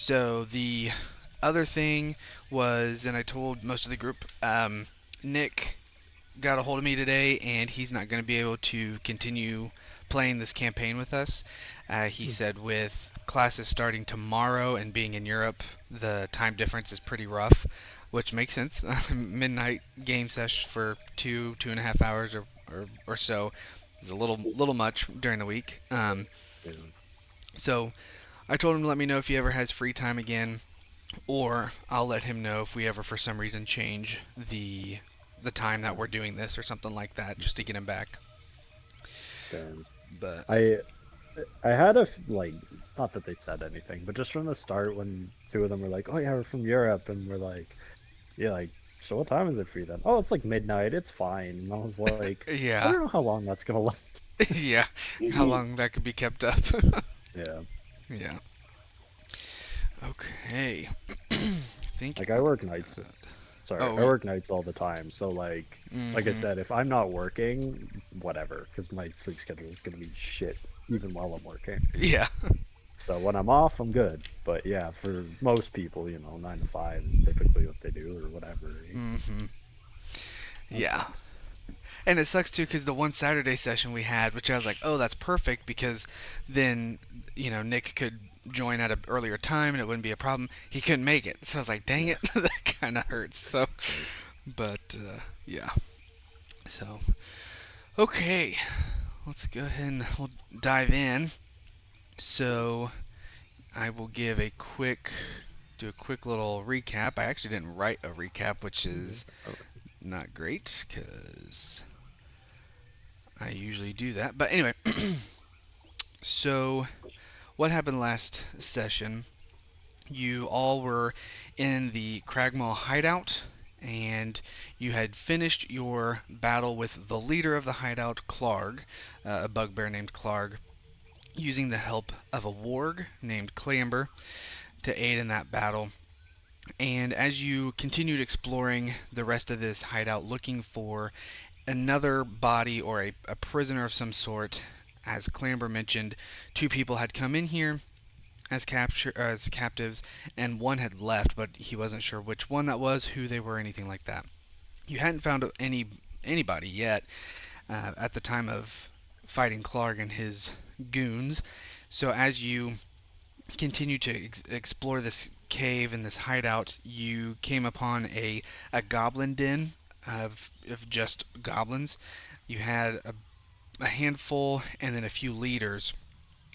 So the other thing was, and I told most of the group, Nick got a hold of me today, and he's not going to be able to continue playing this campaign with us. He Hmm. said with classes starting tomorrow and being in Europe, the time difference is pretty rough, which makes sense. Midnight game session for 2.5 hours or so is a little much during the week. Yeah. So I told him to let me know if he ever has free time again, or I'll let him know if we ever for some reason change the time that we're doing this or something like that, just to get him back. Damn. But I I had like, not that they said anything, but just from the start when two of them were like, "Oh yeah, we're from Europe," and we're like, "Yeah, like, so what time is it for you then?" "Oh, it's like midnight. It's fine." And I was like, "I yeah, don't know how long that's gonna last." yeah, how long that could be kept up. Yeah, Yeah. Okay. I think. like I work nights. Sorry, Oh. I work nights all the time. So like I Mm-hmm. said, if I'm not working, whatever, because my sleep schedule is gonna be shit even while I'm working. Yeah. So when I'm off, I'm good. But yeah, for most people, 9 to 5 is typically what they do or whatever. Mm-hmm. That Yeah. sucks. And it sucks too because the one Saturday session we had, which I was like, oh, that's perfect because then, Nick could join at an earlier time and it wouldn't be a problem. He couldn't make it. So I was like, dang it, Yeah. that kind of hurts. So, Right. but, yeah. So, okay, let's go ahead and we'll dive in. So, I will do a quick little recap. I actually didn't write a recap, which is Oh, not great because I usually do that. But anyway, so what happened last session? You all were in the Cragmaw hideout, and you had finished your battle with the leader of the hideout, Clarg, a bugbear named Clarg, using the help of a warg named Clamber to aid in that battle. And as you continued exploring the rest of this hideout, looking for another body or a prisoner of some sort, as Clamber mentioned, two people had come in here as captives, and one had left, but he wasn't sure which one that was, who they were, anything like that. You hadn't found anybody yet at the time of fighting Clark and his goons. So as you continue to explore this cave and this hideout, you came upon a goblin den of just goblins. You had a handful and then a few leaders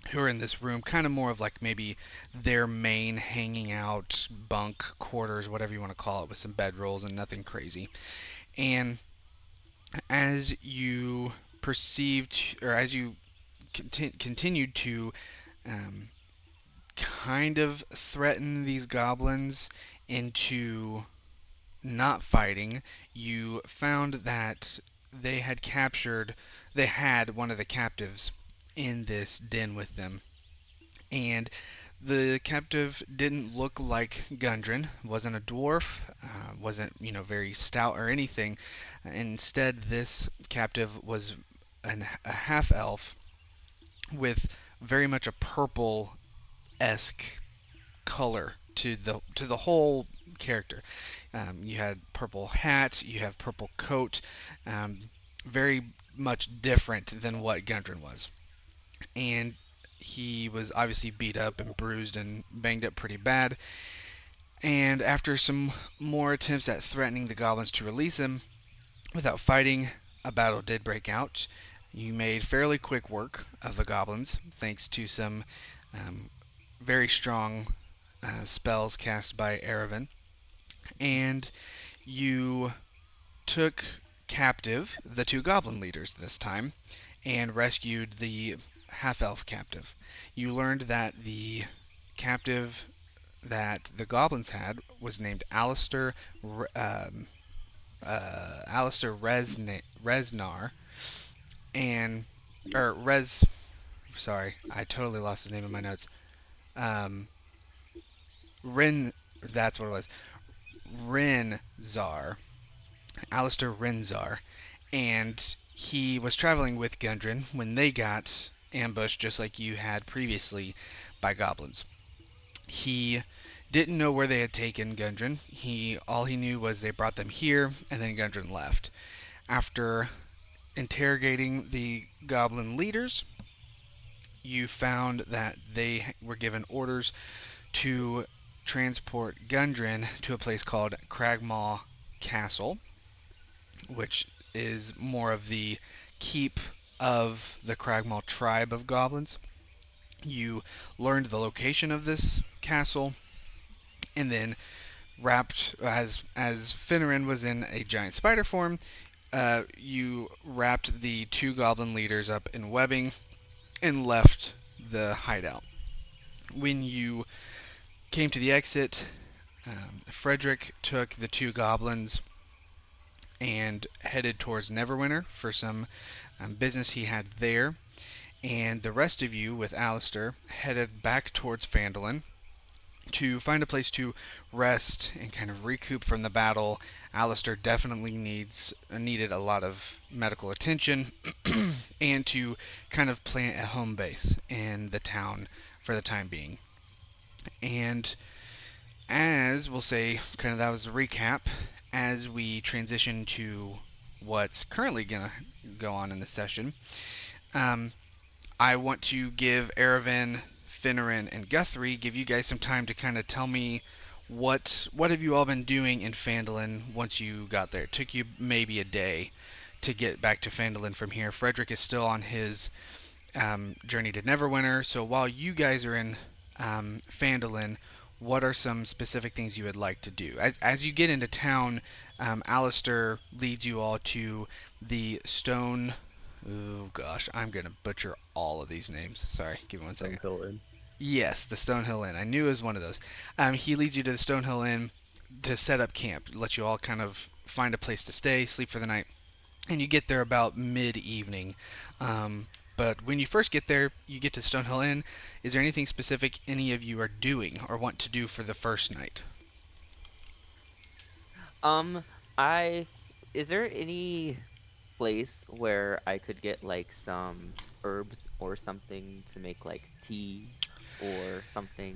who are in this room, kind of more of like maybe their main hanging out bunk quarters, whatever you want to call it, with some bedrolls and nothing crazy. And as you perceived, or as you continued to um, kind of threaten these goblins into not fighting, you found that they had captured, they had one of the captives in this den with them. And the captive didn't look like Gundren, wasn't a dwarf, wasn't, very stout or anything. Instead, this captive was a half elf with very much a purple esque color to the whole character. You had purple hat, you have purple coat, um, very much different than what Gundren was. And he was obviously beat up and bruised and banged up pretty bad. And after some more attempts at threatening the goblins to release him without fighting, a battle did break out. You made fairly quick work of the goblins thanks to some um, very strong spells cast by Erevan. And you took captive the two goblin leaders this time and rescued the half elf captive. You learned that the captive that the goblins had was named Alistair Resnar, and or Res. Sorry, I totally lost his name in my notes. Um, Rin. That's what it was. Rinzar. Alistair Rinzar, and he was traveling with Gundren when they got ambushed, just like you had previously, by goblins. He didn't know where they had taken Gundren. All he knew was they brought them here, and then Gundren left. After interrogating the goblin leaders, you found that they were given orders to transport Gundren to a place called Cragmaw Castle, which is more of the keep of the Cragmaw tribe of goblins. You learned the location of this castle, and then wrapped as Finneran was in a giant spider form. You wrapped the two goblin leaders up in webbing and left the hideout. When you came to the exit, Frederick took the two goblins and headed towards Neverwinter for some business he had there. And the rest of you, with Alistair, headed back towards Phandalin to find a place to rest and kind of recoup from the battle. Alistair definitely needed a lot of medical attention and to kind of plant a home base in the town for the time being. And as we'll say, kind of that was a recap. As we transition to what's currently gonna go on in the session, um, I want to give Aravan, Finneran, and Guthrie give you guys some time to kind of tell me what have you all been doing in Phandalin once you got there. It took you maybe a day to get back to Phandalin from here. Frederick is still on his journey to Neverwinter. So while you guys are in Phandalin, what are some specific things you would like to do? As you get into town, Alistair leads you all to the stone. Oh gosh, I'm gonna butcher all of these names. Sorry, give me one second. Stonehill Inn. Yes, the Stonehill Inn. I knew it was one of those. He leads you to the Stonehill Inn to set up camp, let you all kind of find a place to stay, sleep for the night, and you get there about mid-evening. But when you first get there, you get to Stonehill Inn. Is there anything specific any of you are doing or want to do for the first night? Um, I is there any place where I could get like some herbs or something to make like tea or something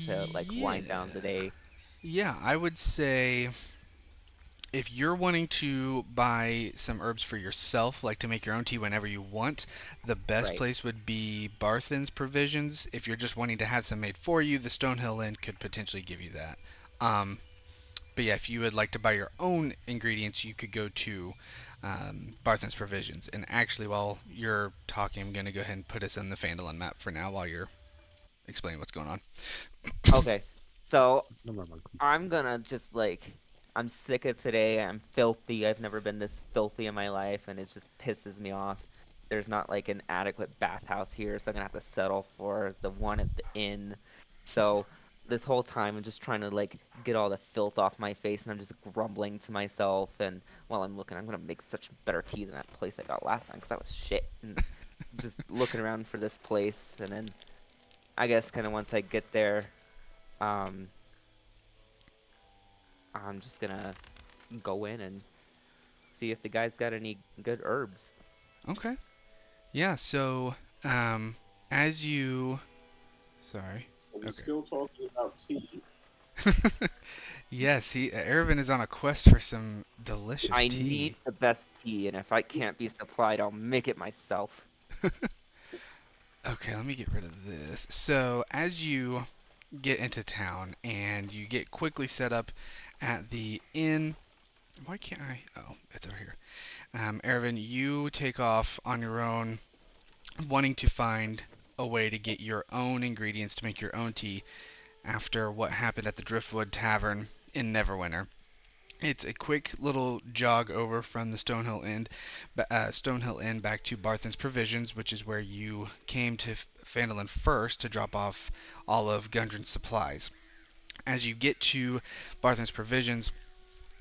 to like Yeah. wind down the day? Yeah, I would say if you're wanting to buy some herbs for yourself, like to make your own tea whenever you want, the best Right. place would be Barthen's Provisions. If you're just wanting to have some made for you, the Stonehill Inn could potentially give you that. Um, but yeah, if you would like to buy your own ingredients, you could go to Barthen's Provisions. And actually, while you're talking, I'm going to go ahead and put us in the Phandalin map for now while you're explaining what's going on. Okay. So No more monkeys. I'm gonna just like I'm sick of today. I'm filthy. I've never been this filthy in my life, and it just pisses me off. There's not like an adequate bathhouse here, so I'm gonna have to settle for the one at the inn. So this whole time I'm just trying to like get all the filth off my face, and I'm just grumbling to myself. And while I'm looking, I'm gonna make such better tea than that place I got last time, because that was shit. And just looking around for this place, and then I guess kind of once I get there, um, I'm just gonna go in and see if the guy's got any good herbs. Okay. Yeah, so um, as you. Sorry. Are we Okay. still talking about tea? Yes, Ervin is on a quest for some delicious I tea. need the best tea, and if I can't be supplied, I'll make it myself. Okay, let me get rid of this. So, as you get into town and you get quickly set up at the inn, why can't I? Oh, it's over here. Ervin, you take off on your own, wanting to find a way to get your own ingredients to make your own tea after what happened at the Driftwood Tavern in Neverwinter. It's a quick little jog over from the Stonehill Inn back to Barthen's Provisions, which is where you came to Phandalin first to drop off all of Gundren's supplies. As you get to Barthen's Provisions,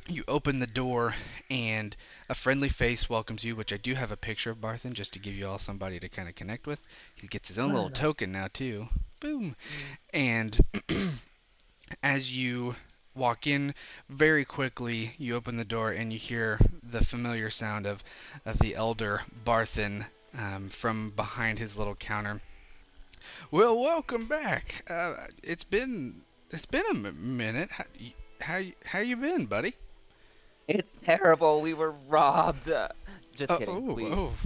you open the door and a friendly face welcomes you, which I do have a picture of Barthen just to give you all somebody to kind of connect with. He gets his own little Lana. token now too. Boom. Mm. And as you walk in, very quickly you open the door and you hear the familiar sound of the elder Barthen from behind his little counter. Well, welcome back. It's been It's been a minute. How you been, buddy? It's terrible. We were robbed. Just kidding. Oh, We oh.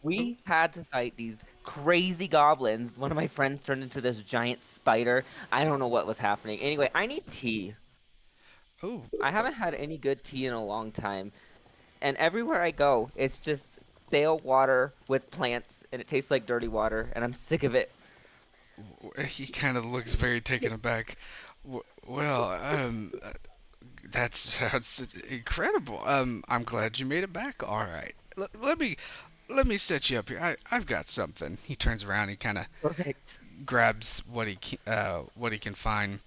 Oh, we had to fight these crazy goblins. One of my friends turned into this giant spider. I don't know what was happening. Anyway, I need tea. oh. I haven't had any good tea in a long time. And everywhere I go, it's just stale water with plants, and it tastes like dirty water, and I'm sick of it. He kind of looks very taken aback. Well, that sounds incredible. I'm glad you made it back. All right. Let me set you up here. I've got something. He turns around. He kind of Perfect. grabs what he can find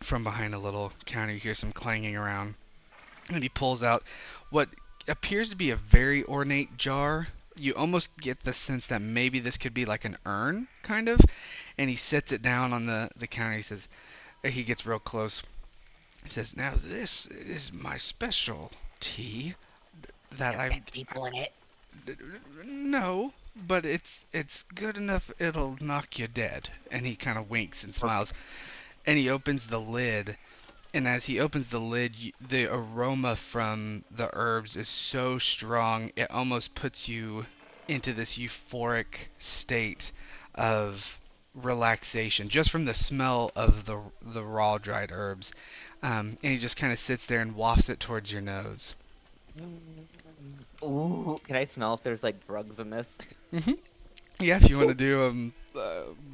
from behind a little counter. You hear some clanging around, and he pulls out what appears to be a very ornate jar. You almost get the sense that maybe this could be like an urn, kind of. And he sets it down on the counter. He says, he gets real close. He says, "Now this is my special tea that There I've." been people in it. No, but it's good enough. It'll knock you dead. And he kind of winks and smiles. Perfect. And he opens the lid. And as he opens the lid, the aroma from the herbs is so strong, it almost puts you into this euphoric state of relaxation just from the smell of the raw dried herbs. And he just kind of sits there and wafts it towards your nose. Ooh, can I smell if there's like drugs in this? hmm Yeah, if you want to do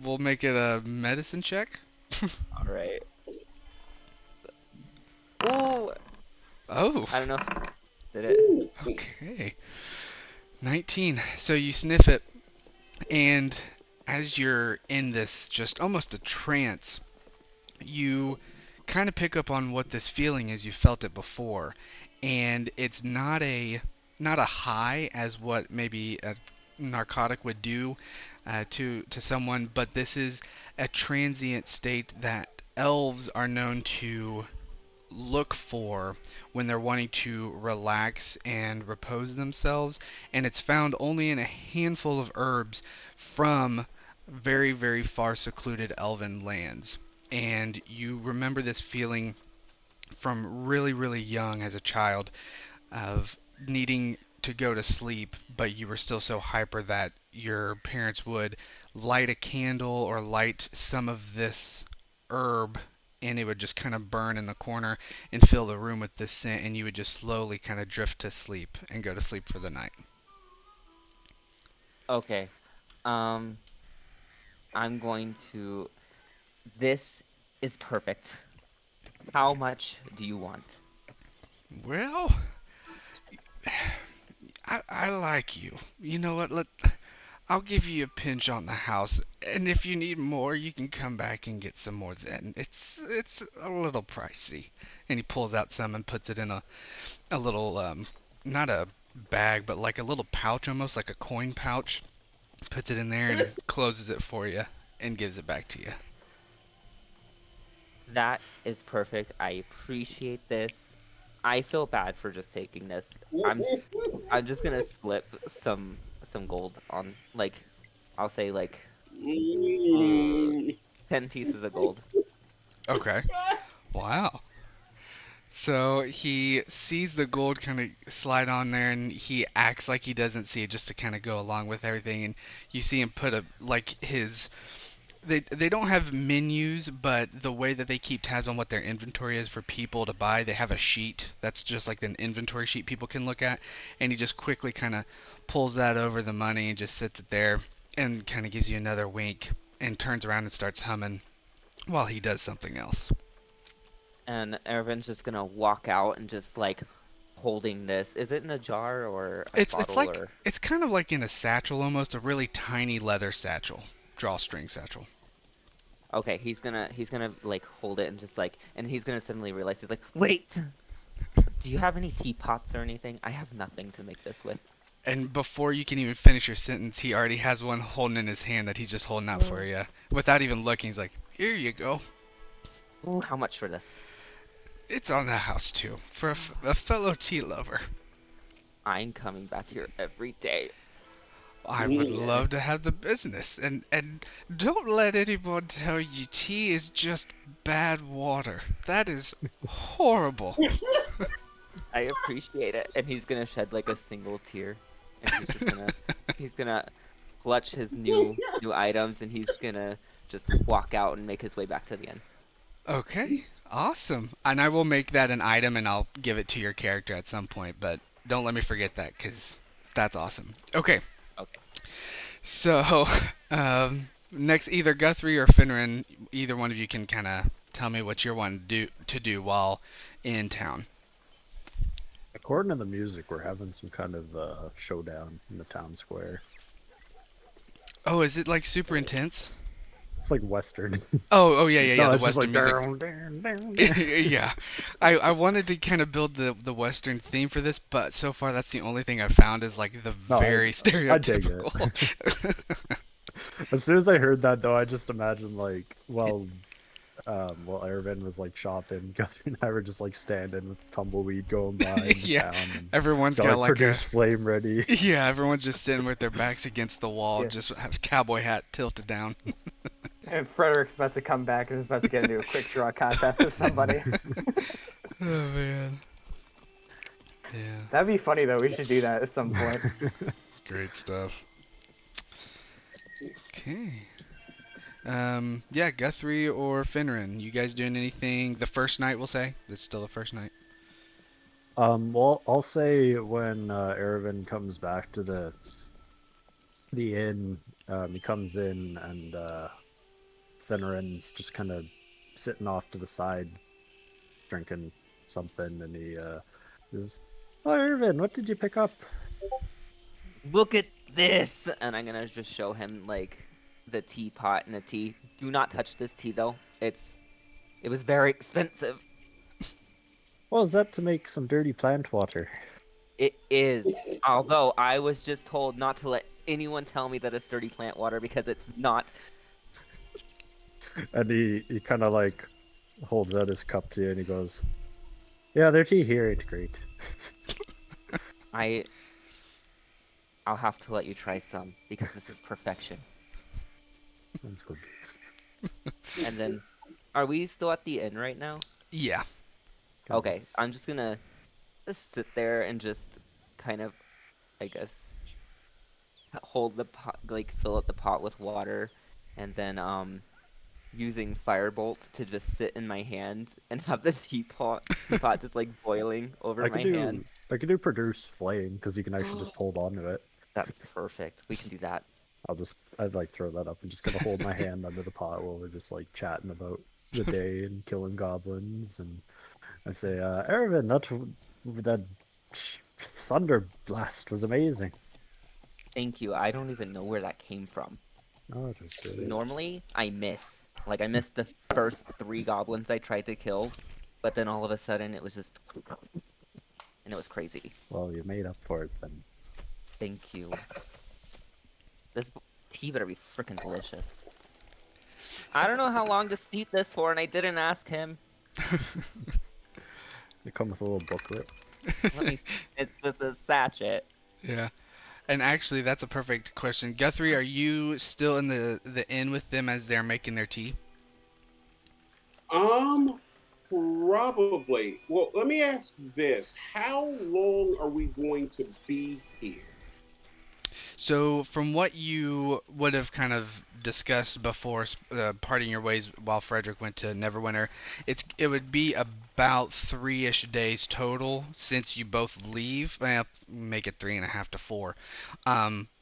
we'll make it a medicine check. All right. Ooh, Oh, I don't know. Did it? okay. 19. So you sniff it, and as you're in this just almost a trance, you kind of pick up on what this feeling is. You felt it before, and it's not a high as what maybe a narcotic would do to someone, but this is a transient state that elves are known to look for when they're wanting to relax and repose themselves, and it's found only in a handful of herbs from very, very far secluded elven lands. And you remember this feeling from really, really young as a child of needing to go to sleep, but you were still so hyper that your parents would light a candle or light some of this herb, and it would just kind of burn in the corner and fill the room with this scent, and you would just slowly kind of drift to sleep and go to sleep for the night. Okay. Um, I'm going to. This is perfect. How much do you want? Well, I like you. You know what? I'll give you a pinch on the house, and if you need more, you can come back and get some more then. It's a little pricey. And he pulls out some and puts it in a little not a bag, but like a little pouch, almost like a coin pouch. Puts it in there and closes it for you and gives it back to you. That is perfect. I appreciate this. I feel bad for just taking this. I'm just gonna slip some gold on like I'll say like uh 10 pieces of gold. Okay. Wow. So he sees the gold kind of slide on there, and he acts like he doesn't see it, just to kind of go along with everything. And you see him put a like his they don't have menus, but the way that they keep tabs on what their inventory is for people to buy, they have a sheet that's just like an inventory sheet people can look at, and he just quickly kind of pulls that over the money and just sits it there and kind of gives you another wink and turns around and starts humming while he does something else. And Ervin's just gonna walk out and just like holding this. Is it in a jar or a It's bottle like or it's kind of like in a satchel, almost a really tiny leather satchel, drawstring satchel. okay, he's gonna like hold it and just like and he's gonna suddenly realize he's like, wait, do you have any teapots or anything? I have nothing to make this with. And before you can even finish your sentence, he already has one holding in his hand that he's just holding out for you. Without even looking, he's like, "Here you go. Ooh, how much for this? It's on the house too, for a fellow tea lover." I'm coming back here every day. I would love to have the business. And don't let anyone tell you tea is just bad water. That is horrible. I appreciate it. And he's gonna shed like a single tear, and he's gonna clutch his new items, and he's gonna just walk out and make his way back to the inn. Okay, awesome. And I will make that an item and I'll give it to your character at some point, but don't let me forget that because that's awesome. Okay, Okay. so next, either Guthrie or Finneran, either one of you can kind of tell me what you're wanting to do while in town. According to the music, we're having some kind of showdown in the town square. Oh, is it like super intense? It's like Western. Oh, yeah, yeah, yeah, No, the it's just Western like music. down, down, down, down. Yeah, I wanted to kind of build the Western theme for this, but so far that's the only thing I've found is like the No, very I dig it. stereotypical. As soon as I heard that, though, I just imagined like, while Ervin was like shopping, Guthrie and I were just like standing with tumbleweed going by in the Yeah, town, and everyone's got got like like a produce flame ready. yeah, everyone's just sitting with their backs against the wall, Yeah. just have cowboy hat tilted down. And Frederick's about to come back and is about to get into a quick draw contest with somebody. Oh man, yeah, That'd be funny though. We should do that at some point. great stuff. Okay. Yeah, Guthrie or Finneran, you guys doing anything the first night, we'll say? It's still the first night. Well, I'll say when Ervin comes back to the inn, he comes in and Finneran's just kind of sitting off to the side, drinking something, and he is, "Oh, Ervin, what did you pick up?" Look at this, and I'm gonna just show him like the teapot and a tea. Do not touch this tea though. It was very expensive. Well, is that to make some dirty plant water? It is. Although I was just told not to let anyone tell me that it's dirty plant water because it's not. And he kind of like holds out his cup to you, and he goes, "Yeah, their tea here ain't great." I'll have to let you try some because this is perfection. Sounds good. And then, are we still at the inn right now? Yeah. Okay, I'm just gonna sit there and just kind of, I guess, hold the pot, like fill up the pot with water, and then using firebolt to just sit in my hand and have this teapot just like boiling over I my could do hand. I could do produce flame because you can actually just hold on to it. That's perfect. We can do that. I'd like throw that up and just gonna hold my hand under the pot while we're just like chatting about the day and killing goblins, and I say, Ervin, that thunder blast was amazing. Thank you. I don't even know where that came from. Oh, it was good. Normally, I miss. Like, I missed the first 3 goblins I tried to kill, but then all of a sudden it was just. And it was crazy. Well, you made up for it then. Thank you. This tea better be freaking delicious. I don't know how long to steep this for, and I didn't ask him. They come with a little booklet. Let me. It's just a sachet. Yeah. And actually, that's a perfect question. Guthrie, are you still in the inn with them as they're making their tea? Probably. Well, let me ask this: how long are we going to be here? So, from what you would have kind of discussed before parting your ways while Frederick went to Neverwinter, it would be about 3-ish days total since you both leave. Well, make it 3.5 to 4,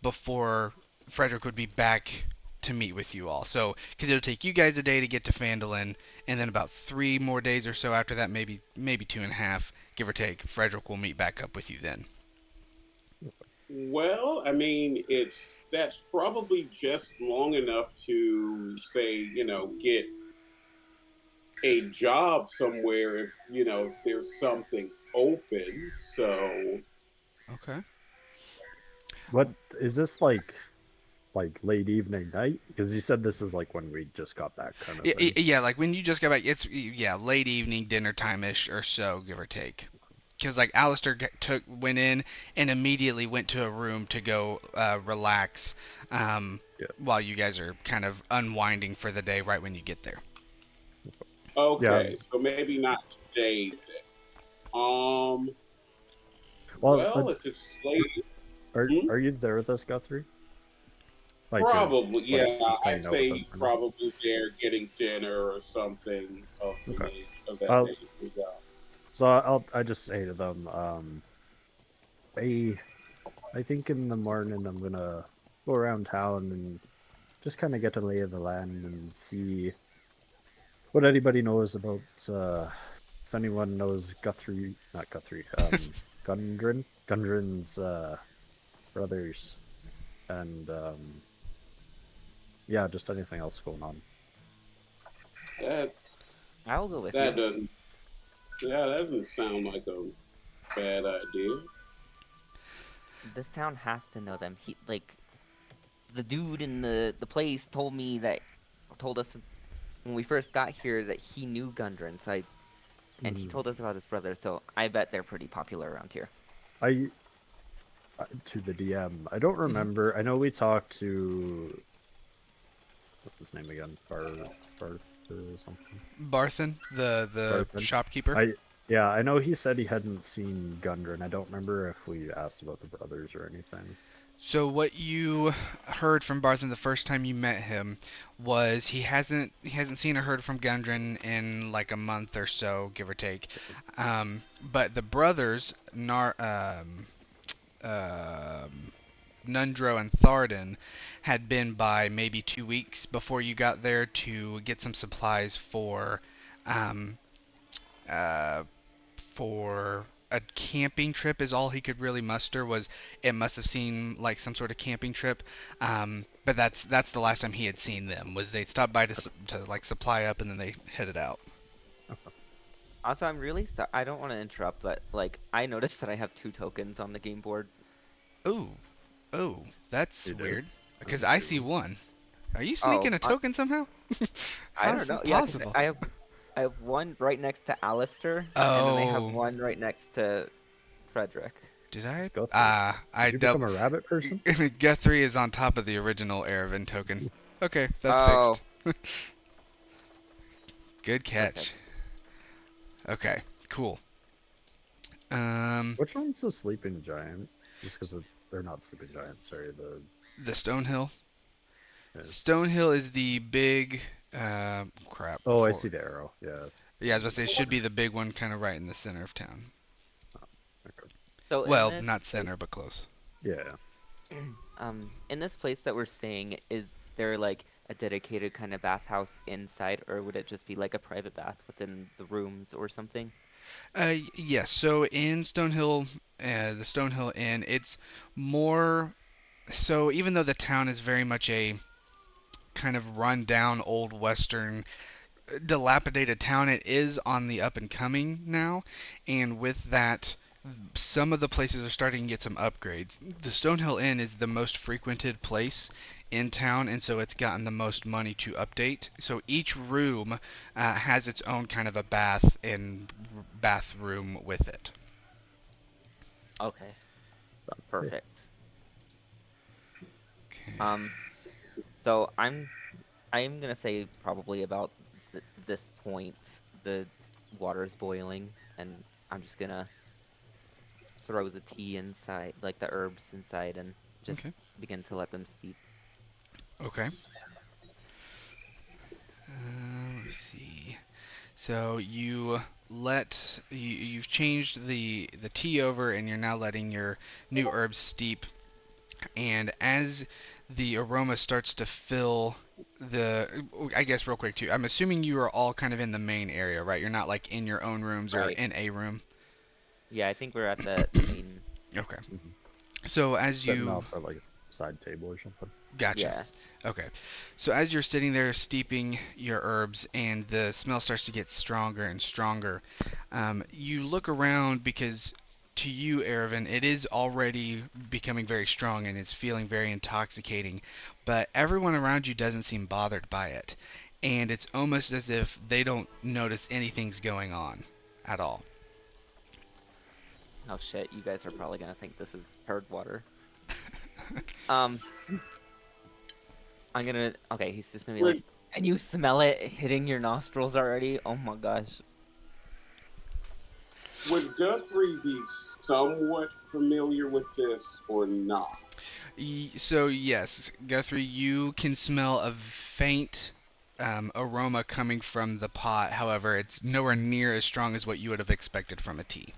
before Frederick would be back to meet with you all. So, because it'll take you guys a day to get to Phandalin, and then about 3 more days or so after that, maybe 2.5, give or take. Frederick will meet back up with you then. Well, I mean, that's probably just long enough to say, get a job somewhere if if there's something open. So Okay. What is this like late evening night? Because you said this is like when we just got back kind of thing. Yeah, like when you just got back, it's late evening, dinner time ish or so, give or take. because like Alistair went in and immediately went to a room to go relax, Yeah. while you guys are kind of unwinding for the day right when you get there. Yeah. Okay, so maybe not today then. Well, Well, if it's late, are you there with us, Guthrie? probably, Like yeah. just I'd hanging out with say us he's for now? probably there getting dinner or something Okay. of that Well, nature. Yeah. so I just say to them, I I think in the morning I'm gonna go around town and just kind of get a lay of the land and see what anybody knows about. If anyone knows Guthrie, not Guthrie, Gundren's brothers, and yeah, just anything else going on. That I'll go with that you. doesn't that doesn't sound like a bad idea. This town has to know them. He like the dude in the place told us when we first got here that he knew Gundren. And he Mhm. told us about his brother. So I bet they're pretty popular around here. I to the DM. I don't Mhm. remember. I know we talked to what's his name again? Barth or something. Barthen, the Barthen. shopkeeper. Yeah, I know he said he hadn't seen Gundren. I don't remember if we asked about the brothers or anything. So what you heard from Barthen the first time you met him was he hasn't seen or heard from Gundren in like a month or so, give or take. But the brothers, um, Nundro and Tharden, had been by maybe 2 weeks before you got there to get some supplies um, uh, for a camping trip is all he could really muster. Was it must have seemed like some sort of camping trip, but that's the last time he had seen them. Was they'd stopped by to like supply up and then they headed out. Also, I'm really sorry. I don't want to interrupt, but like I noticed that I have 2 tokens on the game board. Oh, oh, that's You do? weird Let because me I see see one. one. Are you Oh, sneaking a token somehow? I How's don't know. that Yeah, because possible? I have one right next to Alistair, and then I have Oh, one right next to Frederick. did Let's I? go through. I Did you become double. a rabbit person? Guthrie is on top of the original Erevan token. Okay, that's Oh, fixed. Good catch. perfect. Okay, cool. Um, Which one's the sleeping giant? Just because they're not sleeping giants. Sorry, the Stonehill. yeah. Stonehill is the big. Crap. Oh, I Before. see the arrow. Yeah. Yeah, I was about to say it should be the big one, kind of right in the center of town. Okay. So in Well, this not center, place, but close. Yeah. in this place that we're staying, is there like a dedicated kind of bathhouse inside, or would it just be like a private bath within the rooms or something? Yes. So in Stonehill, the Stonehill Inn, it's more. So even though the town is very much a kind of run down old western dilapidated town, it is on the up and coming now, and with that, some of the places are starting to get some upgrades. The Stonehill Inn is the most frequented place in town, and so it's gotten the most money to update. So each room has its own kind of a bath and bathroom with it. Okay, Sounds perfect. Okay. Um, so I'm gonna say probably about this point the water's boiling, and I'm just gonna throw the tea inside, like the herbs inside, and Okay. just begin to let them steep. Okay. Let's see. So you've changed the tea over, and you're now letting your new herbs steep. And as the aroma starts to fill I guess real quick too, I'm assuming you are all kind of in the main area, right? You're not like in your own rooms or Right. in a room. Yeah, I think we're at the main. Okay. hmm So as Setting you off at like a side table or something. Gotcha. Yeah. Okay. So as you're sitting there steeping your herbs and the smell starts to get stronger and stronger, you look around because to you, Erevan, it is already becoming very strong and it's feeling very intoxicating, but everyone around you doesn't seem bothered by it. And it's almost as if they don't notice anything's going on at all. Oh shit, you guys are probably gonna think this is herd water. Um, I'm gonna. Okay, he's just gonna be like, Would "Can you smell it hitting your nostrils already?" Oh my gosh. would Guthrie be somewhat familiar with this or not? So yes, Guthrie, you can smell a faint aroma coming from the pot. However, it's nowhere near as strong as what you would have expected from a tea.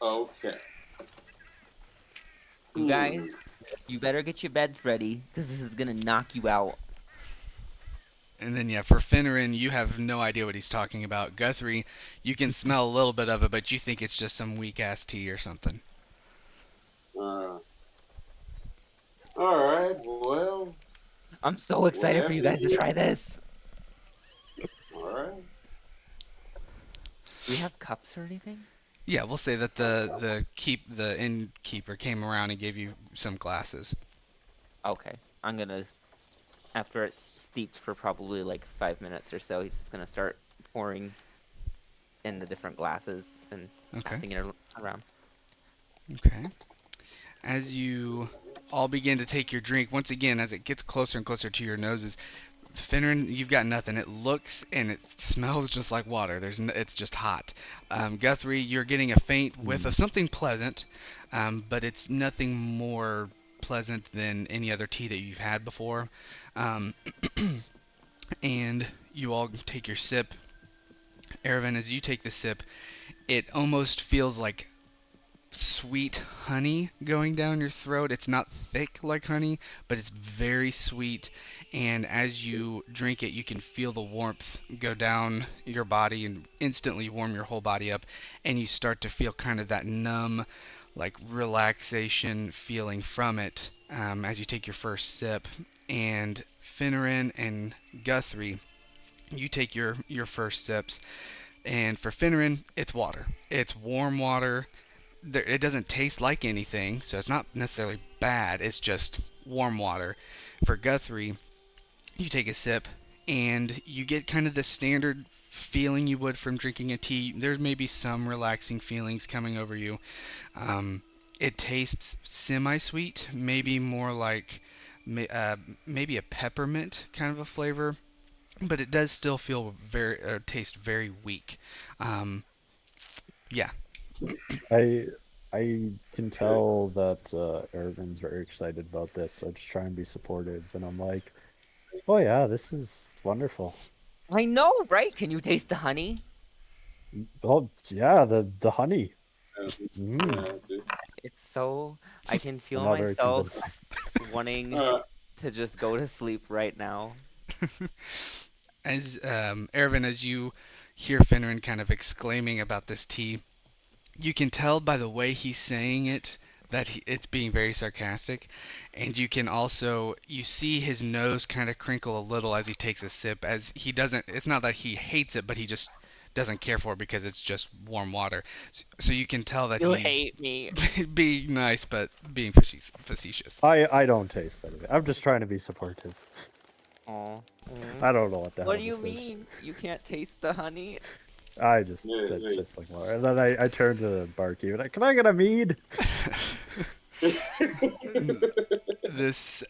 Okay. You Hmm. guys, you better get your beds ready, because this is gonna knock you out. And then yeah, for Finneran, you have no idea what he's talking about. Guthrie, you can smell a little bit of it, but you think it's just some weak ass tea or something. Uh, all right. Well, I'm so excited for whatever you it guys to is. try this. All right. Do we have cups or anything? Yeah, we'll say that the innkeeper came around and gave you some glasses. Okay, I'm gonna. After it's steeped for probably like 5 minutes or so, he's just gonna start pouring in the different glasses and Okay. passing it around. Okay. As you all begin to take your drink, once again, as it gets closer and closer to your noses, Finneran, you've got nothing. It looks and it smells just like water. It's just hot. Guthrie, you're getting a faint whiff Mm. of something pleasant, but it's nothing more pleasant than any other tea that you've had before. Um, and you all take your sip. Aravan, as you take the sip, it almost feels like sweet honey going down your throat. It's not thick like honey, but it's very sweet. And as you drink it, you can feel the warmth go down your body and instantly warm your whole body up. And you start to feel kind of that numb, like relaxation feeling from it as you take your first sip. And Finneran and Guthrie, you take your first sips. And for Finneran, it's water. It's warm water. It doesn't taste like anything, so it's not necessarily bad. It's just warm water. For Guthrie, you take a sip and you get kind of the standard feeling you would from drinking a tea. There may be some relaxing feelings coming over you. Um, it tastes semi-sweet, maybe more like uh, maybe a peppermint kind of a flavor, but it does still feel taste very weak. Um, yeah. I I can tell that Irvin's very excited about this, so I just try and be supportive. And I'm like, oh yeah, this is wonderful. I know, right? Can you taste the honey? Oh yeah, the honey. Uh, Mm. this, It's so. I can I'm feel not very convincing. myself wanting uh, to just go to sleep right now. As Ervin, as you hear Finneran kind of exclaiming about this tea, you can tell by the way he's saying it that it's being very sarcastic, and you can also you see his nose kind of crinkle a little as he takes a sip. As he doesn't, it's not that he hates it, but he just doesn't care for it because it's just warm water. So you can tell that You he's hate me. being nice but being facetious. I don't taste anything. I'm just trying to be supportive. Oh. I don't know what the What hell do you this is. mean? You can't taste the honey? I just yeah, it tastes like water. And then I turn to the barkeep and can I get a mead? This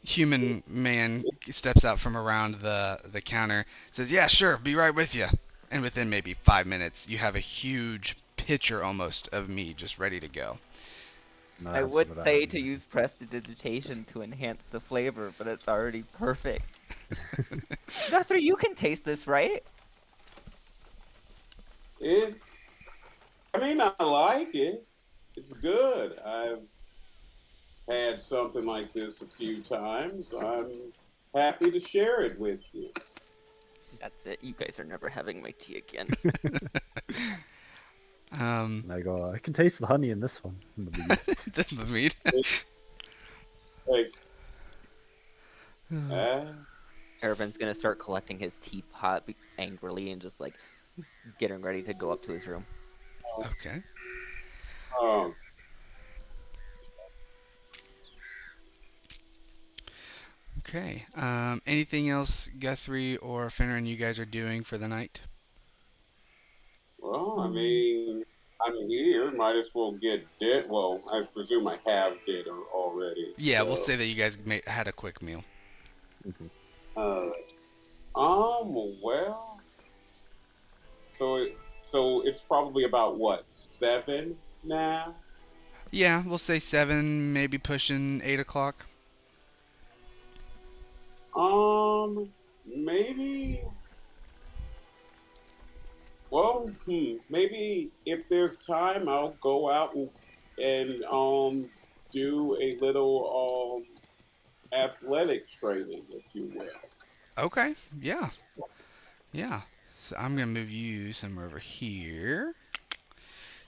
human man steps out from around the counter, says, "Yeah, sure, be right with you." And within maybe 5 minutes, you have a huge pitcher almost of mead just ready to go. No, I I have some would of that. say to use prestidigitation to enhance the flavor, but it's already perfect. Guthrie, you can taste this, right? it's. I mean, I like it. It's good. I've had something like this a few times. I'm happy to share it with you. That's it. You guys are never having my tea again. um, I go, I can taste the honey in this one. In the mead. the mead. Like, ah, Ervin's gonna start collecting his teapot angrily and just like getting ready to go up to his room. Okay. um, Okay. Anything else, Guthrie or Finneran, you guys are doing for the night? well, I mean, I'm here. Might as well get did. Well, I presume I have dinner already. Yeah, we'll So, say that you guys had a quick meal. Mhm. uh, well, so so it's probably about what 7 now. Yeah, we'll say 7, maybe pushing 8 o'clock. Maybe. Well, maybe if there's time, I'll go out and do a little athletic training, if you will. Okay, yeah, yeah. So I'm gonna move you somewhere over here.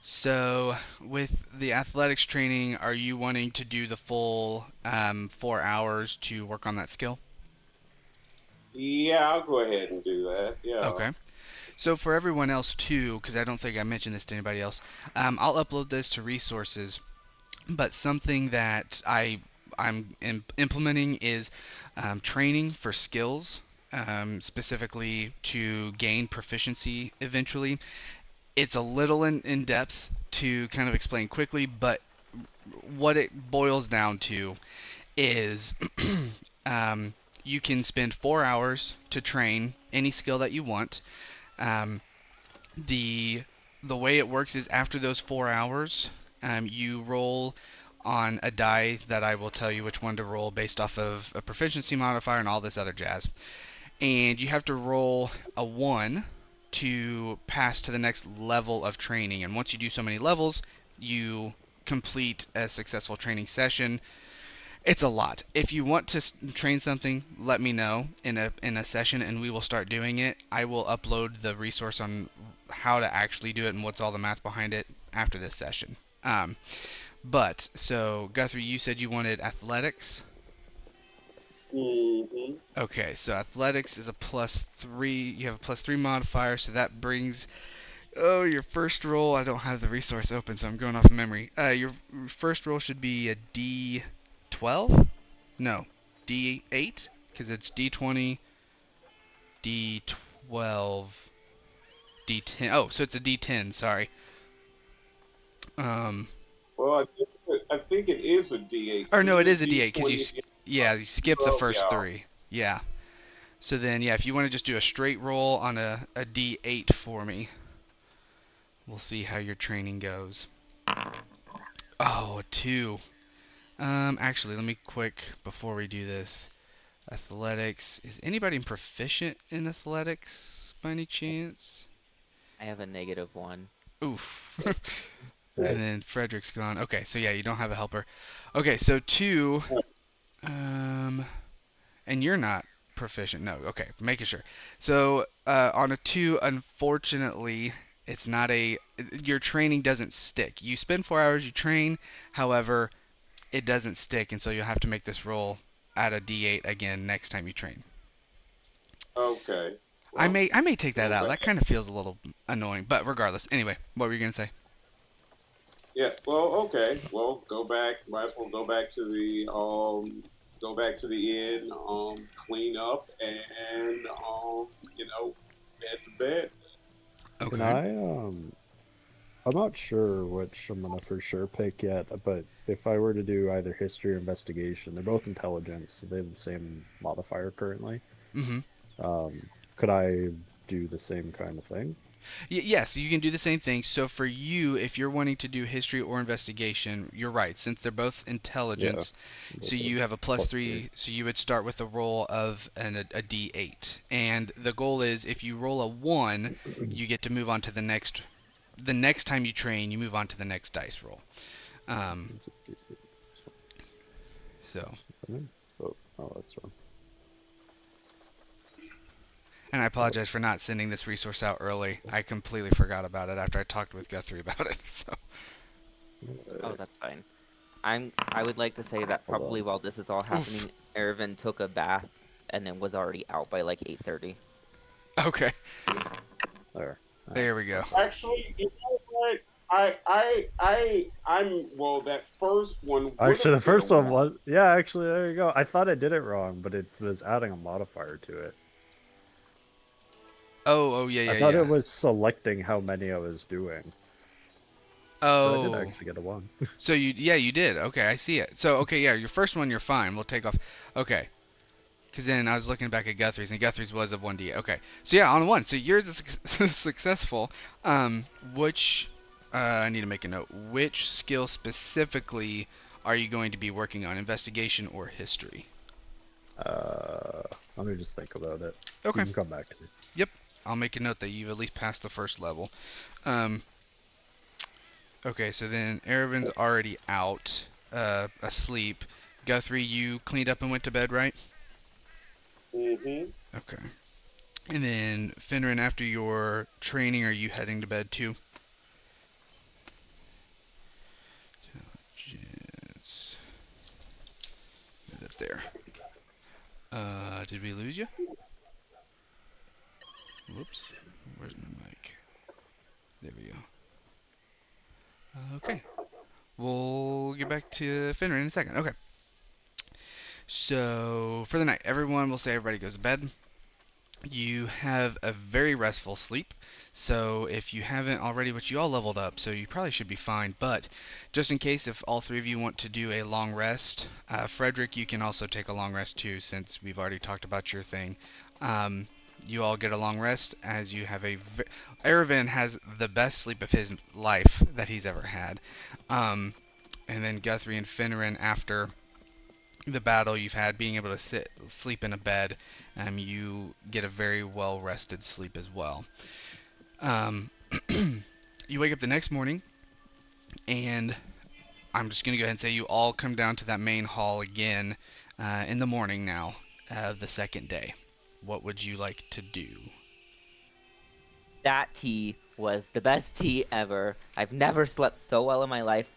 So with the athletics training, are you wanting to do the full 4 hours to work on that skill? Yeah, I'll go ahead and do that. Yeah. Okay. So for everyone else too, because I don't think I mentioned this to anybody else, I'll upload this to resources. But something that I'm implementing is training for skills, specifically to gain proficiency eventually. It's a little in depth to kind of explain quickly, but what it boils down to is um, you can spend 4 hours to train any skill that you want. Um, the the way it works is after those 4 hours, you roll on a die that I will tell you which one to roll based off of a proficiency modifier and all this other jazz. And you have to roll a 1 to pass to the next level of training. And once you do so many levels, you complete a successful training session. It's a lot. If you want to train something, let me know in a session, and we will start doing it. I will upload the resource on how to actually do it and what's all the math behind it after this session. But so Guthrie, you said you wanted athletics. Hmm. Okay, so athletics is a +3. You have a +3 modifier, so that brings your first roll. I don't have the resource open, so I'm going off memory. Your first roll should be a D12. No, D8, because it's D20, D12, D10. Oh, so it's a D10. Sorry. Um, Well, I think it is a D8. 'Cause or no, it isn't a is a D8 because D20? you skip the first Yeah. 3. Yeah. So then, yeah, if you want to just do a straight roll on a D8 for me, we'll see how your training goes. Oh, a 2. Actually, let me quick before we do this. Athletics. Is anybody proficient in athletics by any chance? I have a -1. Oof. And Right. then Frederick's gone. Okay, so yeah, you don't have a helper. Okay, so 2. Um, and you're not proficient. No, okay, making sure. So on a 2, unfortunately, it's not a. Your training doesn't stick. You spend 4 hours, you train. However, it doesn't stick, and so you'll have to make this roll at a D8 again next time you train. Okay. I Well, may I may take that go out. back. That kind of feels a little annoying, but regardless. Anyway, what were you gonna say? Yeah. Well, okay. Well, go back. Might as well go back to the inn, clean up, and head to bed. Can Okay. I'm not sure which I'm gonna for sure pick yet, but if I were to do either history or investigation, they're both intelligence, so they have the same modifier currently. Mm-hmm. Could I do the same kind of thing? Yes, you can do the same thing. So for you, if you're wanting to do history or investigation, you're right. Since they're both Yeah, intelligence, so with the you have a plus +3. 3. So you would start with a roll of a D8, and the goal is if you roll a 1, you get to move on to the next. The next time you train, you move on to the next dice roll. Um, so, Oh, oh, that's wrong. and I apologize for not sending this resource out early. I completely forgot about it after I talked with Guthrie about it. So. Oh, that's fine. I would like to say that Hold probably on. while this is all Oof. happening, Ervin took a bath and then was already out by like 8:30. Okay. There. There we go. Actually, you know what? I'm well. That first one would Actually, the have been a first one one. was, yeah, actually, there you go. I thought I did it wrong, but it was adding a modifier to it. Oh, yeah, I yeah, thought yeah. it was selecting how many I was doing. So I did Oh, actually get a 1. so you did. Okay, I see it. So okay, yeah, your first one you're fine. We'll take off. Okay, because then I was looking back at Guthrie's, and Guthrie's was a 1D. Okay, so yeah, on a 1. So yours is successful. Which I need to make a note. Which skill specifically are you going to be working on? Investigation or history? Let me just think about it. You Okay. can come back to me. Yep. I'll make a note that you've at least passed the first level. Um, okay, so then Aravin's already out, asleep. Guthrie, you cleaned up and went to bed, right? Mm-hmm. Okay. And then Finran, after your training, are you heading to bed too? Intelligence. Move that there. Did we lose you? Whoops. Where's my mic? There we go. Okay. We'll get back to Finran in a second. Okay. So, for the night, everyone will say everybody goes to bed. You have a very restful sleep. So if you haven't already, which you all leveled up, so you probably should be fine. But just in case, if all three of you want to do a long rest, Frederick, you can also take a long rest too, since we've already talked about your thing. You all get a long rest as you have a. Aravan has the best sleep of his life that he's ever had. And then Guthrie and Finneran, after the battle you've had, being able to sleep in a bed, you get a very well rested sleep as well. Um, you wake up the next morning, and I'm just gonna go ahead and say you all come down to that main hall again in the morning now, the second day. What would you like to do? That tea was the best tea ever. I've never slept so well in my life.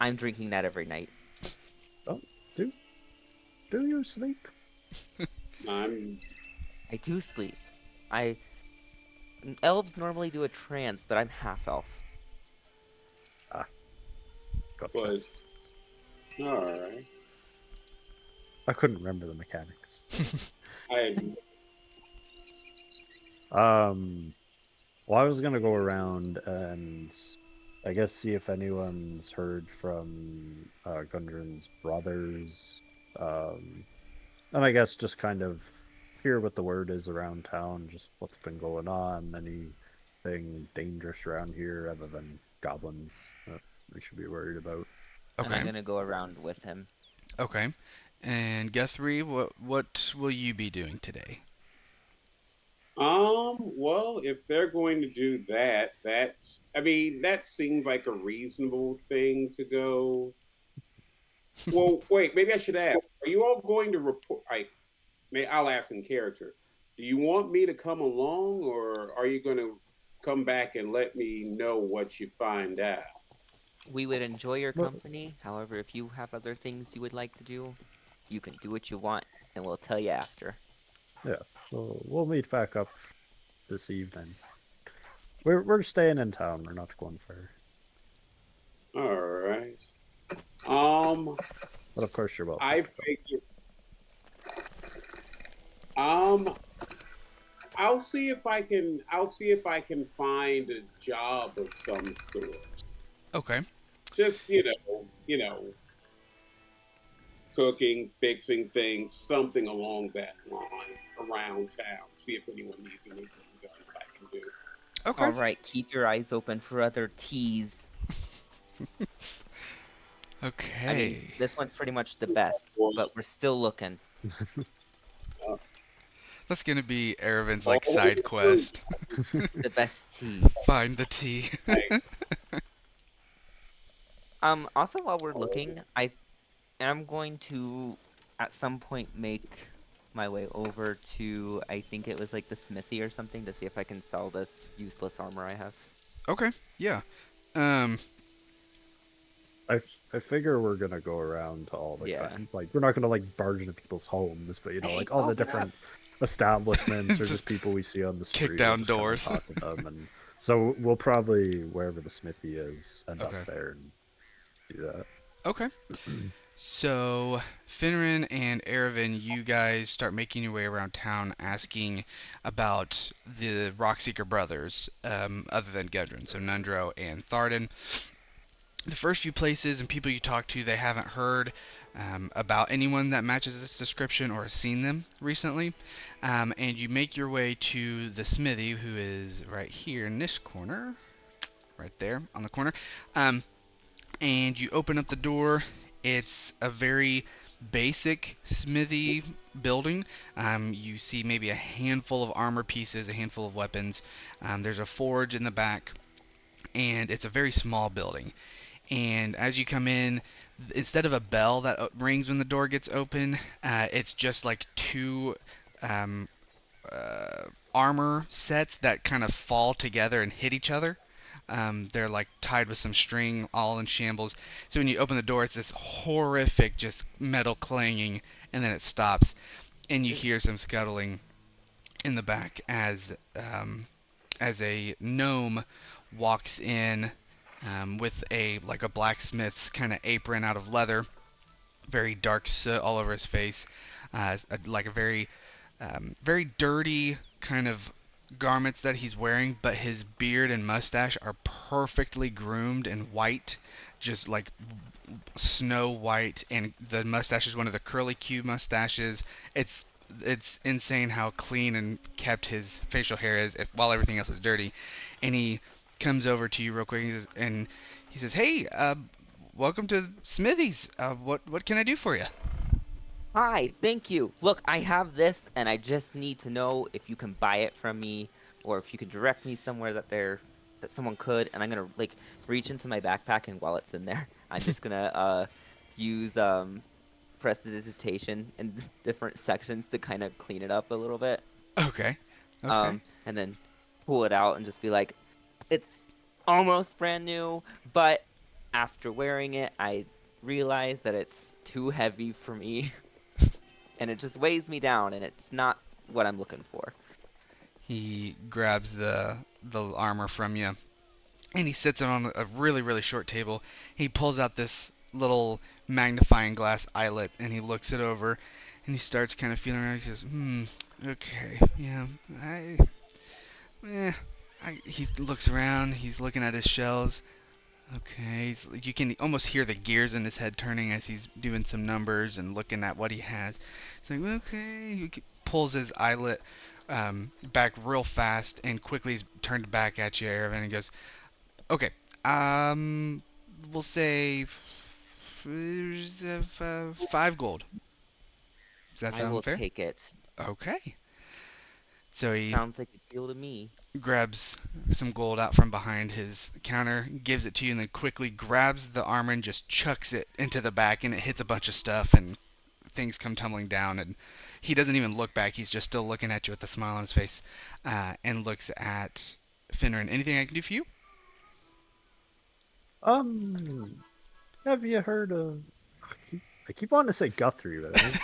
I'm drinking that every night. Oh, do you sleep? I'm I do sleep. Elves normally do a trance, but I'm half elf. Gotcha. but all right. I couldn't remember the mechanics. I Well, I was gonna go around and I guess see if anyone's heard from Gundren's brothers. And I guess just kind of hear what the word is around town, just what's been going on, anything dangerous around here other than goblins that we should be worried about. And I'm Okay. gonna go around with him. Okay. And Guthrie, what will you be doing today? well, if they're going to do that, that seems like a reasonable thing to go. Well, wait, maybe I should ask. Are you all going to report? I'll ask in character. Do you want me to come along, or are you going to come back and let me know what you find out? We would enjoy your Well, company. However, if you have other things you would like to do, you can do what you want, and we'll tell you after. yeah, we'll meet back up this evening. We're staying in town. We're not going far. All right. Um, But of course, you're welcome. I figure. Um, I'll see if I can. I'll see if I can find a job of some sort. Okay. Just cooking, fixing things, something along that line around town. See if anyone needs anything done that I can do. Okay. All right, keep your eyes open for other teas. Okay. I mean, this one's pretty much the best, but we're still looking. That's gonna be Aravin's like Always side quest. The best tea. Find the tea. Also while we're looking, I am going to at some point make my way over to, I think it was like the smithy or something, to see if I can sell this useless armor I have. Okay. Yeah. Um. I figure we're gonna go around to all the Yeah. like we're not gonna like barge into people's homes, but like all the different establishments or Just just people we see on the street. kick we'll down just kinda doors. talk to them, and so we'll probably wherever the smithy is end Okay. up there and do that. Okay. So, Finneran and Erevan, you guys start making your way around town asking about the Rockseeker brothers, other than Gudrun, so Nundro and Thardan. The first few places and people you talk to, they haven't heard about anyone that matches this description or has seen them recently. And you make your way to the smithy, who is right here in this corner, right there on the corner. Um, and you open up the door. It's a very basic smithy building. You see maybe a handful of armor pieces, a handful of weapons. There's a forge in the back, and it's a very small building. And as you come in, instead of a bell that rings when the door gets open, it's just like two um, armor sets that kind of fall together and hit each other. They're like tied with some string, all in shambles. So when you open the door, it's this horrific, just metal clanging, and then it stops, and you hear some scuttling in the back as a gnome walks in with a like a blacksmith's kind of apron out of leather, very dark soot all over his face, like a very dirty kind of garments that he's wearing, but his beard and mustache are perfectly groomed and white, just like snow white, and the mustache is one of the curly Q mustaches. It's insane how clean and kept his facial hair is, while everything else is dirty. And he comes over to you real quick and he says, "Hey, welcome to Smithy's. What can I do for you?" Hi, thank you. Look, I have this, and I just need to know if you can buy it from me, or if you can direct me somewhere that someone could. And I'm gonna like reach into my backpack, and while it's in there, I'm just gonna use prestidigitation in different sections to kind of clean it up a little bit. Okay. Okay. And then pull it out and just be like, it's almost brand new, but after wearing it, I realize that it's too heavy for me. And it just weighs me down, and it's not what I'm looking for. He grabs the armor from you, and he sits it on a really really short table. He pulls out this little magnifying glass eyelet, and he looks it over, and he starts kind of feeling around. He says, okay, yeah, eh. He looks around. He's looking at his shelves. Okay, you can almost hear the gears in his head turning as he's doing some numbers and looking at what he has. He's like, okay. He pulls his eyelet back real fast and quickly he's turned back at you, Erevan, and goes, okay, we'll say 5 gold. Does that I will sound fair? take it. Okay. So he Sounds like a deal to me. grabs some gold out from behind his counter, gives it to you, and then quickly grabs the armor and just chucks it into the back, and it hits a bunch of stuff, and things come tumbling down, and he doesn't even look back. He's just still looking at you with a smile on his face, and looks at Finneran. Anything I can do for you? Have you heard of? I keep wanting to say Guthrie, but it's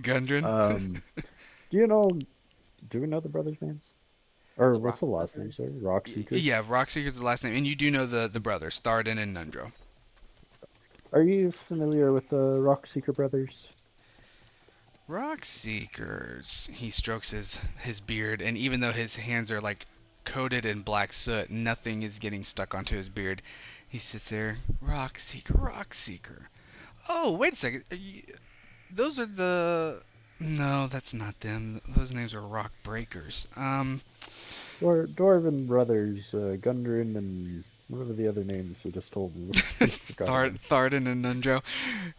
Gundren. Gundren? Do we know the brothers' names? Or The what's the Rock last name? Brothers? Sorry, Rockseeker. Yeah, Rockseeker's the last name, and you do know the brothers, Thardan and Nundro. Are you familiar with the Rockseeker brothers? Rockseekers. He strokes his beard, and even though his hands are like coated in black soot, nothing is getting stuck onto his beard. He sits there, Rockseeker, Rockseeker. Oh, wait a second. Those are the... No, that's not them. Those names are Rock Breakers. Dwarven brothers, Gundren and what are the other names you just told me? I forgot them. Thardan and Nundro.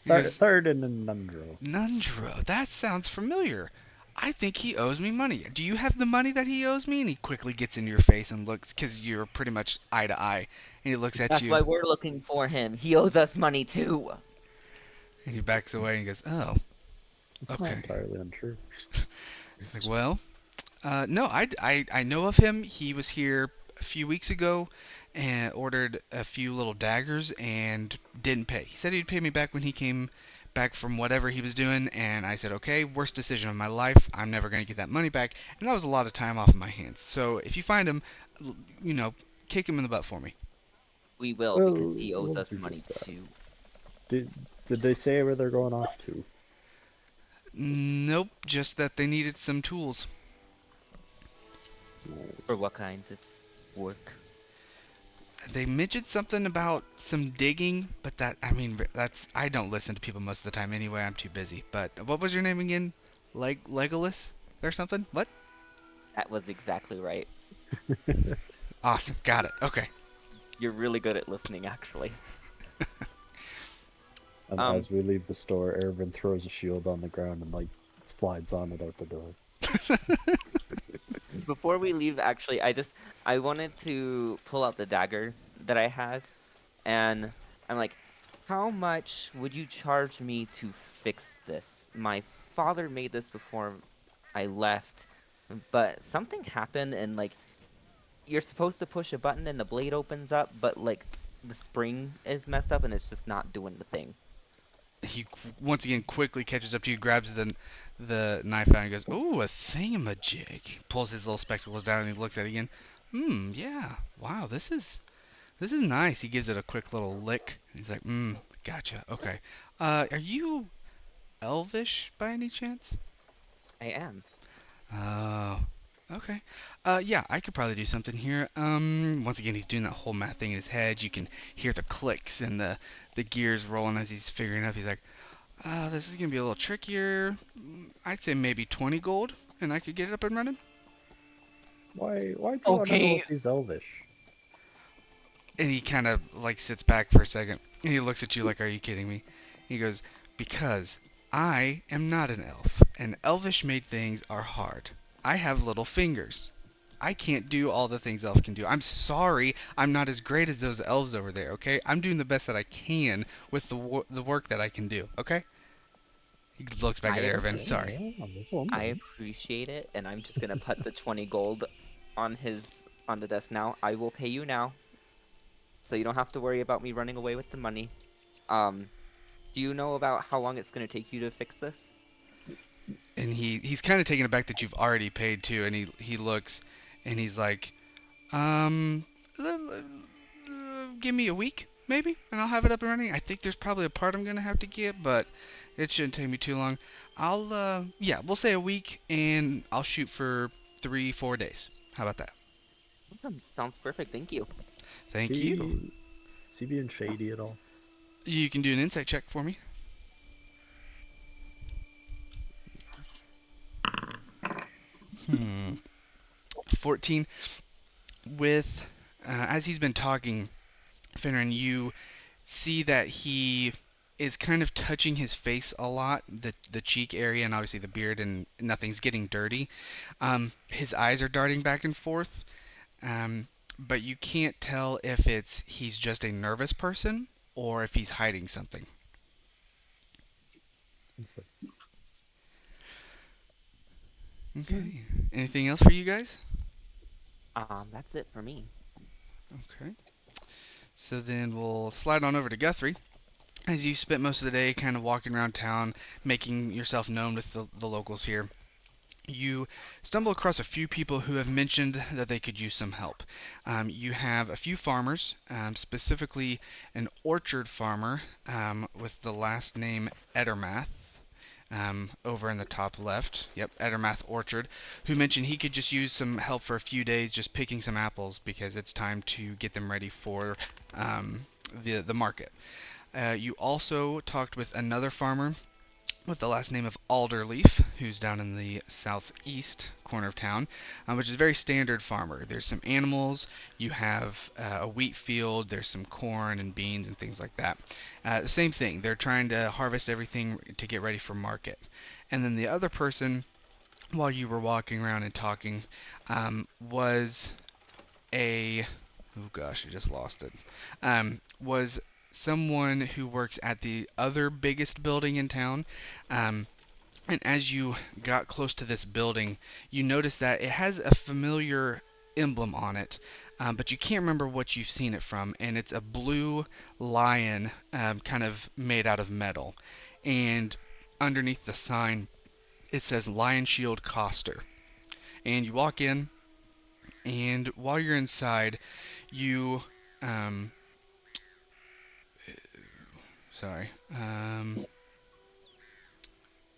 He goes, Thardan and Nundro. Nundro, that sounds familiar. I think he owes me money. Do you have the money that he owes me? And he quickly gets into your face and looks, because you're pretty much eye to eye. And he looks at That's you, why we're looking for him. He owes us money too. and he backs away and goes, oh, It's okay. not entirely untrue. Like, well, no, I know of him. He was here a few weeks ago and ordered a few little daggers and didn't pay. He said he'd pay me back when he came back from whatever he was doing, and I said, okay, worst decision of my life. I'm never going to get that money back. And that was a lot of time off of my hands. So if you find him, kick him in the butt for me. We will, because he owes We'll us do money just that. too. Did they say where they're going off to? Nope, just that they needed some tools. For what kind of work? They mentioned something about some digging, but I mean, I don't listen to people most of the time anyway. I'm too busy. But what was your name again? Legolas or something? What? That was exactly right. Awesome. Got it. Okay. You're really good at listening, actually. And Um, as we leave the store, Ervin throws a shield on the ground and like slides on it out the door. Before we leave, actually, I wanted to pull out the dagger that I have, and I'm like, how much would you charge me to fix this? My father made this before I left, but something happened, and like, you're supposed to push a button and the blade opens up, but like, the spring is messed up and it's just not doing the thing. He once again quickly catches up to you, grabs the knife out, and goes, "Ooh, a thingamajig." Pulls his little spectacles down and he looks at it again. Yeah. Wow, this is nice. He gives it a quick little lick. He's like, gotcha. Okay. Are you Elvish by any chance? I am. Oh, okay. Yeah, I could probably do something here. Once again, he's doing that whole math thing in his head. You can hear the clicks and the gears rolling as he's figuring it out. He's like, this is gonna be a little trickier. I'd say maybe 20 gold, and I could get it up and running. Why do you want to know Okay. if he's Elvish? And he kind of like sits back for a second, and he looks at you like, "Are you kidding me?" He goes, "Because I am not an elf, and elvish-made things are hard. I have little fingers. I can't do all the things elf can do. I'm sorry, I'm not as great as those elves over there. Okay, I'm doing the best that I can with the work that I can do. Okay." He looks back I at ap- Ervin. Okay, Sorry. yeah, that's what I'm I doing. appreciate it, and I'm just gonna put the 20 gold on the desk now. I will pay you now, so you don't have to worry about me running away with the money. Um, do you know about how long it's gonna take you to fix this? And he's kind of taken aback that you've already paid too, and he looks, and he's like, Um, give me a week, maybe, and I'll have it up and running. I think there's probably a part I'm gonna have to get, but it shouldn't take me too long. Yeah, we'll say a week, and I'll shoot for 3, 4 days. How about that? Awesome. Sounds perfect. Thank you. Thank you. Is he being shady at all? You can do an insight check for me. 14. With, as he's been talking, Finneran, you see that he is kind of touching his face a lot, the cheek area and obviously the beard, and nothing's getting dirty. His eyes are darting back and forth, um, but you can't tell if he's just a nervous person or if he's hiding something. Okay. Anything else for you guys? That's it for me. Okay. So then we'll slide on over to Guthrie. As you spent most of the day kind of walking around town, making yourself known with the locals here, you stumble across a few people who have mentioned that they could use some help. You have a few farmers, specifically an orchard farmer with the last name Edermath. Over in the top left, yep, Edermath Orchard, who mentioned he could just use some help for a few days just picking some apples because it's time to get them ready for the market. You also talked with another farmer with the last name of Alderleaf, who's down in the southeast corner of town, which is a very standard farmer. There's some animals, you have a wheat field, there's some corn and beans and things like that. The same thing, they're trying to harvest everything to get ready for market. And then the other person, while you were walking around and talking, was a oh gosh, I just lost it. Was someone who works at the other biggest building in town. Um, and as you got close to this building, you noticed that it has a familiar emblem on it, but you can't remember what you've seen it from. And it's a blue lion, kind of made out of metal. And underneath the sign, it says Lion Shield Coster. And you walk in, and while you're inside, you um, Sorry.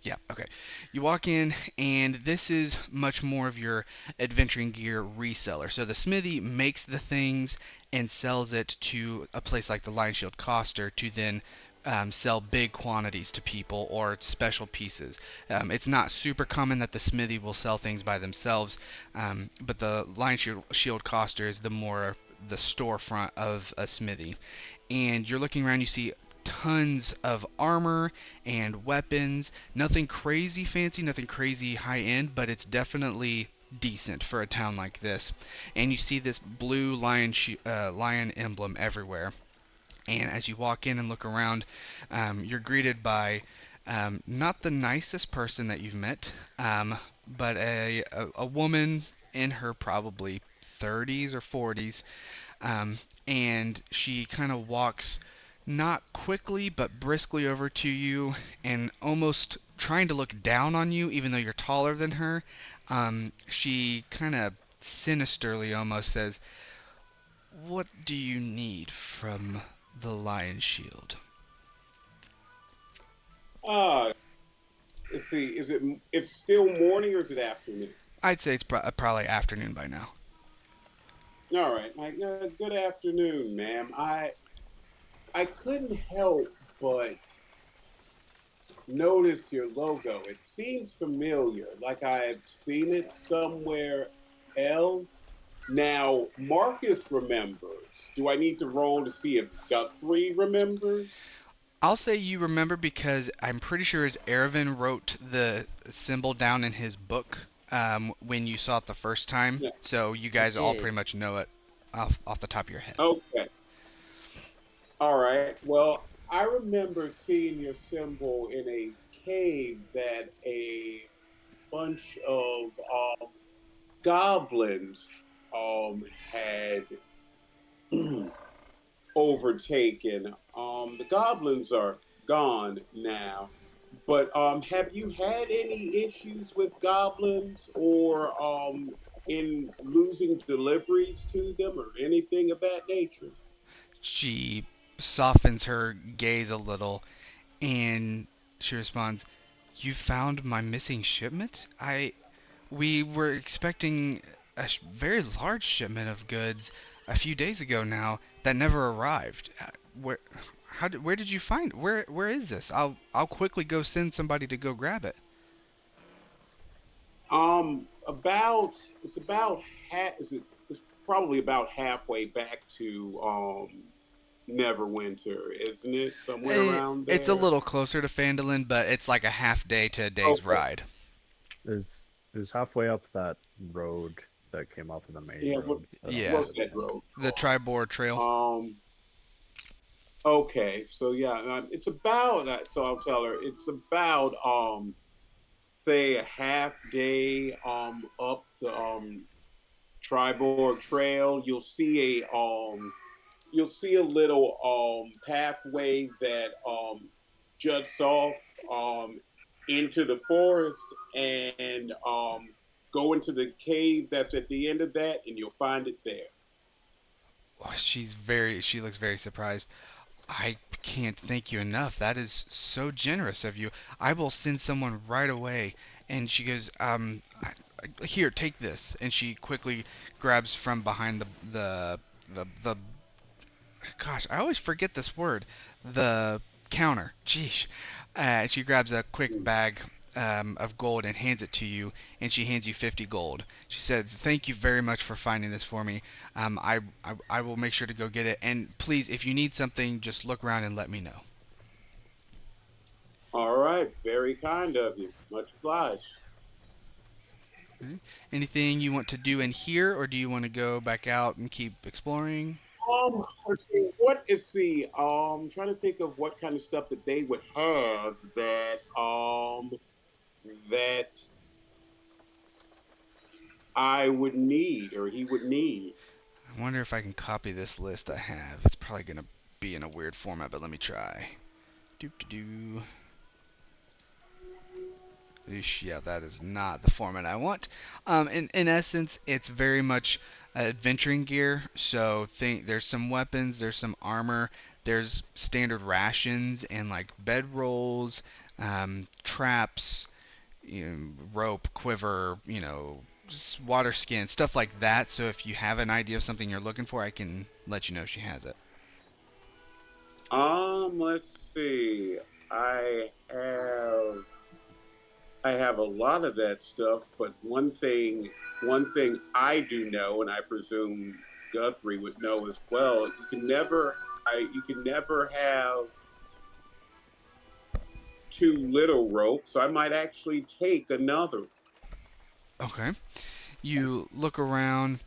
Yeah, okay. You walk in, and this is much more of your adventuring gear reseller. So the smithy makes the things and sells it to a place like the Lion Shield Coster to then sell big quantities to people or special pieces. It's not super common that the smithy will sell things by themselves, but the Lion Shield Coster is the storefront of a smithy. And you're looking around, you see tons of armor and weapons. Nothing crazy fancy, nothing crazy high end, but it's definitely decent for a town like this. And you see this blue lion emblem everywhere. And as you walk in and look around, you're greeted by not the nicest person that you've met, but a woman in her probably 30s or 40s, and she kind of walks not quickly but briskly over to you and almost trying to look down on you even though you're taller than her. She kind of sinisterly almost says, "What do you need from the Lion Shield?" Ah, let's see. It's still morning or is it afternoon? I'd say it's probably afternoon by now. All right, good afternoon, ma'am. I couldn't help but notice your logo. It seems familiar, like I've seen it somewhere else. Now, Marcus remembers. Do I need to roll to see if Guthrie remembers? I'll say you remember because I'm pretty sure as Erevan wrote the symbol down in his book when you saw it the first time. Yeah. So you I guys all did. pretty much know it off the top of your head. Okay. All right. Well, I remember seeing your symbol in a cave that a bunch of goblins had overtaken. The goblins are gone now. But have you had any issues with goblins or in losing deliveries to them or anything of that nature? She softens her gaze a little and she responds, "You found my missing shipment? We were expecting a very large shipment of goods a few days ago now that never arrived. Where did you find? Where is this? I'll quickly go send somebody to go grab it." About it's about it's probably about halfway back to Neverwinter, isn't it? Somewhere around It's a there. little closer to Phandalin, but it's like a half day to a day's Okay. ride. Is halfway up that road that came off of the main Yeah. road. I don't Yeah, know What's what that it's road the called? Tribord Trail. Okay. So yeah, it's about. So I'll tell her it's about say a half day up the Tribord Trail. You'll see a little pathway that juts off um, into the forest and go into the cave that's at the end of that, and you'll find it there. Oh, she looks very surprised. "I can't thank you enough. That is so generous of you. I will send someone right away." And she goes, "Here, take this." And she quickly grabs from behind the gosh, I always forget this word, the counter. Jeez. She grabs a quick bag of gold and hands it to you, and she hands you 50 gold. She says, "Thank you very much for finding this for me. I will make sure to go get it. And please, if you need something, just look around and let me know." All right, very kind of you. Much obliged. Okay. Anything you want to do in here, or do you want to go back out and keep exploring? Let's see. What is the trying to think of what kind of stuff that they would have that I would need or he would need. I wonder if I can copy this list I have. It's probably going to be in a weird format, but let me try. Doop doo doo. Eesh, yeah, that is not the format I want. In essence, it's very much adventuring gear. So there's some weapons, there's some armor, there's standard rations and like bedrolls, traps, rope, quiver, just water skin, stuff like that. So if you have an idea of something you're looking for, I can let you know she has it. Let's see. I have I have a lot of that stuff, but one thing I do know, and I presume Guthrie would know as well. You can never have too little rope, so I might actually take another. Okay. You look around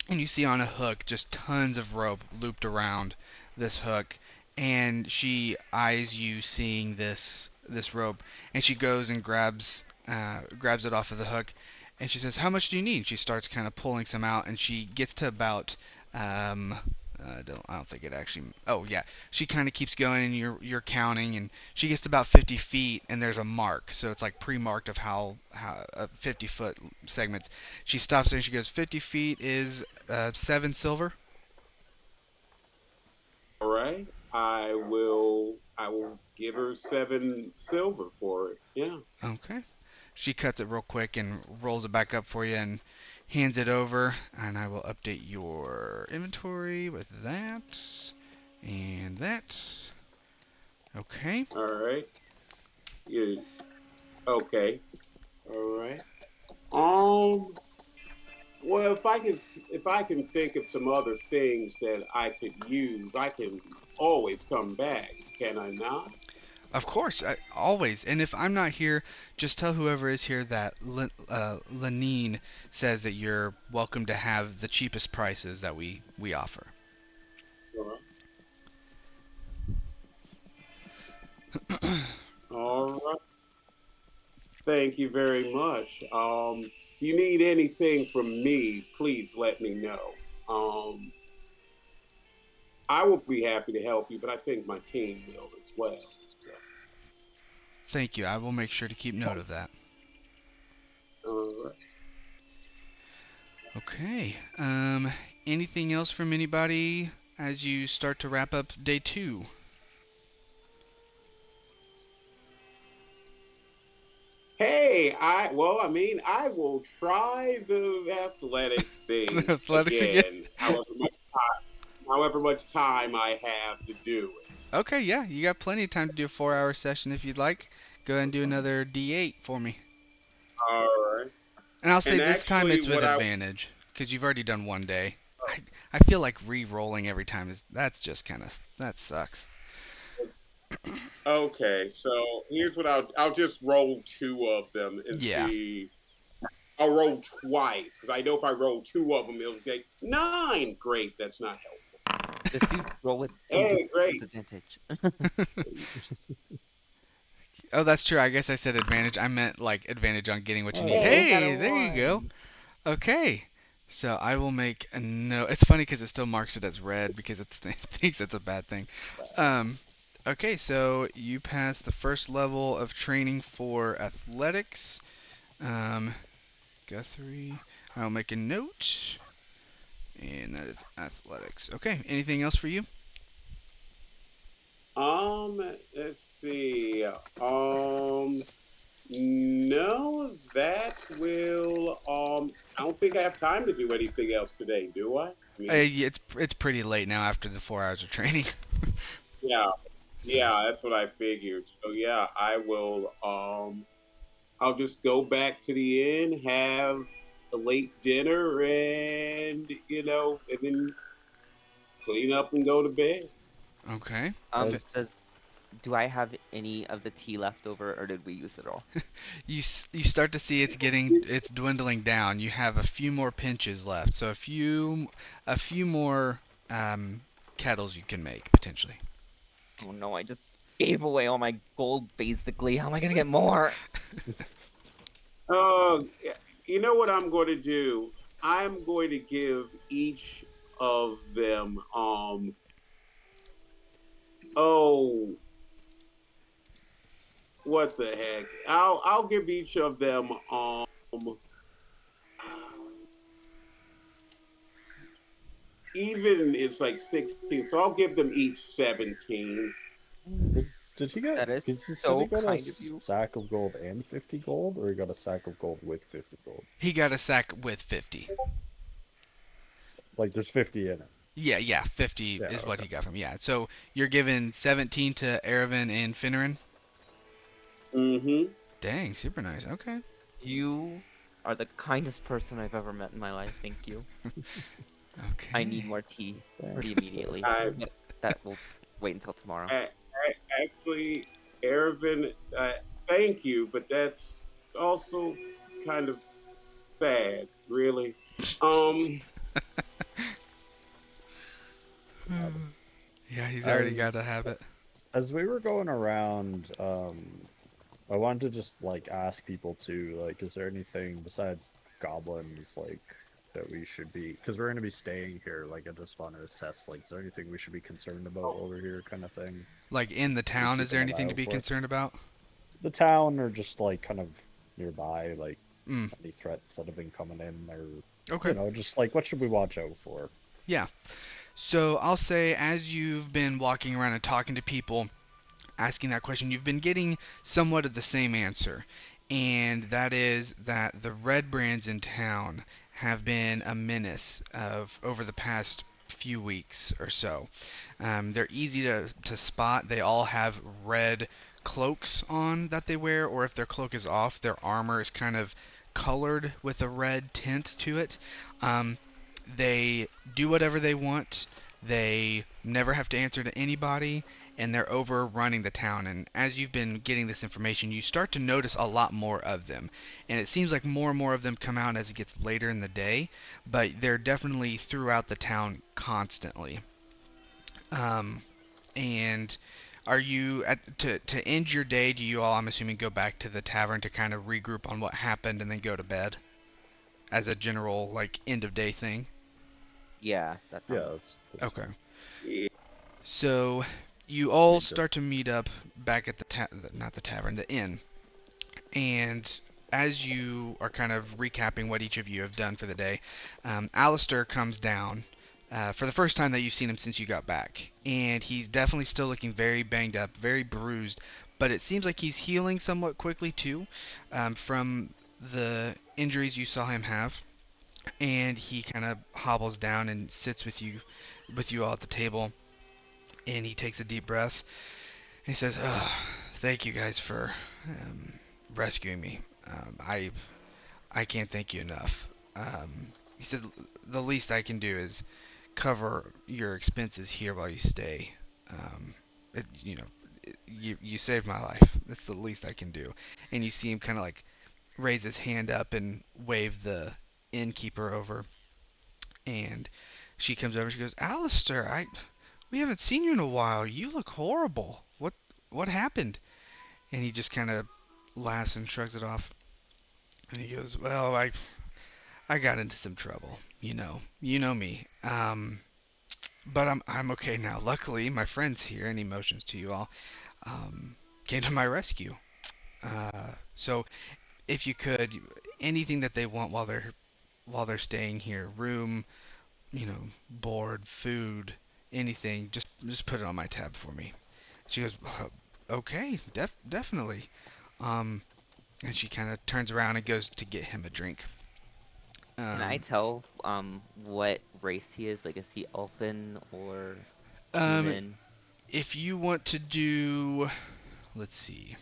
and you see on a hook just tons of rope looped around this hook, and she eyes you seeing this rope, and she goes and grabs it off of the hook, and she says, "How much do you need?" She starts kind of pulling some out, and she gets to about I don't think it actually. Oh yeah, she kind of keeps going, and you're counting, and she gets to about 50 feet, and there's a mark, so it's like pre-marked of how 50-foot segments. She stops there and she goes, 50 feet is 7 silver. All right, I will give her 7 silver for it. Yeah. Okay. She cuts it real quick and rolls it back up for you and hands it over. And I will update your inventory with that and that. Okay. All right. You okay? All right. Um. Well, if I can think of some other things that I could use, I can always come back. Can I not? Of course, always. And if I'm not here, just tell whoever is here that Lenine says that you're welcome to have the cheapest prices that we offer. Uh, All right. Thank you very much. If you need anything from me, please let me know. Um, I will be happy to help you, but I think my team will as well. So, Thank you. I will make sure to keep note of that. all right. Okay. Anything else from anybody as you start to wrap up day 2? Hey, I will try the athletics thing Athletics again? again, however much time I have to do it. Okay, yeah, you got plenty of time to do a 4-hour session if you'd like. Go ahead and do another D8 for me. All right. And I'll say And this time actually, it's with what I advantage, because you've already done one day. oh, I feel like re-rolling every time that's just kind of, that sucks. okay, so here's what I'll just roll two of them and Yeah. see. I'll roll twice because I know if I roll two of them, it'll take 9. Great, that's not helpful. This dude roll with Hey, great. disadvantage. Oh, that's true. I guess I said advantage. I meant like advantage on getting what you Oh, need. Hey, well, you got a Hey, there you go. 1. Okay. So I will make a note. It's funny because it still marks it as red because it thinks it's a bad thing. Um, okay, so you pass the first level of training for athletics. Um, Guthrie. I'll make a note. And that is athletics. Okay, anything else for you? Let's see. No, that will. I don't think I have time to do anything else today, do I? I mean, Yeah, it's pretty late now after the 4 hours of training. yeah, So, yeah, that's what I figured. So yeah, I will. I'll just go back to the inn, have a late dinner, and and then clean up and go to bed. okay. Do I have any of the tea left over, or did we use it all? You start to see it's dwindling down. You have a few more pinches left, so a few more um, kettles you can make potentially. Oh no, I just gave away all my gold basically. How am I gonna get more? Yeah, you know what I'm going to do? I'm going to give each of them. Oh, what the heck? I'll give each of them. even is like 16, so I'll give them each 17. Did he get? That is Because he said he so got a kind of you. sack of gold and 50 gold, or he got a sack of gold with 50 gold. He got a sack with 50. Like there's 50 in it. Yeah, 50 Yeah. is what Okay. he got from. Yeah, so you're giving 17 to Erevan and Finneran. Mm-hmm. Dang, super nice. Okay. You are the kindest person I've ever met in my life. Thank you. I need Okay. more tea Thanks. pretty immediately. I, But that will wait until tomorrow. actually, Ervin, thank you, but that's also kind of sad, really. Um, Yeah, he's already got a As habit. as we were going around, I wanted to just like ask people too, like, is there anything besides goblins like that we should be? Because we're gonna be staying here. Like, I just want to assess, like, is there anything we should be concerned about while we're here, kind of thing? Like in the Be town, is there keeping an eye anything to out be for concerned about? the town, or just like kind of nearby, like Mm, any threats that have been coming in, or okay. just like what should we watch out for? Yeah. So I'll say, as you've been walking around and talking to people, asking that question, you've been getting somewhat of the same answer. And that is that the red brands in town have been a menace of over the past few weeks or so. They're easy to spot. They all have red cloaks on that they wear, or if their cloak is off, their armor is kind of colored with a red tint to it. Um, they do whatever they want. They never have to answer to anybody, and they're overrunning the town. And as you've been getting this information, you start to notice a lot more of them. And it seems like more and more of them come out as it gets later in the day, but they're definitely throughout the town constantly. Um, and are you to end your day? Do you all, I'm assuming, go back to the tavern to kind of regroup on what happened and then go to bed as a general like end of day thing? Yeah, that Yeah, sounds. that's Okay. fine. yeah, So you I all mean, just start to meet up back at the not the tavern, the inn. And as you are kind of recapping what each of you have done for the day, Alistair comes down for the first time that you've seen him since you got back. And he's definitely still looking very banged up, very bruised, but it seems like he's healing somewhat quickly too from the injuries you saw him have. And he kind of hobbles down and sits with you all at the table. And he takes a deep breath. And he says, "Oh, thank you guys for um, rescuing me. I can't thank you enough." He said, "The least I can do is cover your expenses here while you stay. Um, you saved my life. That's the least I can do." And you see him kind of like raise his hand up and wave the innkeeper over. And she comes over. She goes, "Alistair, we haven't seen you in a while. You look horrible. What happened?" And he just kind of laughs and shrugs it off. And he goes, "Well, I got into some trouble. You know me. But I'm okay now. Luckily, my friends here, and he motions to you all, um, came to my rescue. So if you could, anything that they want while they're staying here, room, board, food, anything, just put it on my tab for me." She goes, "Okay, definitely." Um, and she kind of turns around and goes to get him a drink. Can I Um, tell what race he is? Like, is he elfin or um, human? if you want to do, let's see.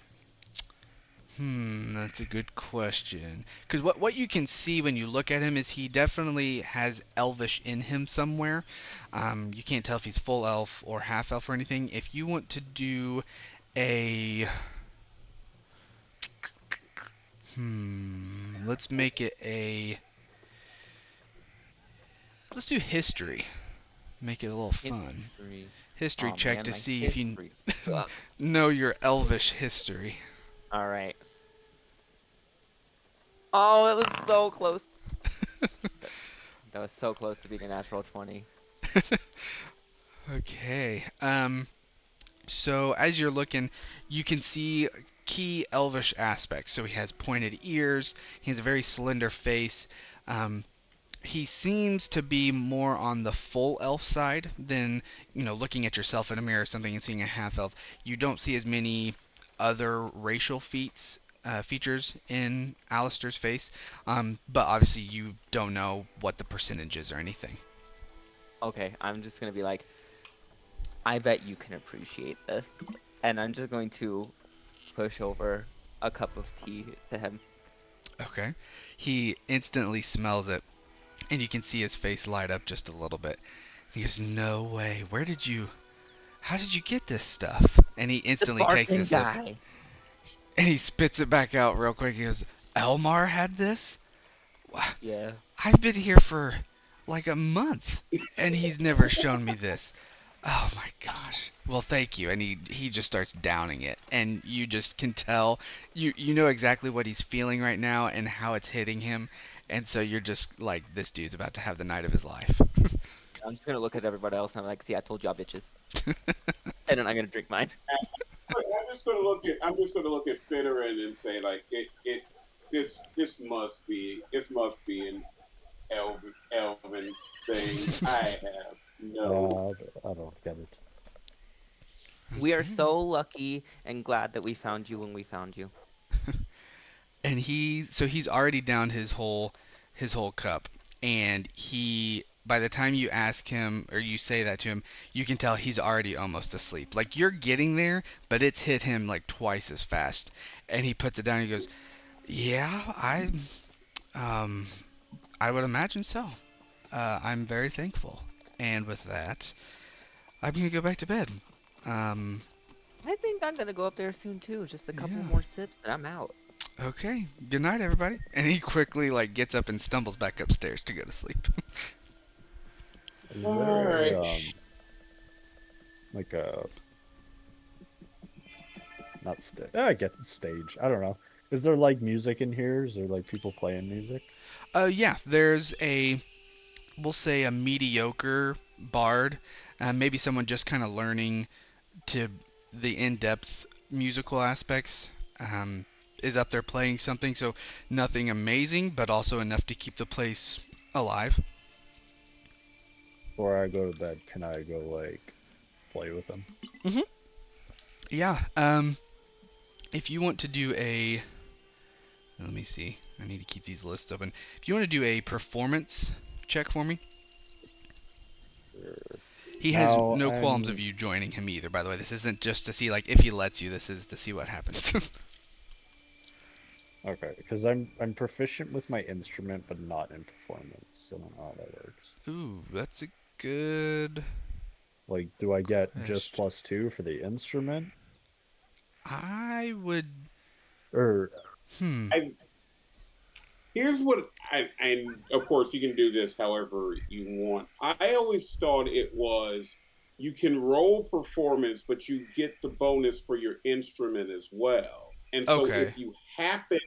That's a good question. Because what you can see when you look at him is he definitely has elvish in him somewhere. You can't tell if he's full elf or half elf or anything. If you want to do a, let's make it a, let's do history. Make it a little fun. History. History Oh check man, to my see if you history sucks. know your elvish history. All right. Oh, it was so close. That, that was so close to being a natural 20. Okay. So as you're looking, you can see key elvish aspects. So he has pointed ears. He has a very slender face. Um, he seems to be more on the full elf side than, looking at yourself in a mirror or something and seeing a half elf. You don't see as many other racial features in Alistair's face, but obviously you don't know what the percentage is or anything. Okay, I'm just gonna be like, I bet you can appreciate this, and I'm just going to push over a cup of tea to him. Okay. He instantly smells it, and you can see his face light up just a little bit. He goes, "No way. How did you get this stuff?" And he The instantly takes a Barton sip, guy. and he spits it back out real quick. He goes, "Elmar had this? Yeah. I've been here for like a month, and he's never shown me this. Oh my gosh. Well, thank you." And he just starts downing it, and you just can tell you know exactly what he's feeling right now and how it's hitting him, and so you're just like, this dude's about to have the night of his life. I'm just gonna look at everybody else and I'm like, see, I told y'all bitches. And then I'm gonna drink mine. I'm just gonna look at Fitterin and say like this must be an elven thing. I have no. I don't get it. We are Okay. so lucky and glad that we found you when we found you. And he's already downed his whole cup, and he by the time you ask him or you say that to him, you can tell he's already almost asleep. Like, you're getting there, but it's hit him like twice as fast. And he puts it down and he goes, "Yeah, um I would imagine so. I'm very thankful." And with that, I'm gonna go back to bed. Um, I think I'm gonna go up there soon too. Just a couple yeah. more sips and I'm out. Okay. Good night, everybody. And he quickly like gets up and stumbles back upstairs to go to sleep. Is All there right. a like a not stage? I get stage. I don't know. Is there like music in here? Is there like people playing music? Yeah, there's we'll say a mediocre bard, maybe someone just kind of learning to the in-depth musical aspects, is up there playing something, so nothing amazing, but also enough to keep the place alive. Before I go to bed, can I go like play with them? hmm Yeah, if you want to do let me see, I need to keep these lists open. If you want to do a performance check for me. Sure. He has Now no qualms of I'm you joining him either, by the way. This isn't just to see, like, if he lets you. This is to see what happens. okay because I'm proficient with my instrument, but not in performance. I don't know how that works. Ooh, that's a good Like, do I get just question. +2 for the instrument, I would. or Hmm. I Here's what and of course you can do this however you want. I always thought it was you can roll performance, but you get the bonus for your instrument as well. And so if Okay. you happen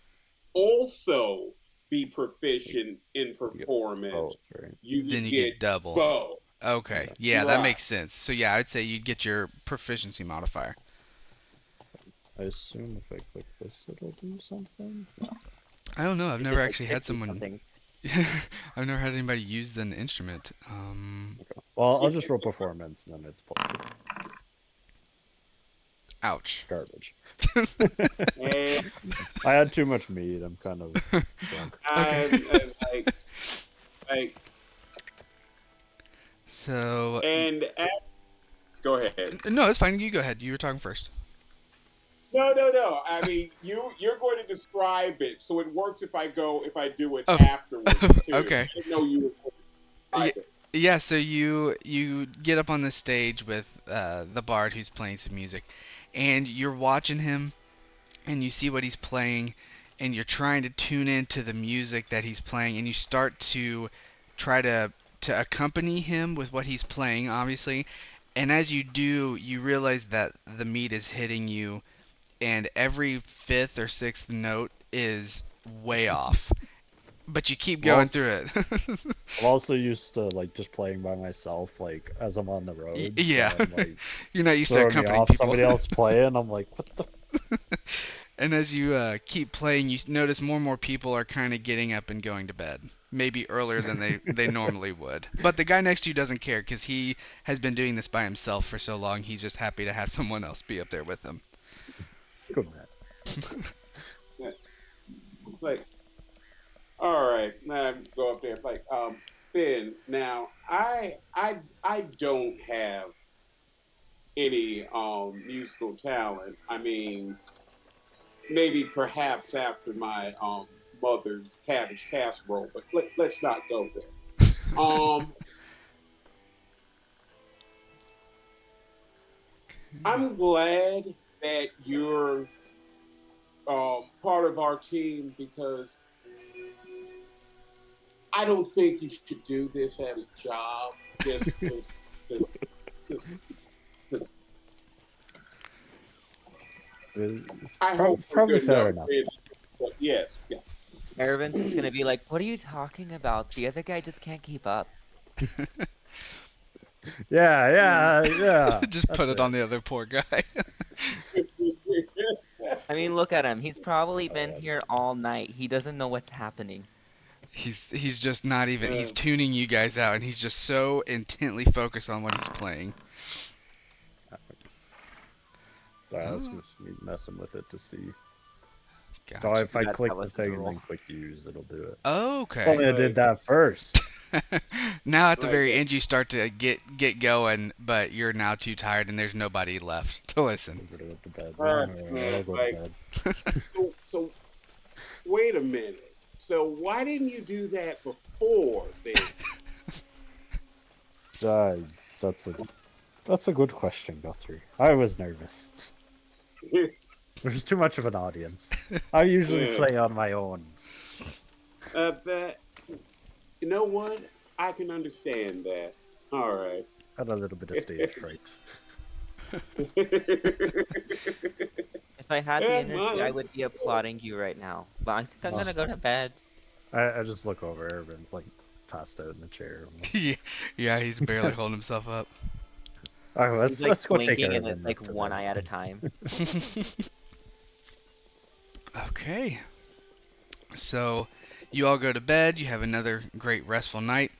also be proficient in you get both, performance, right? you Then would you get get double. both. Okay. Okay. Yeah, that Right. makes sense. So, yeah, I'd say you'd get your proficiency modifier. I assume if I click this, it'll do something. No. I don't know. I've It never did like actually had 50 someone. something. I've never had anybody use an instrument. Okay. Well, I'll just roll performance, and then it's +2. Ouch. Garbage. And I had too much meat. I'm kind of drunk. Okay. I'm like So, and at, go ahead. no, it's fine. You go ahead. You were talking first. No. I mean, you're going to describe it, so it works if I do it Oh, afterwards too. okay. I didn't know you were going to Yeah, describe it. yeah. So you get up on the stage with the bard who's playing some music, and you're watching him, and you see what he's playing, and you're trying to tune into the music that he's playing, and you start to try to accompany him with what he's playing, obviously. And as you do, you realize that the meat is hitting you, and every fifth or sixth note is way off. But you keep I'm going also, through it. I'm also used to like just playing by myself, like as I'm on the road. Yeah. So I'm like You're not used to throwing me accompanying off. people. Somebody else playing. I'm like, what the? And as you keep playing, you notice more and more people are kind of getting up and going to bed. maybe earlier than they normally would. But the guy next to you doesn't care because he has been doing this by himself for so long. He's just happy to have someone else be up there with him. Good man. Yeah. Like, all right, now go up there. Like, Ben. Now, I don't have any musical talent. I mean, maybe perhaps after my mother's cabbage casserole, but let's not go there. I'm glad that you're part of our team because I don't think you should do this as a job. Just, just I hope we're Probably good fair enough. enough. But yes, yeah. Ervin's just gonna be like, "What are you talking about? The other guy just can't keep up." Yeah. Just put That's it it. on the other poor guy. I mean, look at him. He's probably been here all night. He doesn't know what's happening. He's just not even. He's Uh, tuning you guys out, and he's just so intently focused on what he's playing. Sorry, I was Oh, just messing with it to see. So gotcha. if I That click the wasn't the thing and rule. then click use, it'll do it. Okay. Only I did that first. Now at the like very end, you start to get going, but you're now too tired, and there's nobody left to listen. I'm gonna go to bed. uh, Alright, I'll go to like bed. so. Wait a minute. So why didn't you do that before then? That's a good question, Guthrie. I was nervous. There's too much of an audience. I usually Yeah. play on my own. That you know what? I can understand that. All right. Had a little bit of stage fright. If I had the Yeah, energy, I mine. would be applauding you right now. But I think I'm gonna go to bed. I just look over, everyone's like passed out in the chair. Almost. Yeah, he's barely holding himself up. Alright, He's like let's go take blinking and Erwin it's like up to one bed. eye at a time. Okay. So you all go to bed. You have another great restful night.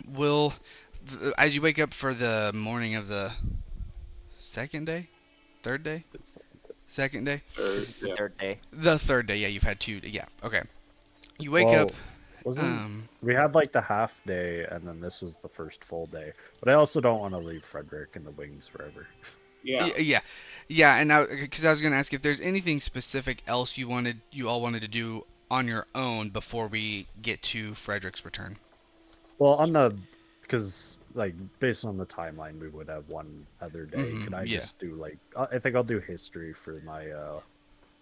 Will, as you wake up for the morning of the second day, third day, second day, This is the Yeah. third day. the third day. Yeah, you've had 2. Yeah. Okay. You wake up. Wasn't we had like the half day, and then this was the first full day. But I also don't want to leave Frederick in the wings forever. Yeah. Yeah, and now because I was gonna ask if there's anything specific else you all wanted to do on your own before we get to Frederick's return. Well, because like based on the timeline, we would have one other day. Mhm, Can I yeah. just do like I think I'll do history for my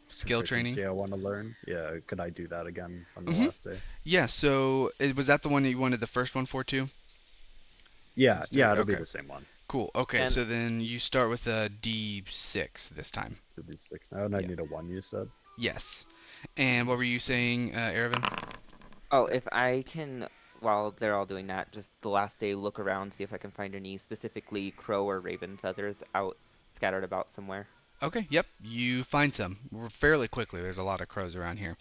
Skill proficiency training. I want to learn. Yeah, could I do that again on the Mhm. last day? Yeah. So was that the one that you wanted the first one for too? Yeah, it'll be Okay. the same one. Cool. Okay. And So then you start with a D6 this time. To be 6 now, and I Yeah. need a 1. You said. Yes. And what were you saying, Ervin? oh, if I can, while they're all doing that, just the last day, look around, see if I can find any specifically crow or raven feathers out scattered about somewhere. Okay. Yep. You find some fairly quickly. There's a lot of crows around here.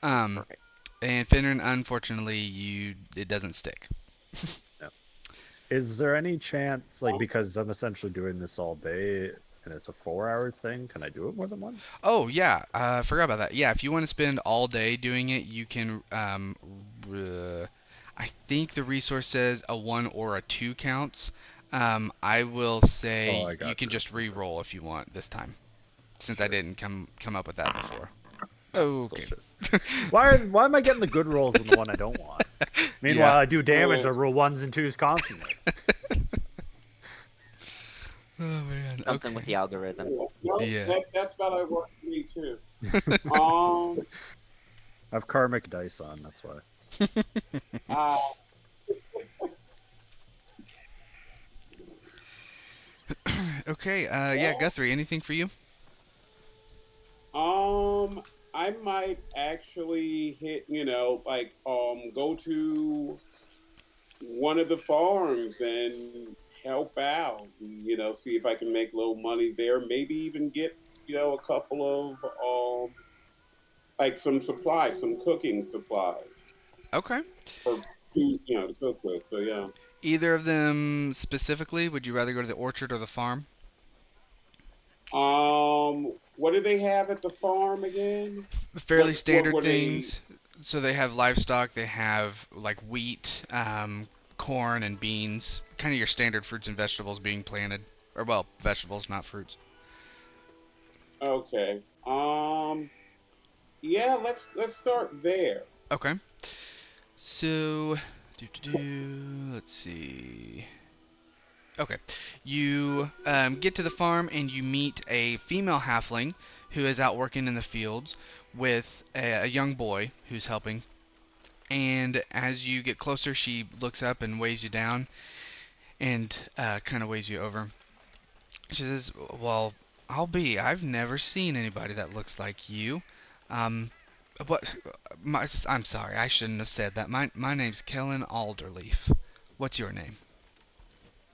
Um, Perfect. and Finneran, unfortunately, it doesn't stick. Yeah. Is there any chance, like, because I'm essentially doing this all day, and it's a 4-hour thing? Can I do it more than once? Oh yeah, I forgot about that. Yeah, if you want to spend all day doing it, you can. I think the resource says a 1 or a 2 counts. I will Oh, say I you got can you. just re-roll if you want this time, since I Sure. didn't come up with that before. Still Okay. shit. Why am I getting the good rolls on the one I don't want? Meanwhile, I do damage. I roll 1s and 2s constantly. Oh man. Something Okay. with the algorithm. No, Yeah. that's about how it works for me too. Um. I have karmic dice on. That's why. Uh, Okay. Yeah, Guthrie. Anything for you? I might actually hit, like, go to one of the farms and help out, and, see if I can make a little money there. Maybe even get, a couple of, like some supplies, some cooking supplies. Okay. for food, to cook with. So yeah. Either of them specifically? Would you rather go to the orchard or the farm? What do they have at the farm again? Fairly What standard were they? things. So they have livestock. They have like wheat, corn, and beans. Kind of your standard fruits and vegetables being planted, or well, vegetables, not fruits. Okay. Yeah. Let's start there. Okay. So, let's see. Okay. You get to the farm and you meet a female halfling who is out working in the fields with a young boy who's helping. And as you get closer, she looks up and waves you down and kind of waves you over. She says, "Well, I've never seen anybody that looks like you. Um, what? I'm sorry, I shouldn't have said that. My name's Kellen Alderleaf. What's your name?"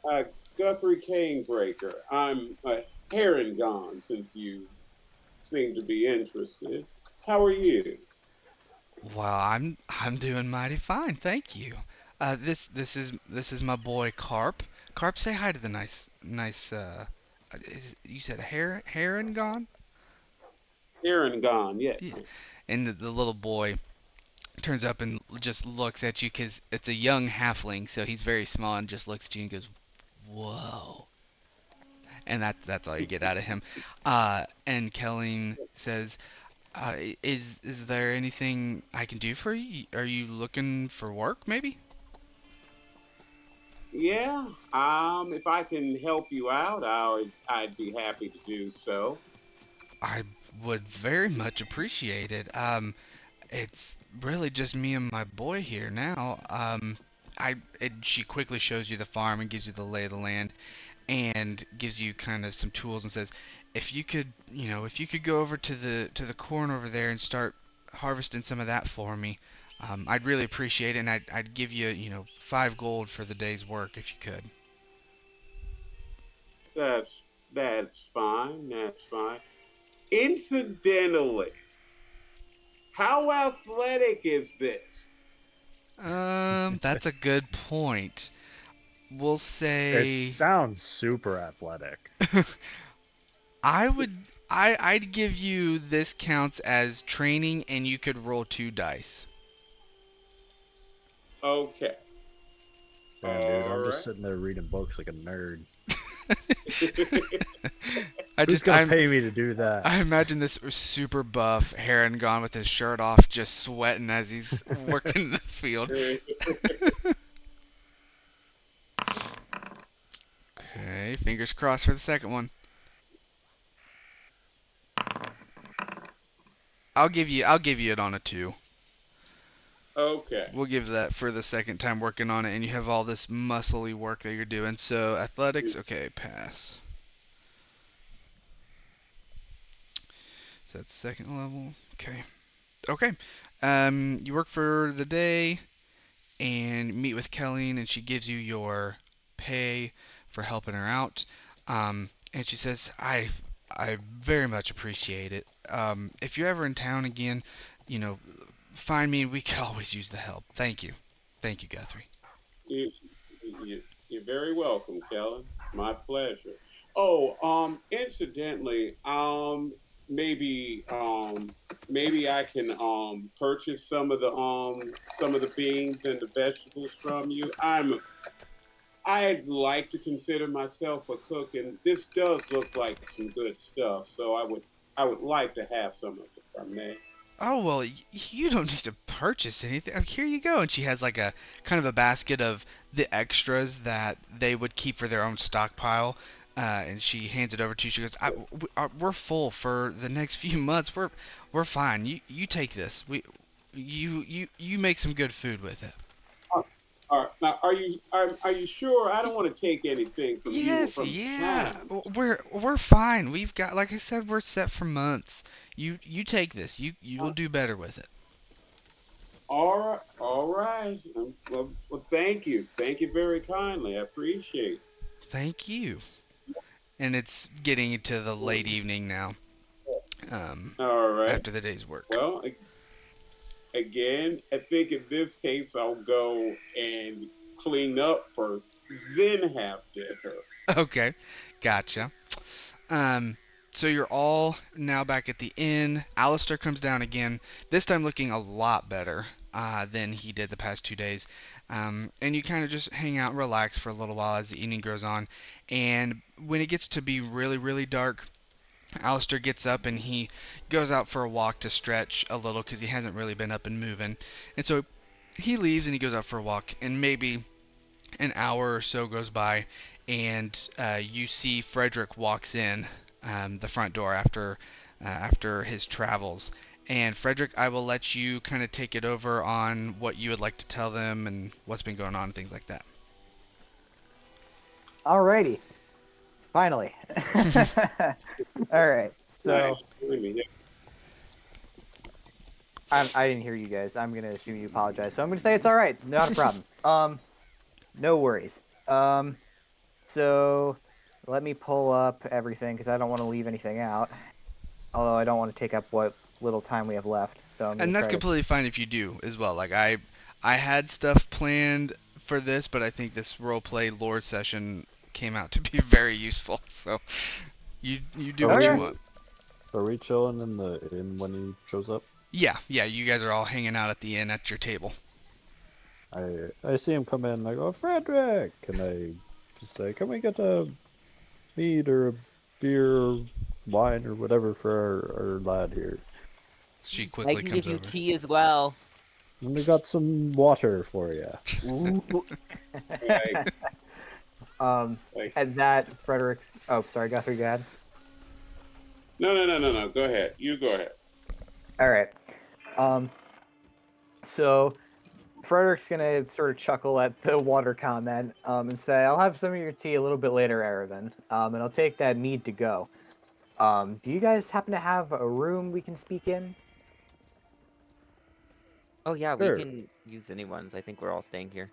Uh, Guthrie Canebreaker. I'm a heron gone since you seem to be interested. How are you? Well, I'm doing mighty fine, thank you. This is my boy Carp. Carp, say hi to the nice. You said heron gone? Heron gone. Yes. Yeah. And the little boy turns up and just looks at you because it's a young halfling, so he's very small and just looks at you and goes, "Whoa!" And that's all you get out of him. And Kelling says, "Is there anything I can do for you? Are you looking for work, maybe?" Yeah. If I can help you out, I'd be happy to do so. I would very much appreciate it. It's really just me and my boy here now. She quickly shows you the farm and gives you the lay of the land and gives you kind of some tools and says, if you could go over to the corn over there and start harvesting some of that for me, I'd really appreciate it, and I'd give you, 5 gold for the day's work if you could. That's fine. That's fine. Incidentally, how athletic is this? That's a good point. We'll It say sounds super athletic. I would I'd give you this counts as training and you could roll 2 dice. Okay. Damn, dude, All I'm just right. sitting there reading books like a nerd. I Who's just gonna pay me to do that? I imagine this super buff Heron gone with his shirt off, just sweating as he's working in the field. Okay, fingers crossed for the second one. I'll give you it on a 2. Okay. We'll give that for the second time working on it, and you have all this muscly work that you're doing. So athletics, okay, pass. So that's second level. Okay. Okay. You work for the day and meet with Kelly, and she gives you your pay for helping her out. And she says, I very much appreciate it. If you're ever in town again, you know, find me. We could always use the help. Thank you. Thank you, Guthrie. You, you're very welcome, Kellen. My pleasure. Oh, incidentally, maybe I can purchase some of the beans and the vegetables from you. I'd like to consider myself a cook, and this does look like some good stuff. So I would like to have some of it, if I may. Oh, well, you don't need to purchase anything. Oh, here you go. And she has like a kind of a basket of the extras that they would keep for their own stockpile. And she hands it over to you. She goes, "We're full for the next few months. We're fine. You take this. You make some good food with it." All right. Now, are you sure? I don't want to take anything from you or Yes, from the yeah. town. We're fine. We've got, like I said, we're set for months. You take this. You will do better with it. All right, all right. Well, thank you very kindly. I appreciate Thank you. And it's getting into the late it. evening now. Um, All right. after the day's work. Well, again, I think in this case I'll go and clean up first, then have dinner. Okay, gotcha. Um, so you're all now back at the inn. Alistair comes down again, this time looking a lot better than he did the past 2 days. And you kind of just hang out and relax for a little while as the evening goes on. And when it gets to be really, really dark, Alistair gets up and he goes out for a walk to stretch a little because he hasn't really been up and moving. And so he leaves and he goes out for a walk, and maybe an hour or so goes by, and you see Frederick walks in the front door after his travels. And Frederick, I will let you kind of take it over on what you would like to tell them and what's been going on and things like that. Alrighty. Finally. All right. So Nice. I didn't hear you guys. I'm gonna assume you apologize. So I'm gonna say it's all right. Not a problem. No worries. So let me pull up everything because I don't want to leave anything out. Although I don't want to take up what little time we have left. So I'm gonna And that's try to. completely fine if you do as well. Like I had stuff planned for this, but I think this roleplay lore session came out to be very useful. So you do Are what you Okay. we want. are we chilling in the inn when he shows up? Yeah, you guys are all hanging out at the inn at your table. I see him come in and I go, Frederick! And I just say, can we get a meat or a beer, wine, or whatever for our lad here? She I quickly can comes give you over. tea as well. And we got some water for you. Ooh. Like, like, At that, Frederick's. Oh, sorry, Guthrie, go ahead. no. Go ahead. You go ahead. All right. So Frederick's gonna sort of chuckle at the water comment, and say, "I'll have some of your tea a little bit later, Aravan, and I'll take that mead to go. Do you guys happen to have a room we can speak in?" Oh yeah, we Sure. can use anyone's. I think we're all staying here.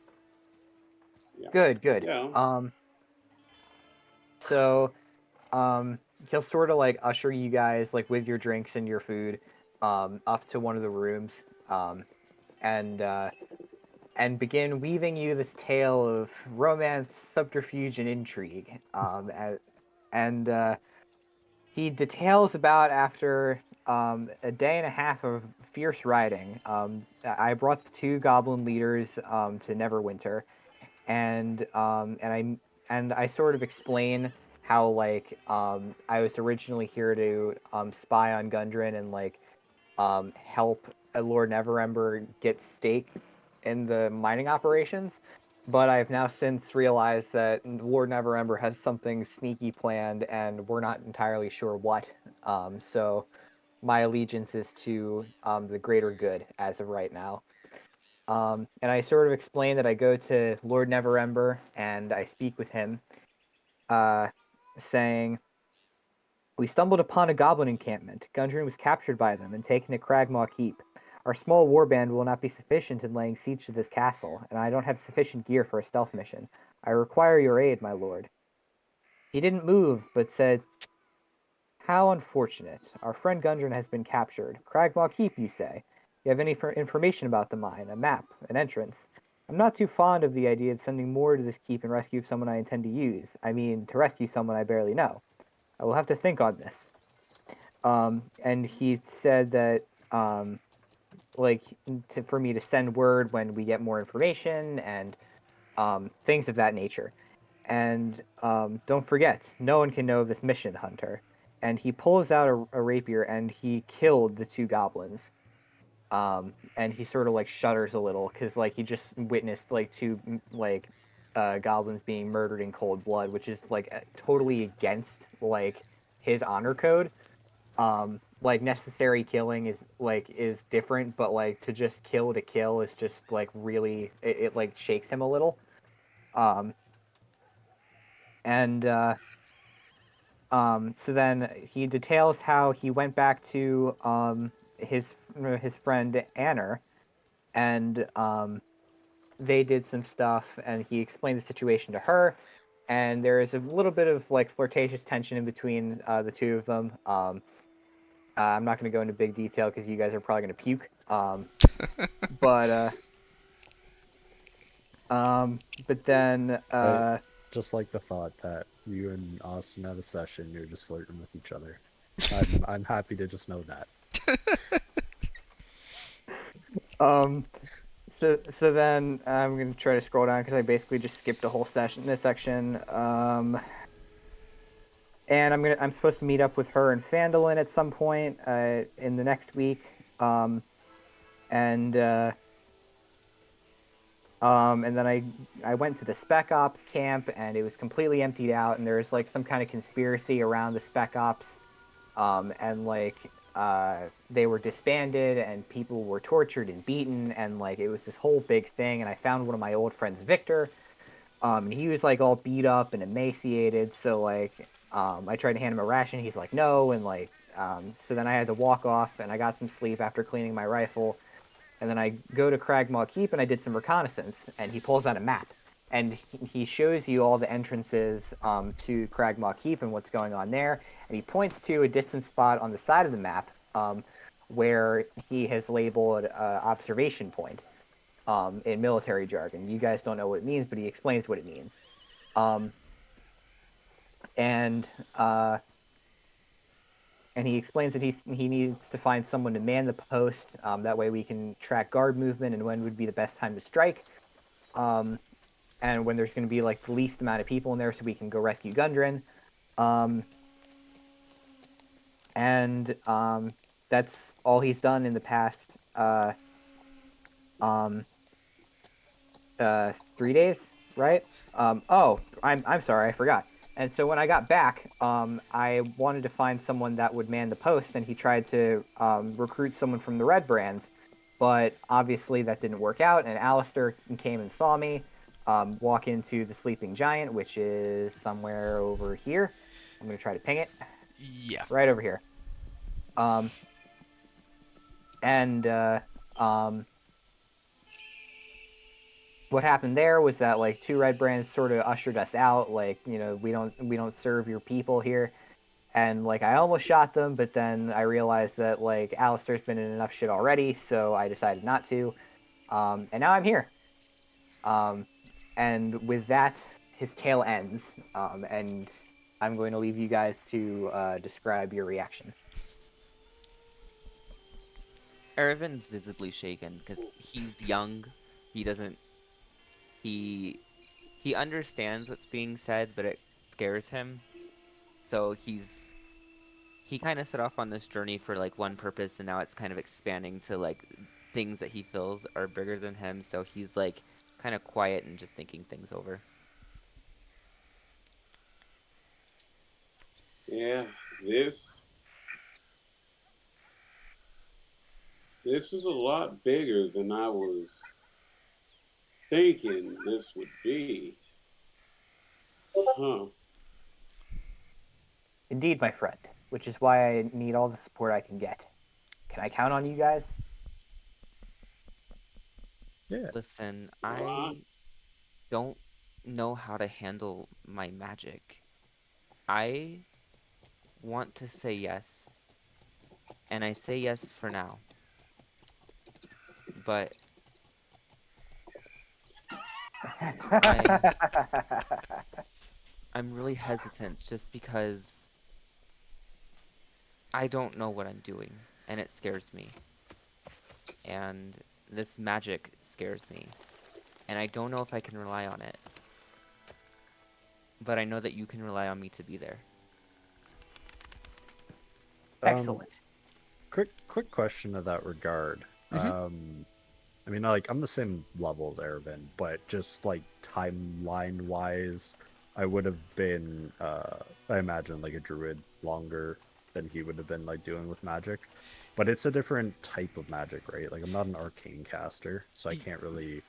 Good, good. Yeah. So, um, he'll sort of like usher you guys like with your drinks and your food, up to one of the rooms, and and begin weaving you this tale of romance, subterfuge, and intrigue. And he details about after a day and a half of fierce riding. I brought the two goblin leaders to Neverwinter, and I sort of explain how like I was originally here to spy on Gundren and like help Lord Neverember get stake in the mining operations. But I've now since realized that Lord Neverember has something sneaky planned, and we're not entirely sure what. So my allegiance is to the greater good as of right now. And I sort of explain that I go to Lord Neverember and I speak with him, uh, saying, "We stumbled upon a goblin encampment. Gundren was captured by them and taken to Cragmaw Keep. Our small warband will not be sufficient in laying siege to this castle, and I don't have sufficient gear for a stealth mission. I require your aid, my lord." He didn't move, but said, "How unfortunate. Our friend Gundren has been captured. Cragmaw Keep, you say? You have any information about the mine, a map, an entrance? I'm not too fond of the idea of sending more to this keep in rescue of someone I intend to use. I mean, to rescue someone I barely know. I will have to think on this." And he said that, like, for me to send word when we get more information and things of that nature. And don't forget, no one can know of this mission, Hunter. And he pulls out a rapier and he killed the two goblins. And he sort of like shudders a little because like he just witnessed like two like goblins being murdered in cold blood, which is like totally against like his honor code. Like necessary killing is different, but like to kill is just like really it like shakes him a little. Um, and So then he details how he went back to his friend Anner, and they did some stuff, and he explained the situation to her. And there is a little bit of like flirtatious tension in between the two of them. I'm not going to go into big detail because you guys are probably going to puke. Um, but but then But just like the thought that you and Austin had a session, you're just flirting with each other. I'm happy to just know that. um, so then I'm gonna try to scroll down because I basically just skipped a whole session, this section. And I'm supposed to meet up with her and Phandalin at some point in the next week. And and then I went to the Spec Ops camp and it was completely emptied out and there was like some kind of conspiracy around the Spec Ops, and like they were disbanded and people were tortured and beaten and like it was this whole big thing and I found one of my old friends, Victor, and he was like all beat up and emaciated. So like, I tried to hand him a ration. He's like, no, and like, so then I had to walk off, and I got some sleep after cleaning my rifle, and then I go to Cragmaw Keep, and I did some reconnaissance, and he pulls out a map, and he shows you all the entrances to Cragmaw Keep and what's going on there, and he points to a distant spot on the side of the map where he has labeled observation point in military jargon. You guys don't know what it means, but he explains what it means. Um, and uh, and he explains that he needs to find someone to man the post. That way we can track guard movement and when would be the best time to strike. Um, and when there's going to be like the least amount of people in there, so we can go rescue Gundren. Um, and that's all he's done in the past um, 3 days, right? Oh, I'm sorry, I forgot. And so when I got back, I wanted to find someone that would man the post, and he tried to recruit someone from the Red Brands, but obviously that didn't work out. And Alistair came and saw me walk into the Sleeping Giant, which is somewhere over here. I'm gonna try to ping it. Yeah. Right over here. And what happened there was that like two Red Brands sort of ushered us out, like, you know, we don't serve your people here. And like I almost shot them, but then I realized that like Alistair's been in enough shit already, so I decided not to. And now I'm here. And with that, his tale ends. And I'm going to leave you guys to describe your reaction. Ervin's visibly shaken because he's young. He doesn't. He he understands what's being said, but it scares him. So he kind of set off on this journey for like one purpose, and now it's kind of expanding to like things that he feels are bigger than him. So he's like kind of quiet and just thinking things over. Yeah, this this is a lot bigger than I was thinking this would be. Huh. Indeed, my friend, which is why I need all the support I can get. Can I count on you guys? Yeah. Listen, Well, I don't know how to handle my magic. I want to say yes, and I say yes for now. But I'm really hesitant just because I don't know what I'm doing, and it scares me. And this magic scares me, and I don't know if I can rely on it. But I know that you can rely on me to be there. Excellent. Quick question to that regard. I mean, like, I'm the same level as Ervin, but just like timeline wise, I would have been, I imagine, like a druid longer than he would have been like doing with magic. But it's a different type of magic, right? Like, I'm not an arcane caster, so I Y- can't really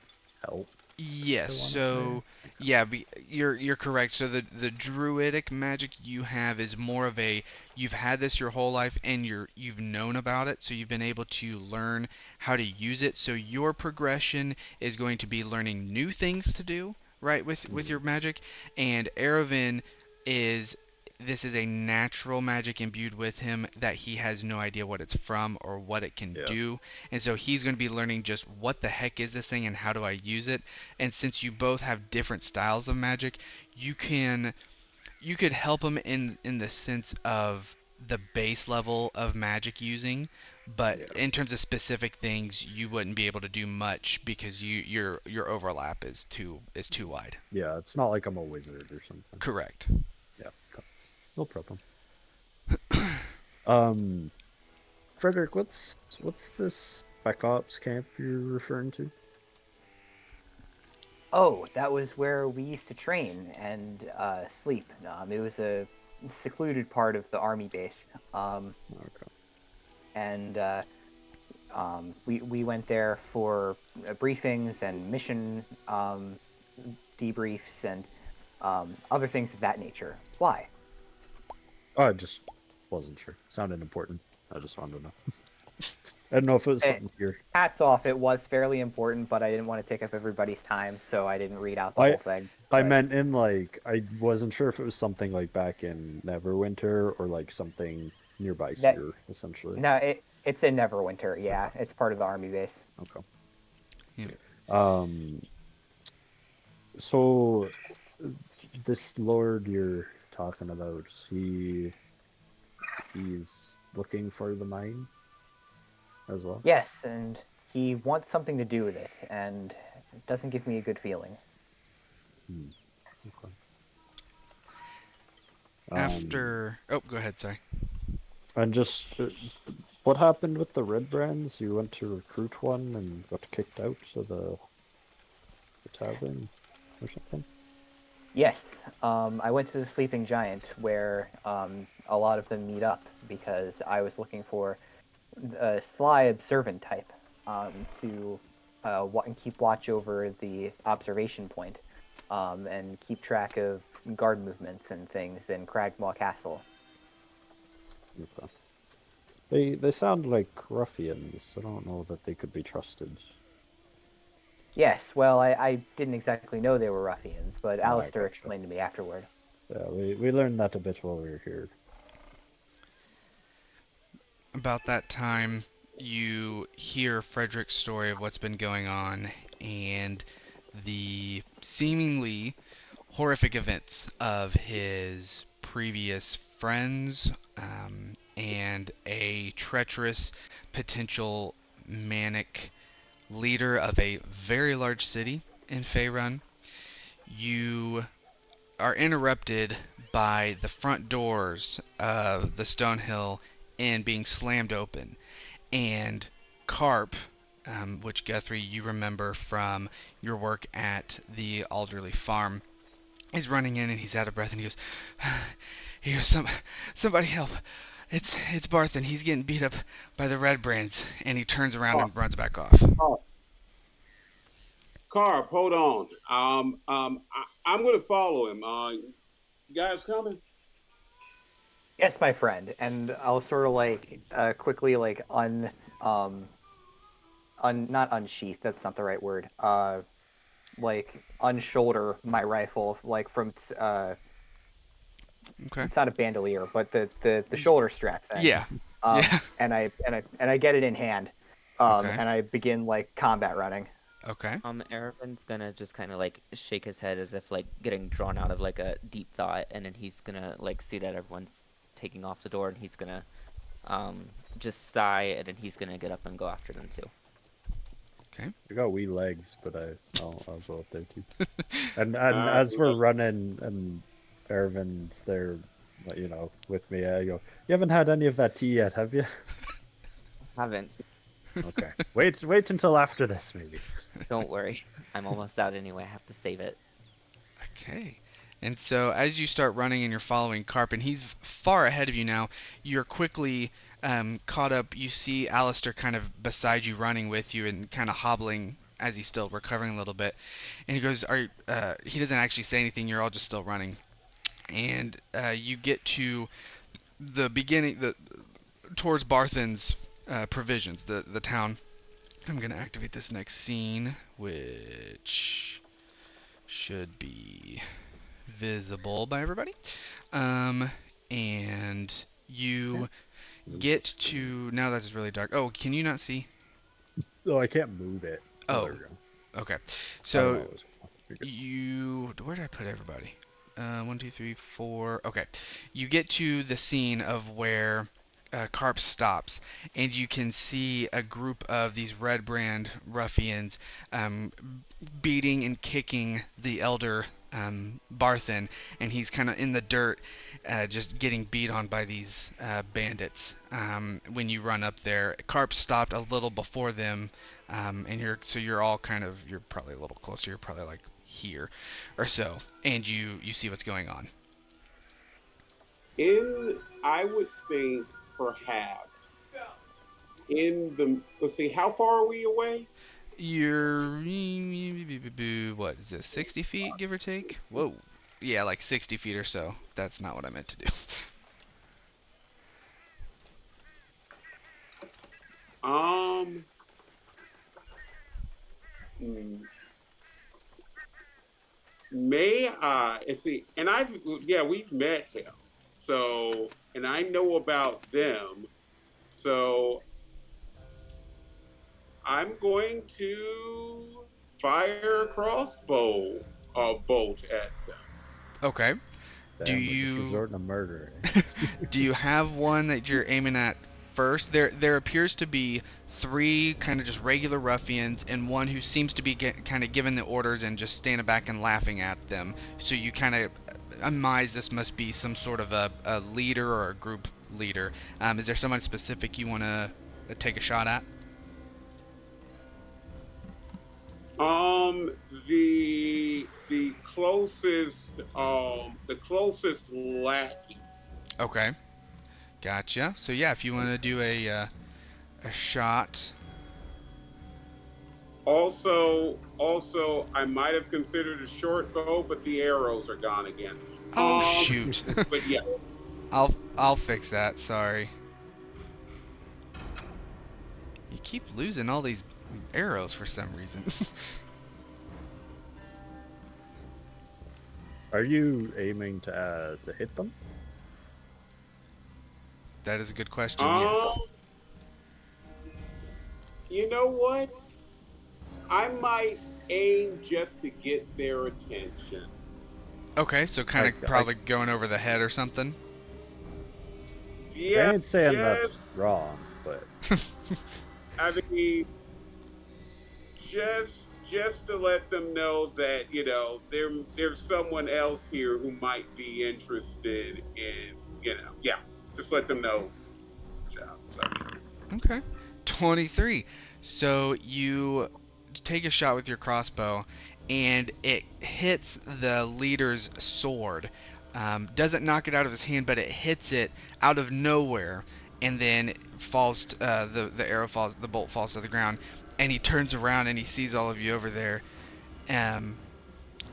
help. Yes, I want to so say. yeah, you're correct. So the druidic magic you have is more of a you've had this your whole life and you've known about it, so you've been able to learn how to use it. So your progression is going to be learning new things to do, right, with Mhm. your magic. And Eravin is this is a natural magic imbued with him that he has no idea what it's from or what it can Yeah. do. And so he's going to be learning just what the heck is this thing and how do I use it. And since you both have different styles of magic, you can you could help him in the sense of the base level of magic using, but Yeah. in terms of specific things, you wouldn't be able to do much because your overlap is too wide. Yeah, it's not like I'm a wizard or something. Correct. Yeah, no problem. Um, Frederick, what's this spec ops camp you're referring to? Oh, that was where we used to train and sleep. It was a secluded part of the army base, Okay. and we went there for briefings and mission debriefs and other things of that nature. Why? Oh, I just wasn't sure. Sounded important. I just wanted to know. I don't know if it was Eh, something here. Hats off, it was fairly important, but I didn't want to take up everybody's time, so I didn't read out the I whole thing. I But meant in like I wasn't sure if it was something like back in Neverwinter or like something nearby that here, essentially. no, it's in Neverwinter. Yeah, Okay. it's part of the army base. Okay. Yeah. Um. So this lord you're talking about, he's looking for the mine as well. Yes, and he wants something to do with it, and it doesn't give me a good feeling. Hmm. Okay. Oh, go ahead, sorry. And just what happened with the red brands? You went to recruit one and got kicked out of the tavern or something? Yes, I went to the Sleeping Giant where a lot of them meet up because I was looking for a sly observant type to keep watch over the observation point and keep track of guard movements and things in Cragmaw Castle. Okay. They sound like ruffians. I don't know that they could be trusted. Yes, well, I didn't exactly know they were ruffians, but Ah, I Alistair gotcha. explained to me afterward. Yeah, we learned that a bit while we were here. About that time, you hear Frederick's story of what's been going on and the seemingly horrific events of his previous friends and a treacherous potential manic leader of a very large city in Faerun. You are interrupted by the front doors of the Stonehill Inn being slammed open, and Carp, which Guthrie you remember from your work at the Alderley Farm, is running in and he's out of breath and he goes, he goes, somebody help! It's Barthen. He's getting beat up by the Red Brands, and he turns around Oh, and runs back off. oh. Carp, hold on. I'm going to follow him. You guys coming? Yes, my friend, and I'll sort of quickly not unsheath. That's not the right word. Unshoulder my rifle Okay. it's not a bandolier, but the shoulder strap thing. Yeah. Yeah. And I get it in hand. Okay. And I begin combat running. Okay. Aravin's gonna just kind of like shake his head as if like getting drawn out of like a deep thought, and then he's gonna like see that everyone's taking off the door, and he's gonna just sigh, and then he's gonna get up and go after them too. Okay. I got wee legs, but I'll go up there too. And Uh, as we're running and Ervin's there, with me, I go, "You haven't had any of that tea yet, have you?" Haven't. Okay. Wait until after this, maybe. Don't worry. I'm almost out anyway. I have to save it. Okay. And so as you start running and you're following Carp, and he's far ahead of you now, you're quickly caught up. You see Alistair kind of beside you, running with you, and kind of hobbling as he's still recovering a little bit. And he goes, he doesn't actually say anything. You're all just still running. And you get to the beginning, towards Barthen's provisions, the town. I'm going to activate this next scene, which should be visible by everybody. and Yeah. you Move get this thing. to now that it's really dark. Oh, can you not see? Oh, I can't move it. Oh, there Oh, we go. okay. I don't So know what was going on. You're good. where did I put everybody? One, two, three, four. Okay. You get to the scene of where Carp stops, and you can see a group of these red brand ruffians um, beating and kicking the elder Barthen, and he's kind of in the dirt, just getting beat on by these bandits. When you run up there, Carp stopped a little before them, and you're all you're probably a little closer. You're probably like here or so, and you see what's going on. I would think perhaps in the, let's see, how far are we away? You're what is this? 60 feet, give or take? Whoa. Yeah, like 60 feet or so. That's not what I meant to do. Um, hmm, may I, and see, and yeah, we've met him. So, and I know about them. So I'm going to fire a crossbow bolt at them. Okay. Do Damn, we're just you resorting to murder. do you have one that you're aiming at first? There appears to be three kind of just regular ruffians and one who seems to be kind of giving the orders and just standing back and laughing at them. So you kind of surmise this must be some sort of a leader or a group leader. Is there someone specific you want to take a shot at? Um, the closest lackey. Okay, gotcha. So yeah, if you want to do a shot. Also, I might have considered a short bow, but the arrows are gone again. Oh Um, shoot. but yeah, I'll fix that. Sorry. You keep losing all these arrows for some reason. Are you aiming to hit them? That is a good question. um, Yes. you know what? I might aim just to get their attention. Okay, so kind of I probably going over the head or something. Yeah, ain't saying just that's wrong, but I mean, just to let them know that there's someone else here who might be interested in yeah, just let them know. So, Okay. 23. So you take a shot with your crossbow, and it hits the leader's sword. Doesn't knock it out of his hand, but it hits it out of nowhere, and then falls. The arrow falls. The bolt falls to the ground, and he turns around and he sees all of you over there. Um,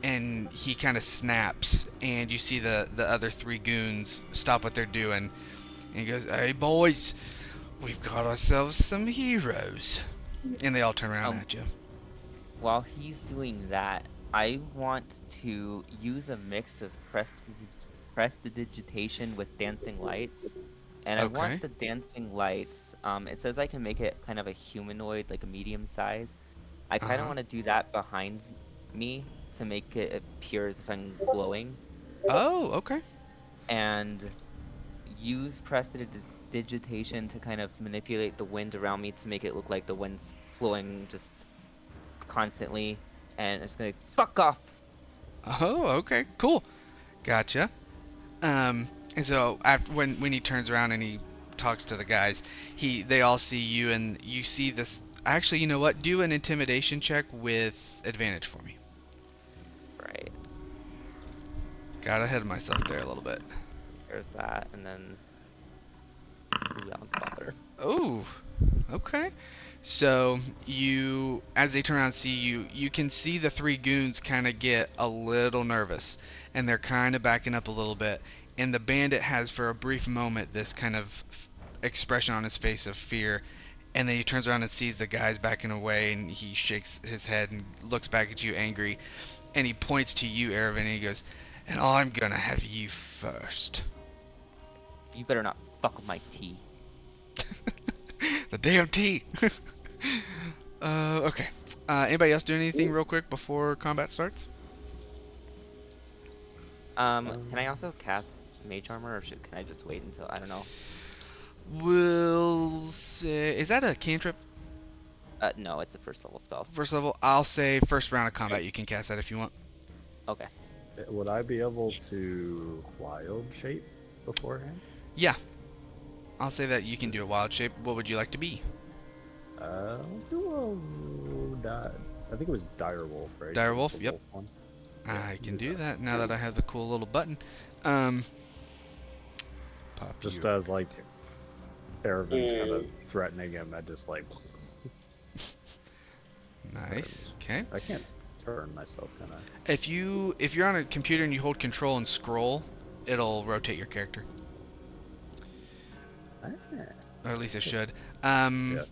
and he kind of snaps, and you see the other three goons stop what they're doing, and he goes, "Hey boys, we've got ourselves some heroes." And they all turn around Um, at you. while he's doing that, I want to use a mix of prestidigitation with dancing lights. And I want Okay. the dancing lights, it says I can make it kind of a humanoid, like a medium size. I kind of Uh-huh. want to do that behind me to make it appear as if I'm glowing. Oh, okay. And use prestidigitation to kind of manipulate the wind around me to make it look like the wind's blowing just constantly. And it's gonna fuck off. Oh, okay. Cool. Gotcha. And so after when he turns around and he talks to the guys, they all see you and you see this. Actually, you know what? Do an intimidation check with advantage for me. Right. Got ahead of myself there a little bit. There's that, and then ooh, that one's better. Oh, okay. So as they turn around and see you, you can see the three goons kind of get a little nervous, and they're kind of backing up a little bit. And the bandit has, for a brief moment, this kind of expression on his face of fear, and then he turns around and sees the guys backing away, and he shakes his head and looks back at you angry, and he points to you, Erevan, and he goes, "And I'm gonna have you first." You better not fuck with my tea. The damn tea. Okay. Anybody else doing anything real quick before combat starts? Can I also cast Mage Armor, or can I just wait until, I don't know. We'll say, is that a cantrip? No, it's a first level spell. First level. I'll say first round of combat. You can cast that if you want. Okay. Would I be able to wild shape beforehand? Yeah. I'll say that you can do a wild shape. What would you like to be? Let's do I think it was dire wolf, right? Dire It was wolf, the yep. wolf one. I can do that. that now that I have the cool little button. Pop Just you. as like Aravin's kind of threatening him, I just like Nice. Okay. I can't turn myself, can I? If you're on a computer and you hold control and scroll, it'll rotate your character. Ah, Or at least it should. yeah.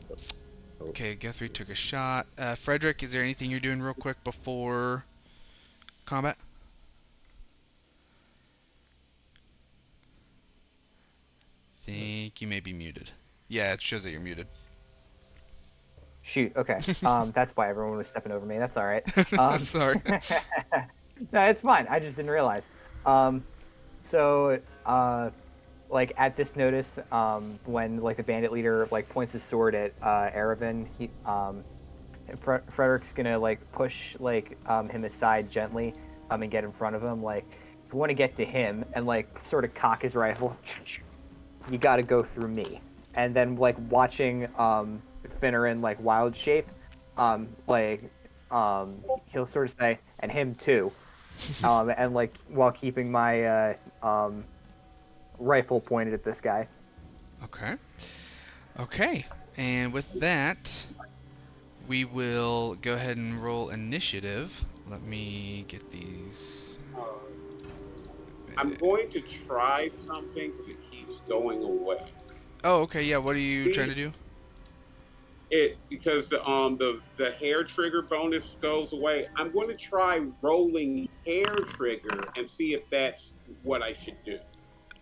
Okay, Guthrie took a shot. Frederick, is there anything you're doing real quick before combat? Think you may be muted. Yeah, it shows that you're muted. Shoot. Okay. That's why everyone was stepping over me. That's all right. Sorry. No, it's fine. I just didn't realize. So, like at this notice, when like the bandit leader like points his sword at Erevan, Frederick's gonna like push like him aside gently, and get in front of him. Like, if you want to get to him and like sort of cock his rifle, you got to go through me. And then like watching Finneran like wild shape, he'll sort of say, and him too, and like while keeping my rifle pointed at this guy. Okay. Okay. And with that, we will go ahead and roll initiative. Let me get these. I'm going to try something because it keeps going away. Oh, okay. Yeah. What are you trying to do? Because the hair trigger bonus goes away. I'm going to try rolling hair trigger and see if that's what I should do.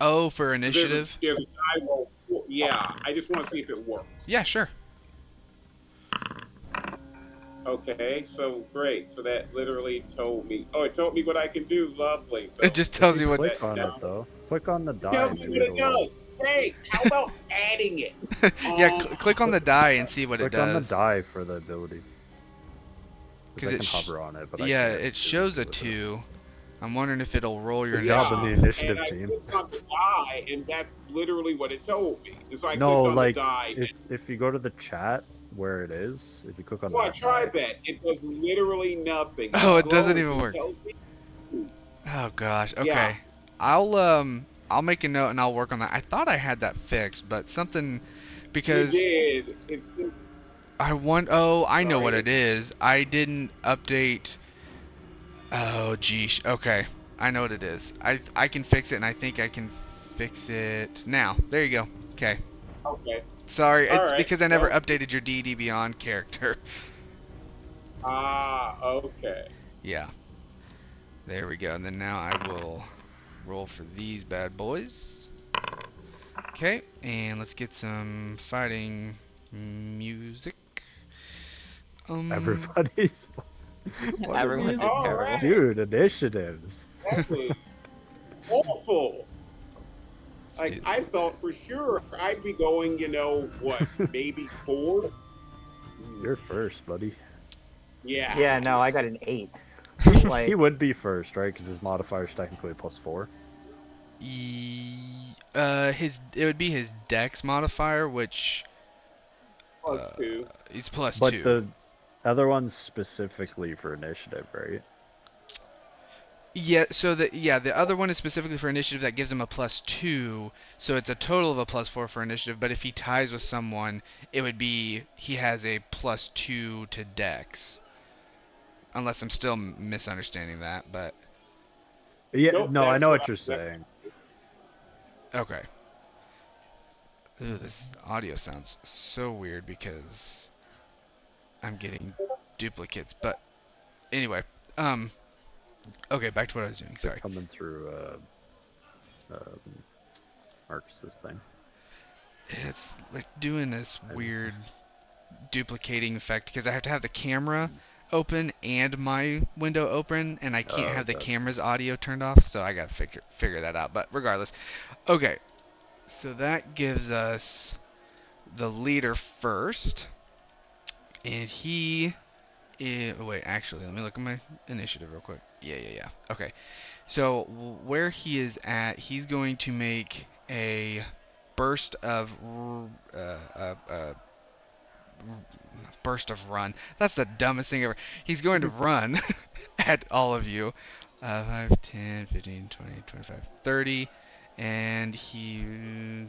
Oh, for initiative? There's a die roll. Yeah, I just want to see if it works. Yeah, sure. Okay, so great. So that literally told me. Oh, it told me what I can do. Lovely. So It just tells you what. Click on it though. Click on the die. It tells me what it does. Thanks. How about adding it? Yeah, click on the die and see what it Click on the does. die for the ability. Because I it can sh- hover on it, but I Yeah, can't it do shows a shit with it. 2. I'm wondering if it'll roll your Good job on the initiative. initiative and team. I clicked on the die, and that's literally what it told me. So I No, clicked on like the die. if you go to the chat where it is, if you click on Oh, I that tried die, that. It does literally nothing. Oh, it doesn't glows even and work. tells me. Oh gosh. Okay. Yeah. I'll make a note and I'll work on that. I thought I had that fixed, but something You because did. It's I know what Sorry. it is. I didn't update. Oh geesh. Okay. I know what it is. I can fix it and I think I can fix it now. There you go. Okay. okay. Sorry, All it's right. because I never Well, updated your D&D Beyond character. okay. Yeah. There we go. And then now I will roll for these bad boys. Okay, and let's get some fighting music. everybody's. What are Everyone's these? in All terrible. right. Dude, initiatives. That was awful. let's Like do- I thought for sure I'd be going, what, maybe 4? You're first, buddy. Yeah. Yeah, no, I got an 8. He Like, would be first, right? Because his modifier is technically +4. it would be his dex modifier, which +2. is plus But 2. the other one's specifically for initiative, right? Yeah, so the other one is specifically for initiative that gives him a +2, so it's a total of a +4 for initiative, but if he ties with someone, it would be he has a +2 to dex. Unless I'm still misunderstanding that, but Yeah, Nope, no, I that's know what what you're that's- saying. okay. Ooh, this audio sounds so weird because I'm getting duplicates, but anyway, okay, back to what I was doing. Sorry. Coming through marks this thing. It's like doing this I- weird duplicating effect because I have to have the camera open and my window open, and I can't Oh, have the gotcha. camera's audio turned off, so I gotta figure that out. But regardless, okay. So that gives us the leader first, and he is. Oh, wait, actually, let me look at my initiative real quick. Yeah. Okay. So where he is at, he's going to make a burst of burst of run. That's the dumbest thing ever. He's going to run at all of you. 5, 10, 15, 20, 25, 30. And he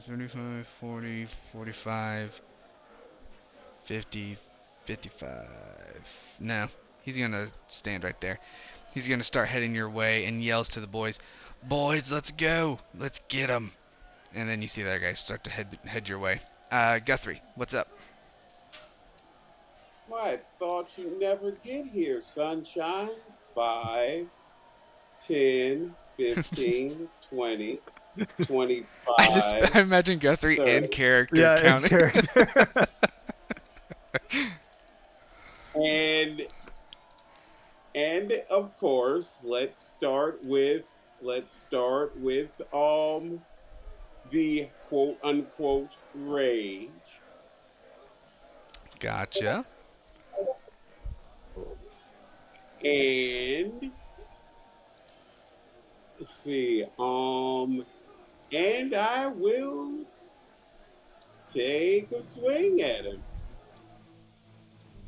35, 40, 45, 50, 55. No, he's going to stand right there. He's going to start heading your way and yells to the boys, "Boys, let's go. Let's get him." And then you see that guy start to head your way. Guthrie, what's up? I thought you'd never get here, sunshine. 5, 10, 15, 20, I 25, imagine Guthrie in 30. character Yeah, it's counting. character. And of course, let's start with the quote unquote rage. Gotcha. And let's see, and I will take a swing at him.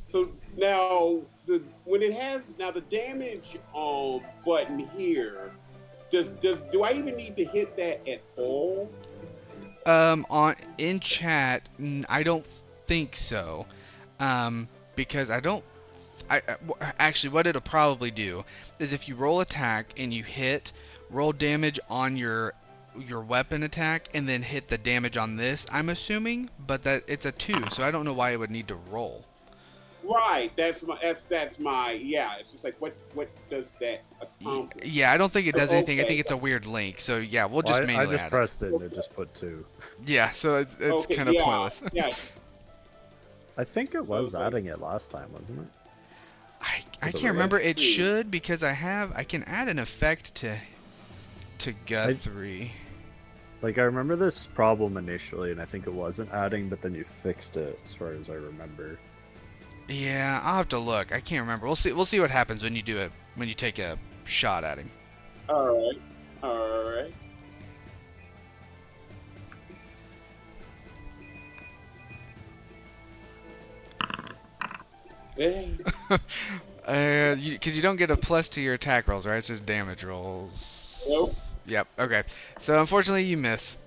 So now the damage button here, do I even need to hit that at all? On in chat, I don't think so. Because I don't. Actually, what it'll probably do is if you roll attack and you hit, roll damage on your weapon attack and then hit the damage on this. I'm assuming, but that it's a 2, so I don't know why it would need to roll. Right, that's my yeah. It's just like what does that accomplish? Yeah, I don't think it So does anything. I okay, think it's a weird link. So yeah, we'll Well, just I manually just add it. pressed it and it just put 2. Yeah, so it's okay, kind of yeah, pointless. yeah. I think it So was it's like, adding it last time, wasn't it? I the can't remember. let's It see. should because I can add an effect to Guthrie. Like, I remember this problem initially, and I think it wasn't adding, but then you fixed it, as far as I remember. Yeah, I'll have to look. I can't remember. We'll see. We'll see what happens when you do it. When you take a shot at him. All right. Eh, Because you don't get a plus to your attack rolls, right? It's just damage rolls. Nope. Yep. Okay. So unfortunately, you miss.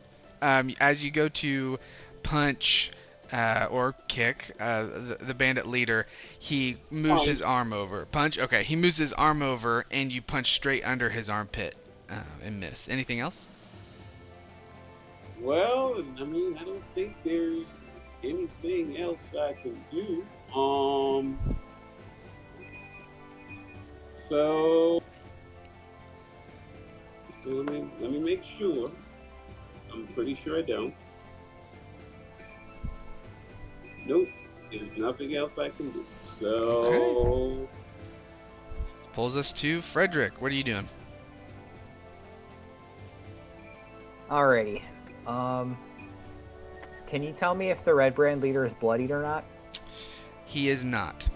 As you go to punch or kick the bandit leader, he moves his Punch. arm over. Punch. Okay. He moves his arm over, and you punch straight under his armpit and miss. Anything else? Well, I mean, I don't think there's anything else I can do. So let me make sure. I'm pretty sure I don't. Nope. There's nothing else I can do. So Pulls us to Frederick. What are you doing? Alrighty. Can you tell me if the red brand leader is bloodied or not? He is not.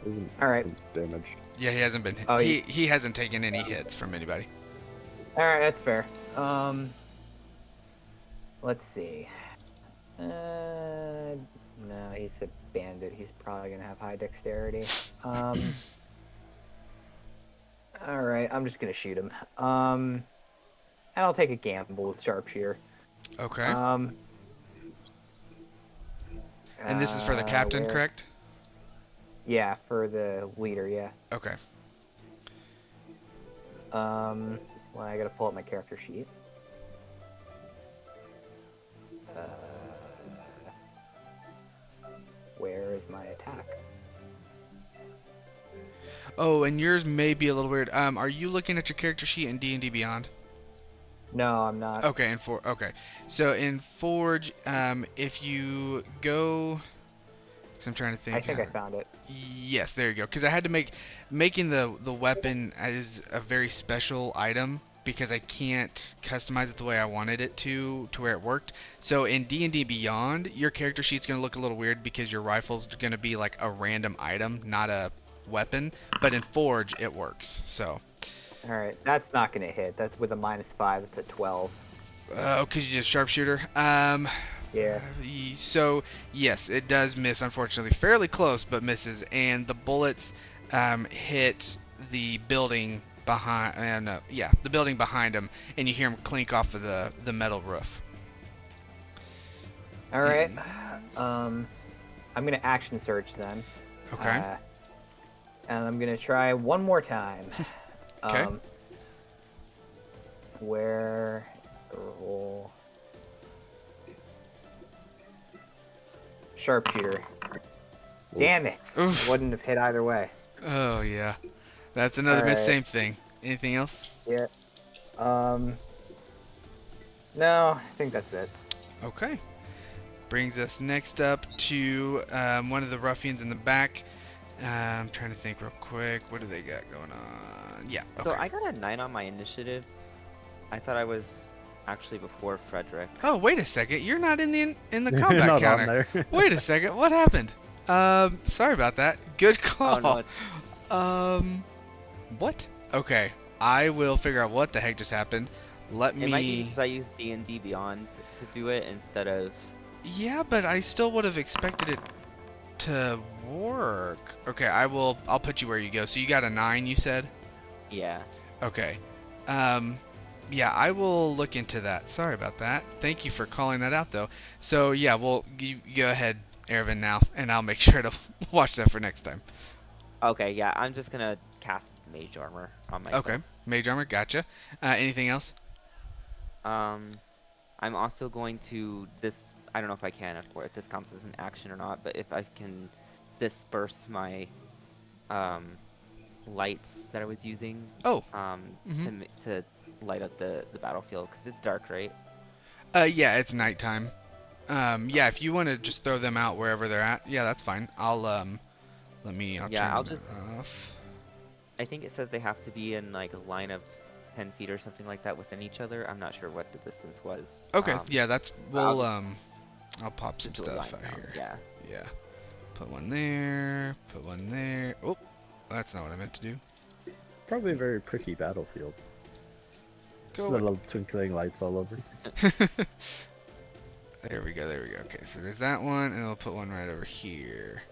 Isn't All right. damaged. Yeah, he hasn't been. Oh, He hasn't taken any hits from anybody. All right, that's fair. Let's see. No, he's a bandit. He's probably gonna have high dexterity. All right, I'm just gonna shoot him. And I'll take a gamble with sharpshooter. Okay. And this is for the captain, where- correct? Yeah, for the leader. Yeah. Okay. Well, I gotta pull up my character sheet. Where is my attack? Oh, and yours may be a little weird. Are you looking at your character sheet in D&D Beyond? No, I'm not. Okay, okay. So in Forge, if you go, because I'm trying to I think. think I found it. Yes, there you go. Because I had to making the weapon as a very special item because I can't customize it the way I wanted it to where it worked. So in D&D Beyond, your character sheet's gonna look a little weird because your rifle's gonna be like a random item, not a weapon. But in Forge, it works. So, All right, that's not gonna hit. That's with a -5. It's a 12. oh, because you did sharpshooter. Yeah. So yes, it does miss, unfortunately, fairly close, but misses, and the bullets hit the building behind, yeah, the building behind him, and you hear him clink off of the metal roof. All right. And- I'm gonna action search then. Okay. And I'm gonna try one more time. Okay. Where is the roll? Sharpshooter. Damn it! Oof. Wouldn't have hit either way. Oh yeah, that's another miss. Alright. Same thing. Anything else? Yeah. No, I think that's it. Okay. Brings us next up to one of the ruffians in the back. I'm trying to think real quick. What do they got going on? Yeah. So Okay. I got a 9 on my initiative. I thought I was actually before Frederick. Oh, wait a second. You're not in the You're combat not on counter. there. Wait a second. What happened? Sorry about that. Good call. Oh no, What? Okay. I will figure out what the heck just happened. Let it might be me. because I used D&D Beyond to do it instead of. Yeah, but I still would have expected it to work. Okay, I'll put you where you go. So you got a 9, you said? Yeah. Okay. Yeah, I will look into that. Sorry about that. Thank you for calling that out, though. So yeah, well, you go ahead, Ervin, now, and I'll make sure to watch that for next time. Okay, yeah, I'm just gonna cast Mage Armor on myself. Okay, Mage Armor, gotcha. Anything else? I'm also going to I don't know if I can, if this counts as an action or not, but if I can disperse my lights that I was using Oh. to light up the battlefield, because it's dark, right? Yeah, it's nighttime. Yeah, if you want to just throw them out wherever they're at, yeah, that's fine. I'll turn I'll them just off. I think it says they have to be in like a line of 10 feet or something like that within each other. I'm not sure what the distance was. Okay, yeah, that's I'll I'll pop some just do a stuff line out count, here. yeah. Yeah. Put one there, put one there. Oh, that's not what I meant to do. Probably a very pretty battlefield. Just Go. little twinkling lights all over. There we go, there we go. Okay, so there's that one, and we'll put one right over here.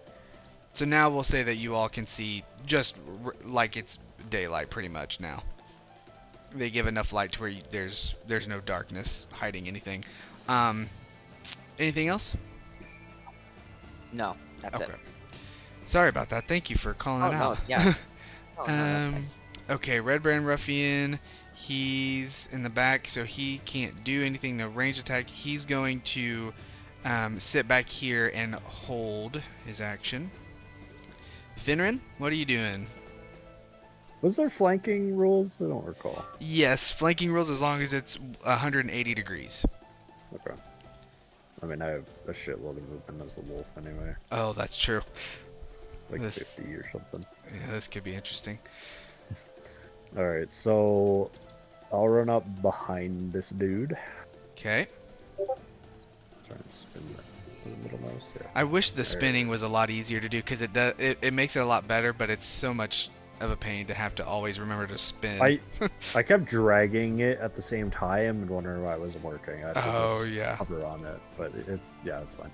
So now we'll say that you all can see just like it's daylight pretty much now. They give enough light to where there's no darkness hiding anything. Anything else? No, that's Okay. it. Sorry about that. Thank you for calling Oh, it no, out. yeah. Oh, no, that's fine. Okay, Red Brand Ruffian, he's in the back, so he can't do anything, no range attack. He's going to sit back here and hold his action. Finrin, what are you doing? Was there flanking rules? I don't recall. Yes, flanking rules as long as it's 180 degrees. Okay. I mean, I have a shitload of movement as a wolf anyway. Oh, that's true. Like This- 50 or something. Yeah, this could be interesting. Alright, so I'll run up behind this dude. Okay. Try and spin the middle mouse. Yeah. I wish the spinning was a lot easier to do because it makes it a lot better, but it's so much of a pain to have to always remember to spin. I kept dragging it at the same time and wondering why it wasn't working. I had to just yeah. hover on it, but yeah, it's fine.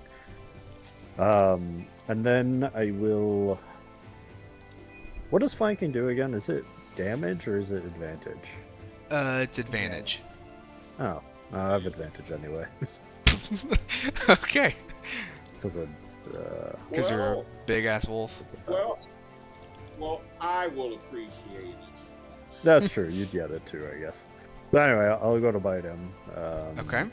And then I will. What does flanking do again? Is it damage or is it advantage? It's advantage. Oh, I have advantage anyway. Okay. Because of. Because you're a big ass wolf. Well, I will appreciate it. That's true. You'd get it too, I guess. But anyway, I'll go to bite him. Okay.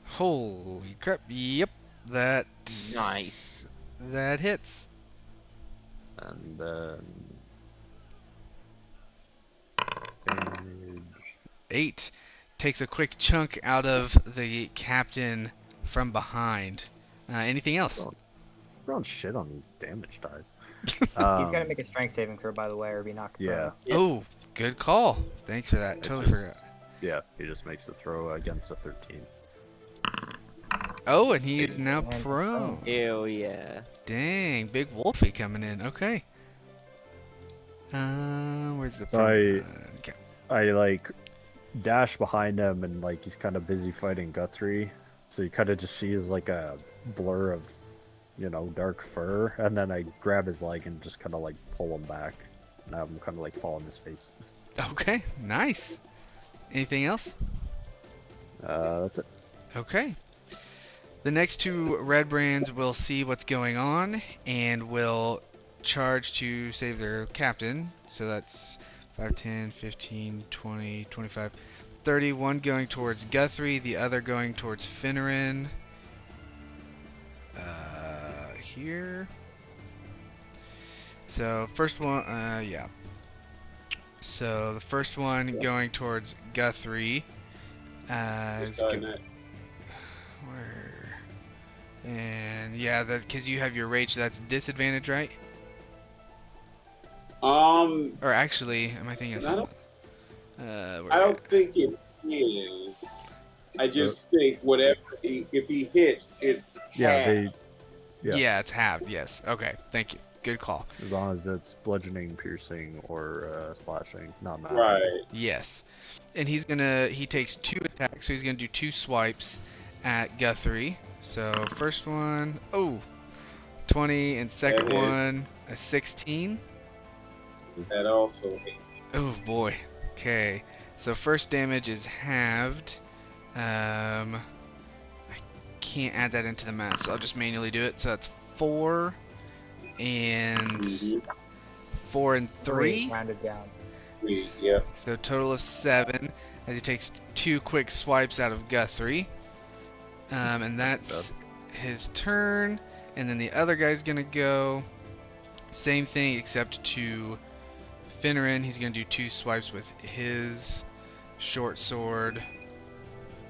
Holy crap. Yep. That. Nice. That hits. And then. 8 takes a quick chunk out of the captain from behind. Anything else? Throwing shit on these damage dice. He's got to make a strength saving throw, by the way, or be knocked Yeah. prone. Yep. Oh, good call. Thanks for that. It's Totally just- forgot. Yeah, he just makes the throw against a 13. Oh, and he is now And prone. Ew, yeah. Dang, big Wolfie coming in. Okay. Where's the So prone one? Okay. I like dash behind him and like he's kind of busy fighting Guthrie, so you kind of just see his like a blur of, dark fur, and then I grab his leg and just kind of like pull him back, and have him kind of like fall on his face. Okay, nice. Anything else? That's it. Okay. The next two red brands will see what's going on and will charge to save their captain. So that's 5, 10, 15, 20, 25, 30. One going towards Guthrie, the other going towards Finneran. Here. So first one, yeah. So the first one going towards Guthrie. Is where? And yeah, because you have your rage, that's disadvantage, right? Or actually, am I thinking of I don't- something? I don't think it is. I just think whatever if he hits it. Yeah, Yeah, it's halved. Yes. Okay. Thank you. Good call. as long as it's bludgeoning, piercing, or slashing, not magic. Right. Yes. And he takes 2 attacks, so he's gonna do 2 swipes at Guthrie. So first one, 20, and second That hits. one, a 16. That also hits. Oh boy. Okay. So first damage is halved. I can't add that into the math, so I'll just manually do it. So that's 4 and Mhm. 4 and 3. Rounded down. Yep. So total of 7 as he takes 2 quick swipes out of Guthrie. And that's his turn. And then the other guy's gonna go. Same thing except to Finneran. He's gonna do 2 swipes with his short sword.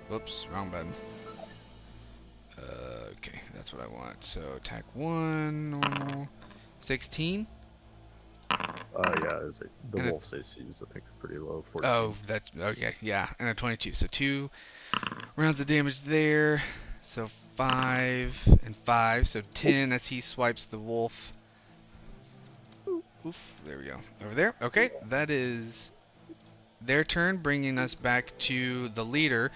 Whoops, wrong button. Okay, that's what I want. So attack 1, normal, 16. Yeah, the And wolf's AC is I think pretty low. 14. Oh, that okay, yeah, and a 22. So 2 rounds of damage there. So 5 and 5, so 10 as he swipes the wolf. Oof, there we go. Over there. Okay, that is their turn, bringing us back to the leader,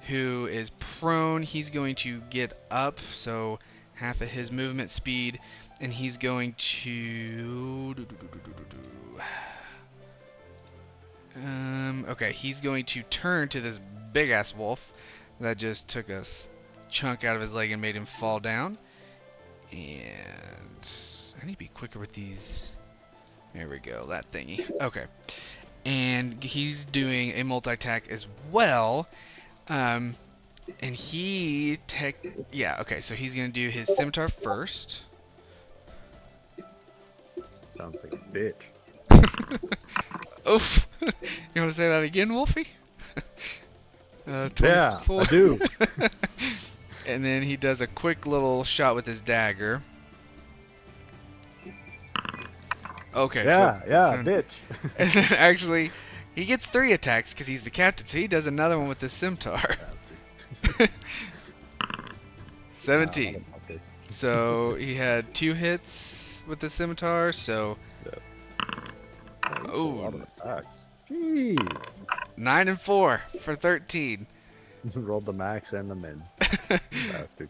who is prone. He's going to get up, so half of his movement speed, and he's going to. Okay, he's going to turn to this big ass wolf that just took a chunk out of his leg and made him fall down. And I need to be quicker with these. There we go, that thingy. Okay. And he's doing a multi-attack as well. And yeah, okay, so he's gonna do his scimitar first. Sounds like a bitch. Oof. You wanna say that again, Wolfie? Yeah, 24. I do. And then he does a quick little shot with his dagger. Okay. Yeah, so, bitch. And then actually, he gets 3 attacks because he's the captain, so he does another one with the scimitar. Bastard. 17. Okay. So he had 2 hits with the scimitar, so That's a Oh. lot of attacks. Jeez. 9 and 4 for 13. Rolled the max and the min. Bastard.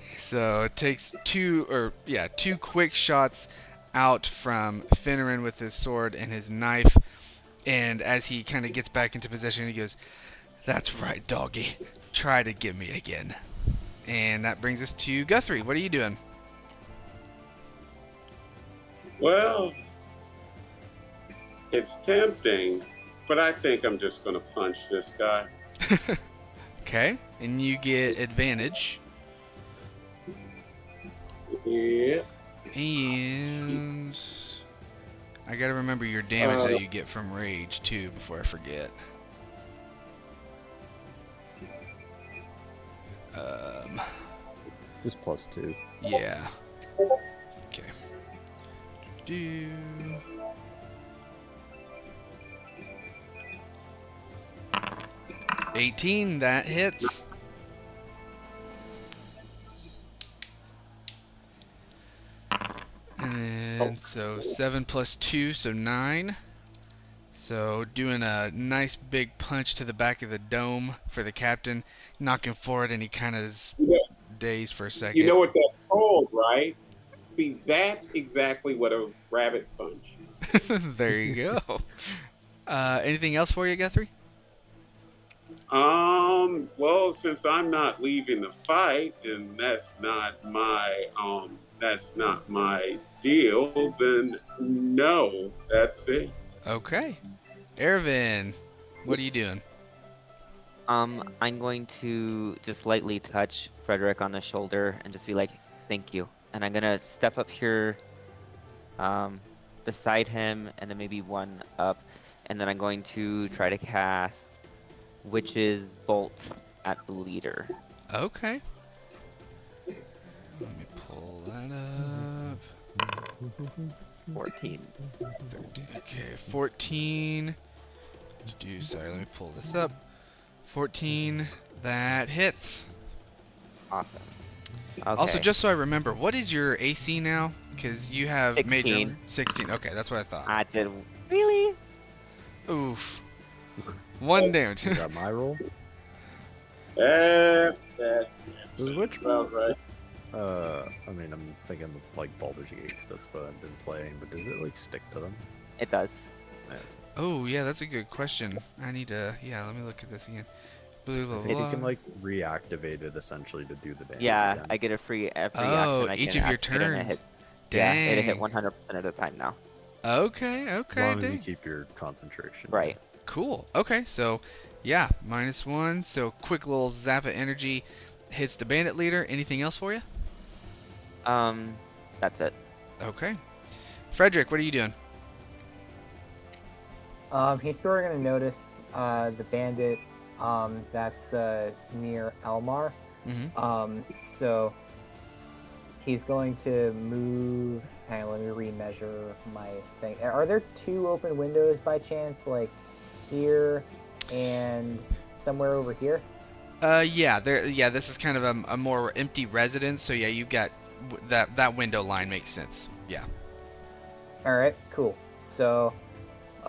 So it takes 2 quick shots out from Finneran with his sword and his knife, and as he kind of gets back into position, he goes, "That's right, doggy. Try to get me again." And that brings us to Guthrie. What are you doing? Well, it's tempting, but I think I'm just gonna punch this guy. Okay, and you get advantage. Yeah. And I gotta remember your damage that you get from rage too before I forget. Um, Just +2. yeah. Okay. Do. $18, that hits. And then, so 7 plus 2, so 9. So doing a nice big punch to the back of the dome for the captain, knocking forward, and he kind of is You know, dazed for a you second. know what that's called, right? See, that's exactly what a rabbit punch. There you go. Anything else for you, Guthrie? Well, since I'm not leaving the fight, and that's not my deal, then no, that's it. Okay. Ervin, what are you doing? I'm going to just lightly touch Frederick on the shoulder and just be like, "Thank you." And I'm gonna step up here, um, beside him, and then maybe one up, and then I'm going to try to cast Witch's Bolt at the leader. Okay. Let me pull that up. It's 14. 13. Okay, 14. Sorry, let me pull this up. 14. That hits. Awesome. Also, Okay. just so I remember, what is your AC now? Because you have 16. major 16. Okay, that's what I thought. I did really. Oof. 1 damage. Is that my roll? That Does which about right. I mean, I'm thinking of, like Baldur's Gate 'cause that's what I've been playing, but does it like stick to them? It does. Oh, yeah, that's a good question. I need to. Yeah, let me look at this again. Blah, blah, I think you blah. can like reactivate it essentially to do the damage Yeah, again. I get a free every Oh, action I each can of your activate and it turns. hit. Dang. Yeah, it hit 100% of the time now. Okay, As okay, long as you dang. keep your concentration. Right. Cool. Okay, so yeah, -1. So quick little zap of energy hits the bandit leader. Anything else for you? That's it. Okay. Frederick, what are you doing? He's sort of gonna notice the bandit that's near Elmar. Mm-hmm. So he's going to move. Hang on, let me remeasure my thing. Are there two open windows by chance, like here and somewhere over here? Yeah, there. Yeah, this is kind of a more empty residence. So yeah, you got that window line makes sense. Yeah. All right, cool. So,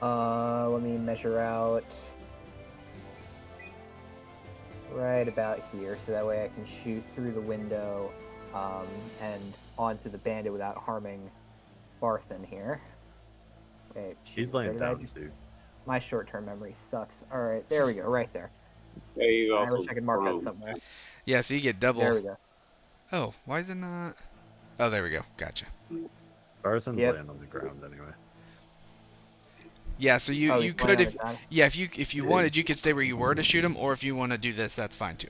let me measure out right about here, so that way I can shoot through the window, and onto the bandit without harming Barthen here. Wait, He's shoot, where laying did I down just- too. My short-term memory sucks. All right, there we go, right there. Yeah, he's I also wish I could mark that prone. somewhere. Yeah, so you get There double. we go. Oh, why is it not? Oh, there we go. Gotcha. Barson's Yep. laying on the ground anyway. Yeah, so you Oh, you he's could laying on if the ground. yeah if you wanted you could stay where you were to shoot him, or if you want to do this, that's fine too.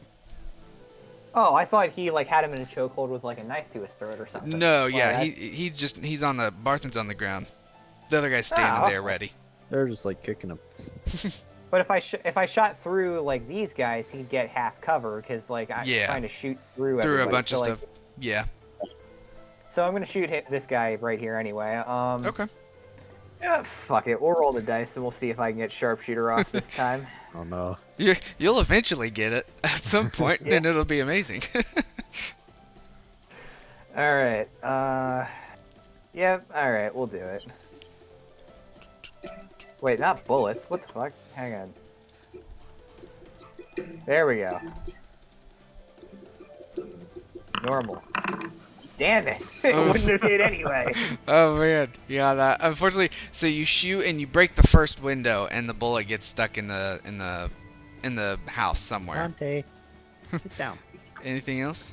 Oh, I thought he like had him in a chokehold with like a knife to his throat or something. No, Well, yeah, that- he's on the Barthen's on the ground. The other guy's standing Oh, there okay. ready. They're just like kicking him. But if I shot through like these guys, he'd get half cover because like I'm Yeah. trying to shoot through Through a everybody. bunch So, of like, stuff. Yeah. So I'm gonna shoot this guy right here anyway. Okay. Yeah, fuck it. We'll roll the dice and we'll see if I can get sharpshooter off this time. Oh no. You'll eventually get it at some point, Yeah. and it'll be amazing. All right. Yep. All right. We'll do it. Wait, not bullets. What the fuck? Hang on. There we go. Normal. Damn it! It Oh. wouldn't have hit anyway. Oh man, yeah. That unfortunately, so you shoot and you break the first window, and the bullet gets stuck in the house somewhere. Dante, sit down. Anything else?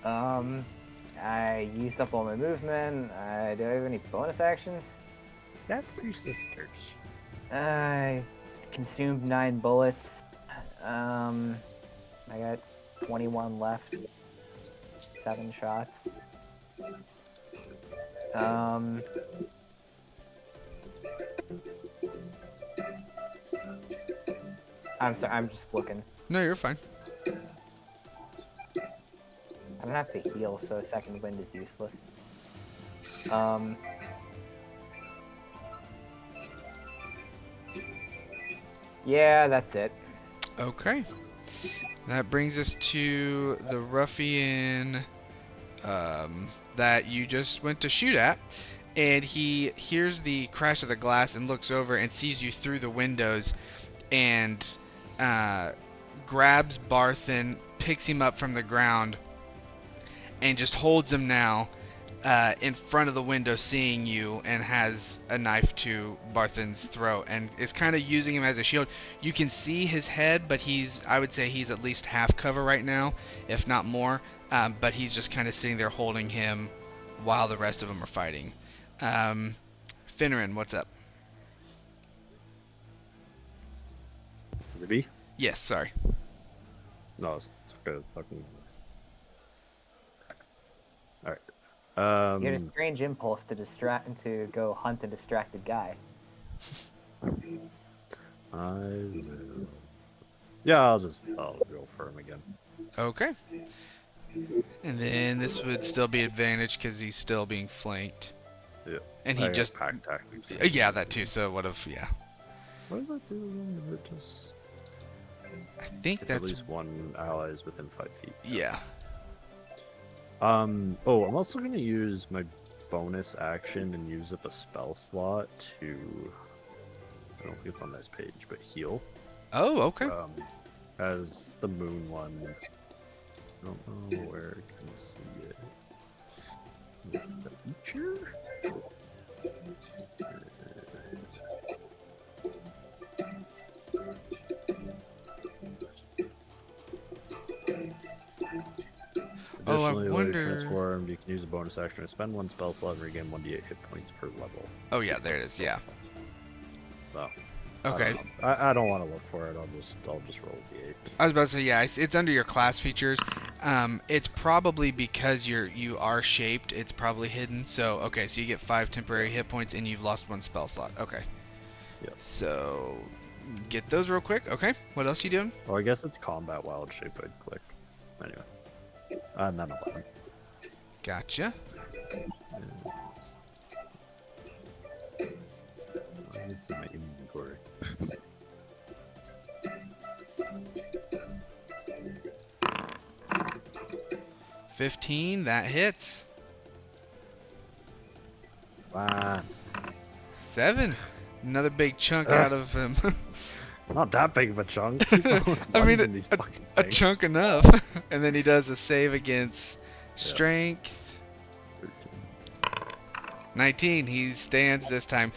I used up all my movement. Do I have any bonus actions? That's your sisters. I consumed 9 bullets. I got 21 left. 7 shots. I'm sorry, I'm just looking. No, you're fine. I don't have to heal, so a second wind is useless. Yeah, that's it. Okay. That brings us to the ruffian that you just went to shoot at. And he hears the crash of the glass and looks over and sees you through the windows and grabs Barthen, picks him up from the ground, and just holds him now in front of the window, seeing you, and has a knife to Barthen's throat, and is kind of using him as a shield. You can see his head, but I would say he's at least half cover right now, if not more. But he's just kind of sitting there holding him while the rest of them are fighting. Finneran, what's up? Is it B? Yes, sorry. No, it's okay. Fucking. All right. You had a strange impulse to go hunt a distracted guy. I will. Yeah, I'll go for him again. Okay. And then this would still be advantage because he's still being flanked. Yeah. And he I got just. pack tactics. Yeah, that too. So what if, yeah. What does that do again? Is it just I think if that's. at least one ally is within 5 feet? Yeah. Oh, I'm also gonna use my bonus action and use up a spell slot to. I don't think it's on this page, but heal. Oh, okay. As the moon one. I don't know where I can see it. Is it the feature? Oh, I Additionally, when wonder. transformed, you can use a bonus action to spend 1 spell slot and regain 1d8 hit points per level. Oh, yeah, there it is. Yeah. So, Okay. I don't want to look for it. I'll just roll d8. I was about to say, yeah, it's under your class features. It's probably because you are shaped. It's probably hidden. So okay, so you get 5 temporary hit points and you've lost 1 spell slot. Okay. Yep. So get those real quick. Okay. What else you doing? Well, I guess it's combat wild shape. I'd click. Anyway, none of them. Gotcha. Why is this in my inventory? 15. That hits. 7. Another big chunk out of him. Not that big of a chunk. I mean, these a fucking things. chunk enough. And then he does a save against strength. 19. He stands this time.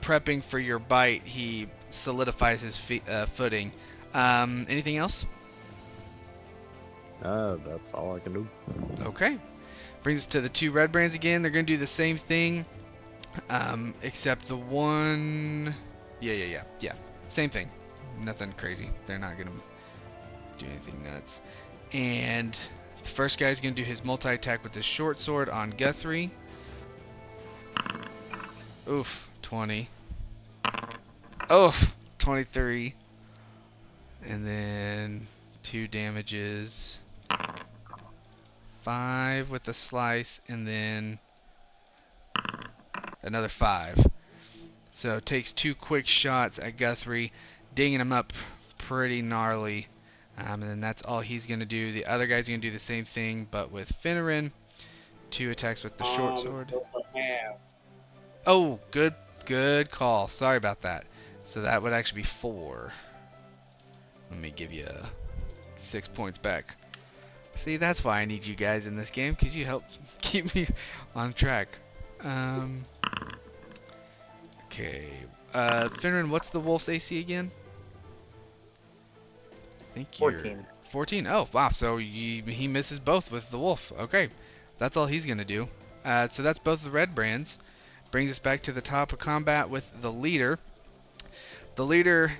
Prepping for your bite, he solidifies his footing. Anything else? That's all I can do. Okay. Brings us to the 2 red brands again. They're going to do the same thing. Except the one... Yeah. Same thing. Nothing crazy. They're not going to do anything nuts. And the first guy's going to do his multi-attack with his short sword on Guthrie. Oof. 20. Oof. 23. And then 2 damages. 5 with a slice, and then another 5. So takes 2 quick shots at Guthrie, dinging him up pretty gnarly. And then that's all he's going to do. The other guy's going to do the same thing, but with Finneran. 2 attacks with the short sword. Go for half. Oh, good call. Sorry about that. So that would actually be 4. Let me give you 6 points back. See, that's why I need you guys in this game, because you help keep me on track. Okay. Finneran, what's the wolf's AC again? I think you're 14. 14? Oh, wow. So he misses both with the wolf. Okay. That's all he's going to do. So that's both the red brands. Brings us back to the top of combat with the leader. The leader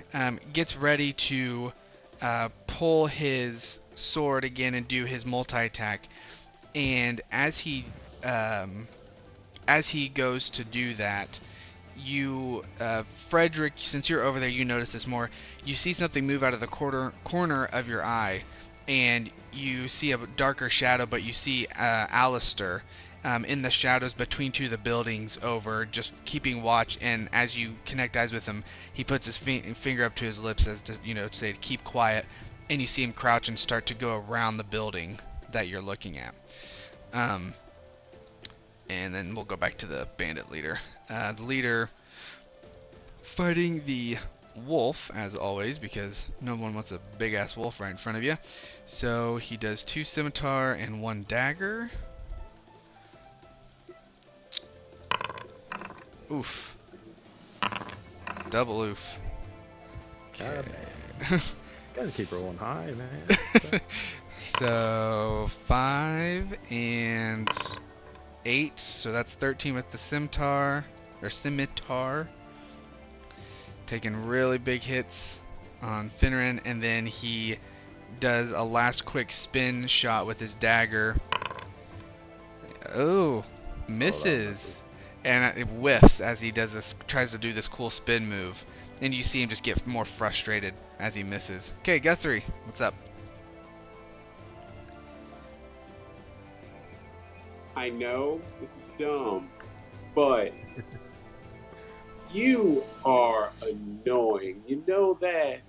gets ready to pull his sword again and do his multi-attack. And as he goes to do that, you, Frederick, since you're over there, you notice this more. You see something move out of the corner of your eye, and you see a darker shadow, but you see Alistair in the shadows between two of the buildings over, just keeping watch. And as you connect eyes with him, he puts his finger up to his lips as to, say to keep quiet. And you see him crouch and start to go around the building that you're looking at. And then we'll go back to the bandit leader. The leader fighting the wolf, as always, because no one wants a big-ass wolf right in front of you. So he does 2 scimitar and 1 dagger. Oof. Double oof. God, gotta keep rolling high, man. So 5 and 8, so that's 13 with the scimitar, or scimitar. Taking really big hits on Finneran, and then he does a last quick spin shot with his dagger. Oh, misses. And it whiffs as he tries to do this cool spin move. And you see him just get more frustrated as he misses. Okay, Guthrie, what's up? I know this is dumb, but you are annoying. You know that.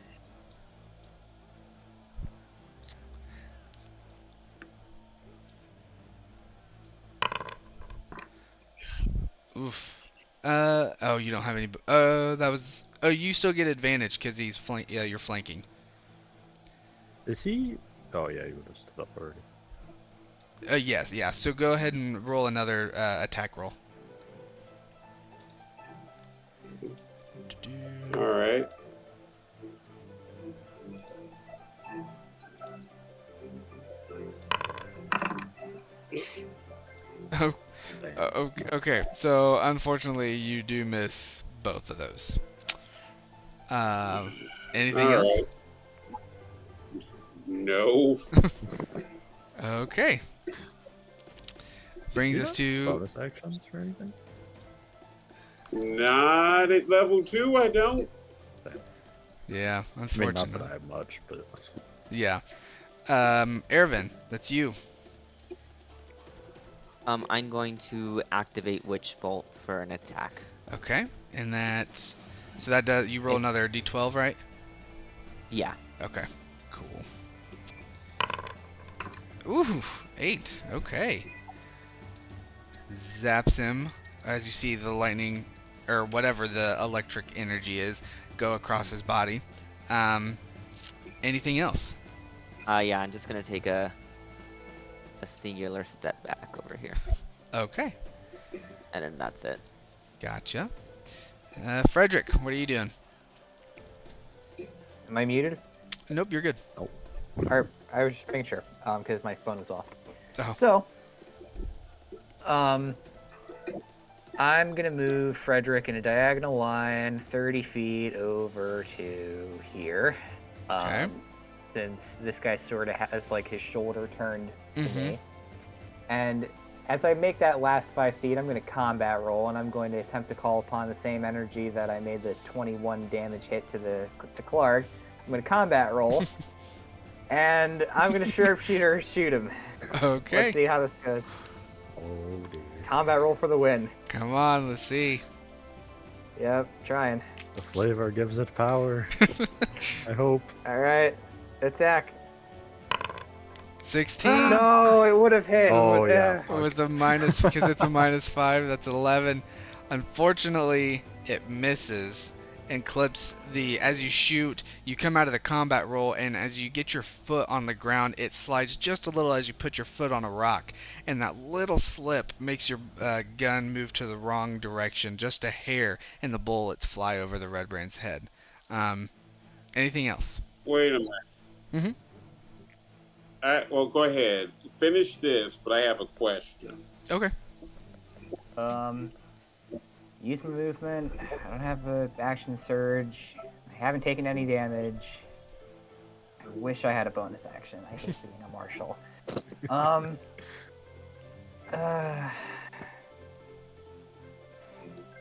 Oof. Oh, you don't have any. That was. Oh, you still get advantage because he's Yeah, you're flanking. Is he? Oh yeah, he would have stood up already. Yes, yeah. So go ahead and roll another attack roll. All right. Oh, okay. So unfortunately, you do miss both of those. Anything All else? right. No. Okay. Brings Do you us have to. bonus actions for anything? Not at level 2, I don't. Yeah, I mean, unfortunately. not that I have much, but Yeah. Ervin, that's you. I'm going to activate Witch Bolt for an attack. Okay. And that. So that does. You roll It's- another d12, right? Yeah. Okay. Cool. Ooh, 8. Okay. Zaps him as you see the lightning, or whatever the electric energy is, go across his body. Anything else? Yeah, I'm just gonna take a singular step back over here. Okay. And then that's it. Gotcha. Frederick, what are you doing? Am I muted? Nope, you're good. Or I was just making sure, because my phone is off. Oh. So, I'm gonna move Frederick in a diagonal line 30 feet over to here. Okay. Since this guy sort of has like his shoulder turned to me. And as I make that last 5 feet, I'm going to combat roll, and I'm going to attempt to call upon the same energy that I made the 21 damage hit to Clark. I'm going to combat roll, and I'm going to sharpshooter shoot him. Okay. Let's see how this goes. oh dear. Combat roll for the win. Come on, let's see. Yep, trying. The flavor gives it power. I hope. All right, attack. 16. No, it would have hit. Oh yeah. fuck. With a minus, because it's a -5, that's 11. Unfortunately, it misses and clips the. As you shoot, you come out of the combat roll, and as you get your foot on the ground, it slides just a little as you put your foot on a rock, and that little slip makes your gun move to the wrong direction, just a hair, and the bullets fly over the Red Brand's head. Anything else? Wait a minute. Well, go ahead. Finish this, but I have a question. Okay. Use my movement. I don't have a action surge. I haven't taken any damage. I wish I had a bonus action. I hate being a marshal.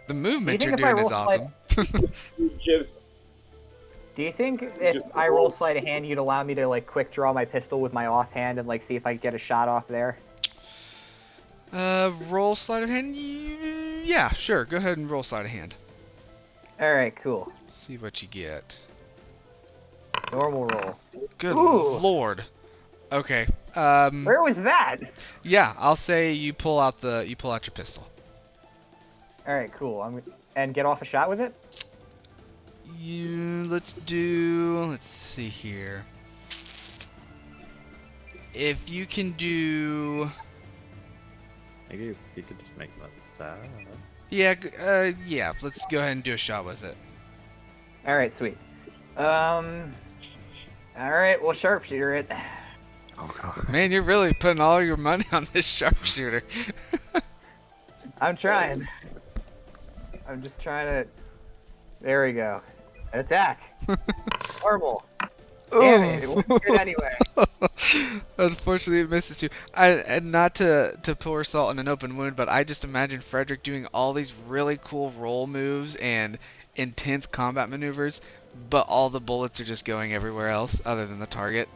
The movement think you're if I doing is roll awesome. You just Do you think You if just I roll sleight of hand, you'd allow me to like quick draw my pistol with my offhand and like see if I can get a shot off there? Roll sleight of hand. Yeah, sure. Go ahead and roll sleight of hand. All right, cool. See what you get. Normal roll. Good Ooh. lord. Okay. Where was that? Yeah, I'll say you pull out your pistol. All right, cool. And get off a shot with it. Let's see here. If you can do, Maybe you could just make that. yeah, let's go ahead and do a shot with it. All right, sweet. All right, we'll sharpshooter it. Oh god. Man, you're really putting all your money on this sharpshooter. I'm trying. I'm just trying to. There we go. Attack. Normal. Damn it! It wasn't good anyway. Unfortunately, it misses you. And not to pour salt in an open wound, but I just imagine Frederick doing all these really cool roll moves and intense combat maneuvers, but all the bullets are just going everywhere else other than the target,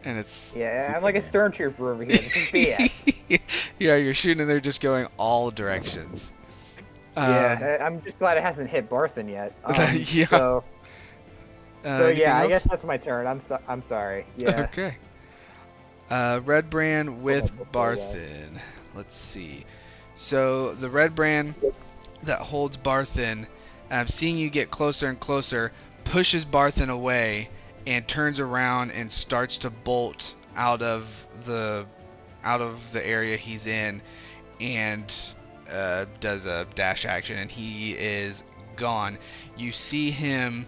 and it's Yeah, I'm like a stormtrooper over here. This is BS. yeah, you're shooting and they're just going all directions. Yeah, I'm just glad it hasn't hit Barthen yet. Yeah. So Anything yeah, I else? guess that's my turn. I'm sorry. Yeah. Okay. Red brand with Hold on, before that. Barthen. Let's see. So the red brand that holds Barthen, seeing you get closer and closer, pushes Barthen away and turns around and starts to bolt out of the area he's in, and does a dash action, and he is gone. You see him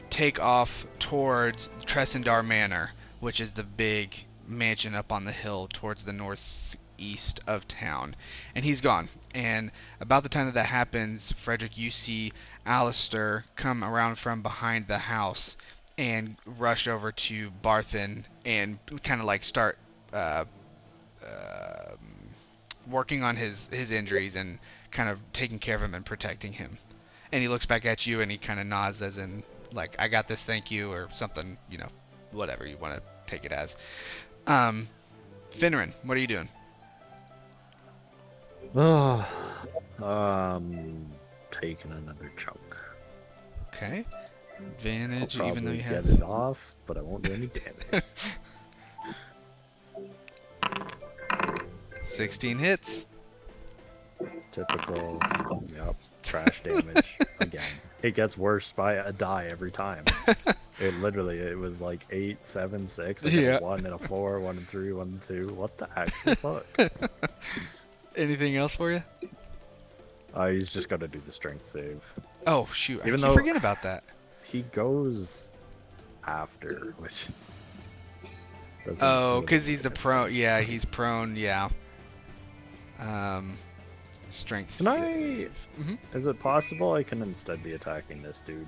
take off towards Tressendar Manor, which is the big mansion up on the hill towards the northeast of town, and he's gone. And about the time that happens, Frederick, you see Alistair come around from behind the house and rush over to Barthen and kind of like start working on his injuries and kind of taking care of him and protecting him. And he looks back at you and he kind of nods as in, like, I got this, thank you, or something, whatever you want to take it as. Finneran, what are you doing? Taking another chunk. Okay. Advantage, I'll even though probably you have... get it off, but I won't do any damage. 16 hits. It's typical. Yep. Trash damage again. It gets worse by a die every time. It was like 8, 7, 6. I got Yeah. a 1 and a 4, 1 and 3, 1 and 2. What the actual fuck? Anything else for you? He's just got to do the strength save. Oh, shoot. I Even keep though- forgetting about that. He goes after, which doesn't Oh, really because he's make the a prone. difference. Yeah, he's prone. Yeah. Strength Can I- save. Is it possible I can instead be attacking this dude?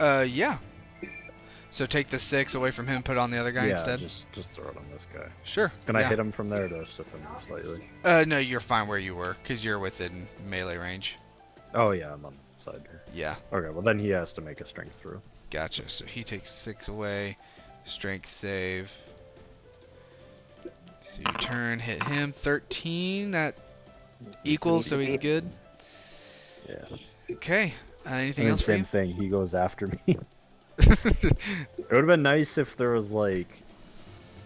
Yeah. So take the 6 away from him, put it on the other guy yeah, instead? just throw it on this guy. Sure. Can I yeah. hit him from there to shift him slightly? No, you're fine where you were, because you're within melee range. Oh yeah, I'm on the side here. Yeah, Okay, well then he has to make a strength throw. gotcha. So he takes 6 away. Strength save. So you turn, hit him. 13, that equals, so he's good. Yeah. Okay. Anything And then else for same you? thing, he goes after me. It would have been nice if there was like